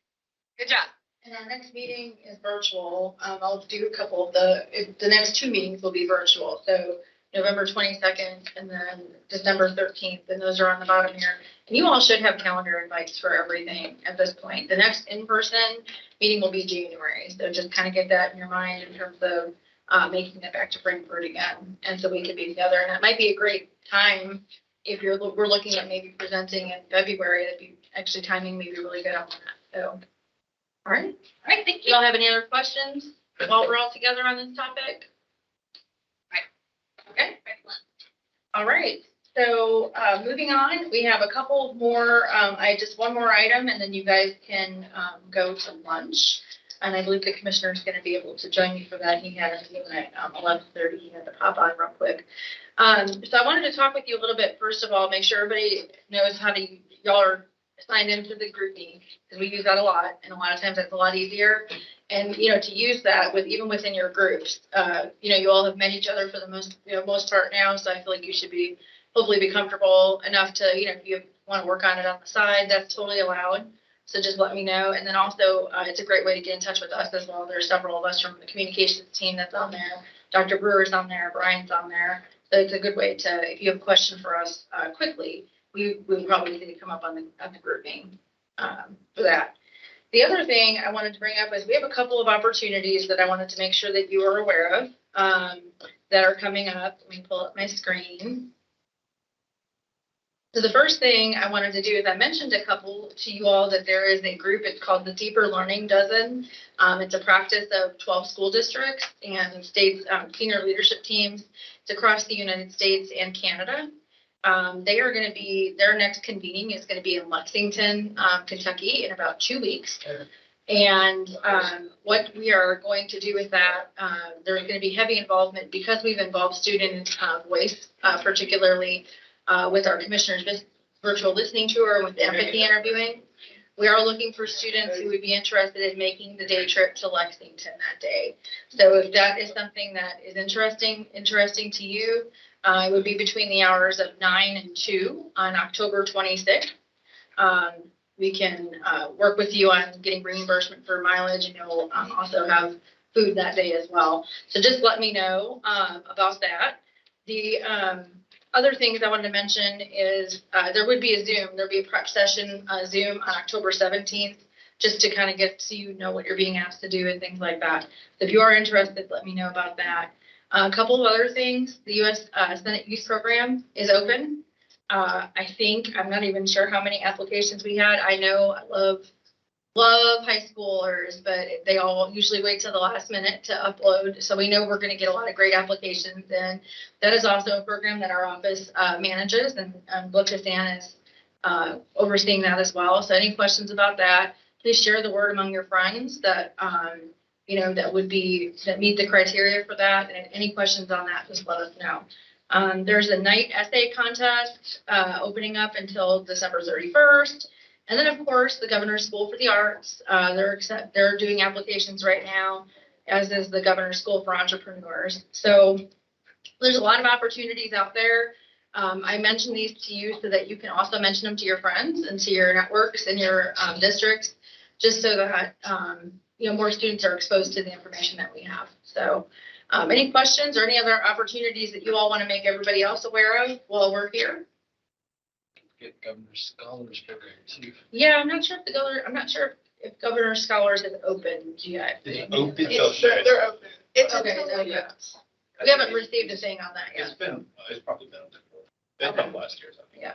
Good job. And our next meeting is virtual. I'll do a couple of the next 2 meetings will be virtual. So November 22nd and then December 13th, and those are on the bottom here. And you all should have calendar invites for everything at this point. The next in-person meeting will be January. So just kind of get that in your mind in terms of making it back to Frankfurt again. And so we can be together. And it might be a great time if we're looking at maybe presenting in February. That'd be actually timing may be really good on that. So. All right. All right. Thank you. Y'all have any other questions while we're all together on this topic? Okay. All right. So moving on, we have a couple more. One more item, and then you guys can go to lunch. And I believe the commissioner is going to be able to join me for that. He had a meeting at 11:30. He had to pop on real quick. So I wanted to talk with you a little bit. First of all, make sure everybody knows how to. Y'all are signed into the group meeting because we use that a lot, and a lot of times that's a lot easier. And, you know, to use that with, even within your groups, you know, you all have met each other for the most part now, so I feel like you should hopefully be comfortable enough to, you know, if you want to work on it on the side, that's totally allowed. So just let me know. And then also, it's a great way to get in touch with us as well. There's several of us from the communications team that's on there. Dr. Brewer's on there, Brian's on there. So it's a good way to, if you have a question for us quickly, we would probably need to come up on the grouping for that. The other thing I wanted to bring up is we have a couple of opportunities that I wanted to make sure that you are aware of that are coming up. Let me pull up my screen. So the first thing I wanted to do is I mentioned a couple to you all that there is a group, it's called the Deeper Learning Dozen. It's a practice of 12 school districts and states, senior leadership teams. It's across the United States and Canada. They are going to be, their next convening is going to be in Lexington, Kentucky in about 2 weeks. And what we are going to do with that, there's going to be heavy involvement because we've involved student voice, particularly with our commissioner's virtual listening tour with empathy interviewing. We are looking for students who would be interested in making the day trip to Lexington that day. So if that is something that is interesting to you, it would be between the hours of 9 and 2 on October 26th. We can work with you on getting reimbursement for mileage, and you'll also have food that day as well. So just let me know about that. The other things I wanted to mention is there would be a Zoom. There'll be a prep session Zoom on October 17th, just to kind of get so you know what you're being asked to do and things like that. So if you are interested, let me know about that. A couple of other things. The U.S. Senate Youth Program is open. I think, I'm not even sure how many applications we had. I know I love high schoolers, but they all usually wait till the last minute to upload. So we know we're going to get a lot of great applications. And that is also a program that our office manages, and Gluck-San is overseeing that as well. So any questions about that, please share the word among your friends that, you know, that meet the criteria for that. And any questions on that, just let us know. There's a night essay contest opening up until December 31st. And then, of course, the Governor's School for the Arts. They're doing applications right now, as is the Governor's School for Entrepreneurs. So there's a lot of opportunities out there. I mentioned these to you so that you can also mention them to your friends and to your networks and your districts, just so that you know, more students are exposed to the information that we have. So any questions or any other opportunities that you all want to make everybody else aware of while we're here? Get Governor's Scholars Program too. Yeah, I'm not sure if Governor's Scholars is open yet. It's open. They're open. It's Okay, until so yeah. We haven't received a thing on that yet. It's probably been open last year. Yeah.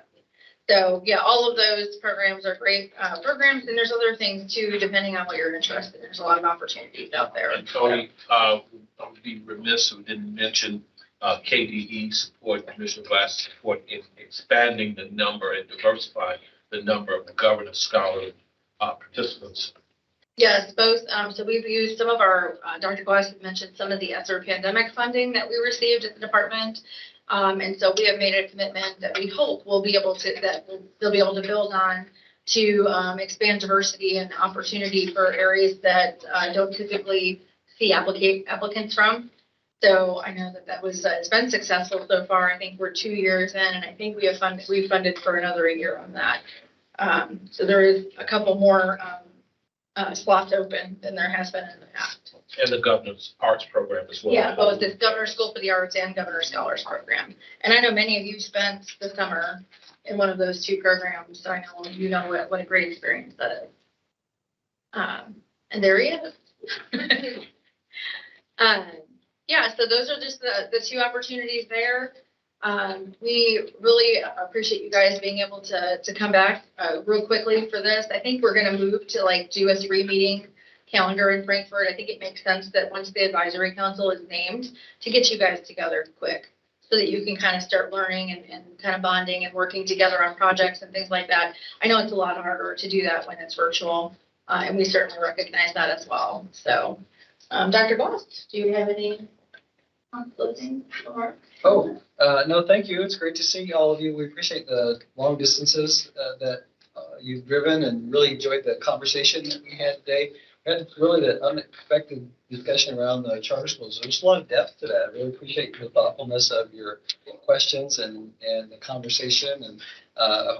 So yeah, all of those programs are great programs, and there's other things too, depending on what you're interested in. There's a lot of opportunities out there. And Tony, I would be remiss if we didn't mention KDE support, Commissioner Glass support in expanding the number and diversifying the number of Governor Scholar participants. Yes, both. So we've used some of our, Dr. Glass had mentioned some of the ESSER pandemic funding that we received at the department. And so we have made a commitment that we hope we'll be able to, they'll be able to build on to expand diversity and opportunity for areas that don't typically see applicants from. So I know that was, it's been successful so far. I think we're 2 years in, and I think we've funded for another year on that. So there is a couple more slots open than there has been in the past. And the Governor's Arts Program as well. Yeah, both the Governor's School for the Arts and Governor's Scholars Program. And I know many of you spent the summer in one of those two programs, so I know you know what a great experience that is. And there he is. Yeah, so those are just the two opportunities there. We really appreciate you guys being able to come back real quickly for this. I think we're going to move to do a 3-meeting calendar in Frankfurt. I think it makes sense that once the advisory council is named, to get you guys together quick so that you can kind of start learning and kind of bonding and working together on projects and things like that. I know it's a lot harder to do that when it's virtual, and we certainly recognize that as well. So, Dr. Boss, do you have any closing remarks? No, thank you. It's great to see all of you. We appreciate the long distances that you've driven, and really enjoyed the conversation that we had today. had really the unexpected discussion around the charter schools. There's a lot of depth to that. I really appreciate the thoughtfulness of your questions and the conversation. And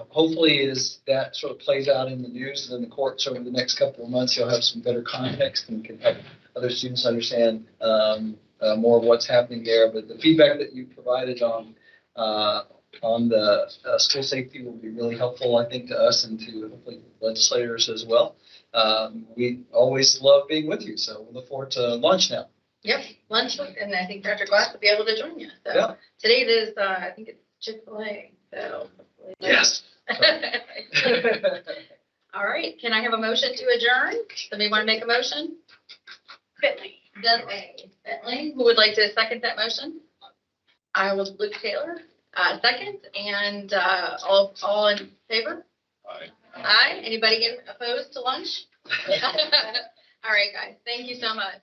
hopefully as that sort of plays out in the news and in the courts over the next couple of months, you'll have some better context and can help other students understand more of what's happening there. But the feedback that you provided on the school safety will be really helpful, I think, to us and to hopefully legislators as well. We always love being with you, so we look forward to lunch now. Yep, lunch, and I think Dr. Glass will be able to join you. So Yeah. today it is, I think it's Chick-fil-A, so. Yes. All right, can I have a motion to adjourn? Somebody want to make a motion? Bentley, who would like to second that motion? I will, Luke Taylor, second, and all in favor? Aye. Aye. Anybody get opposed to lunch? All right, guys, thank you so much.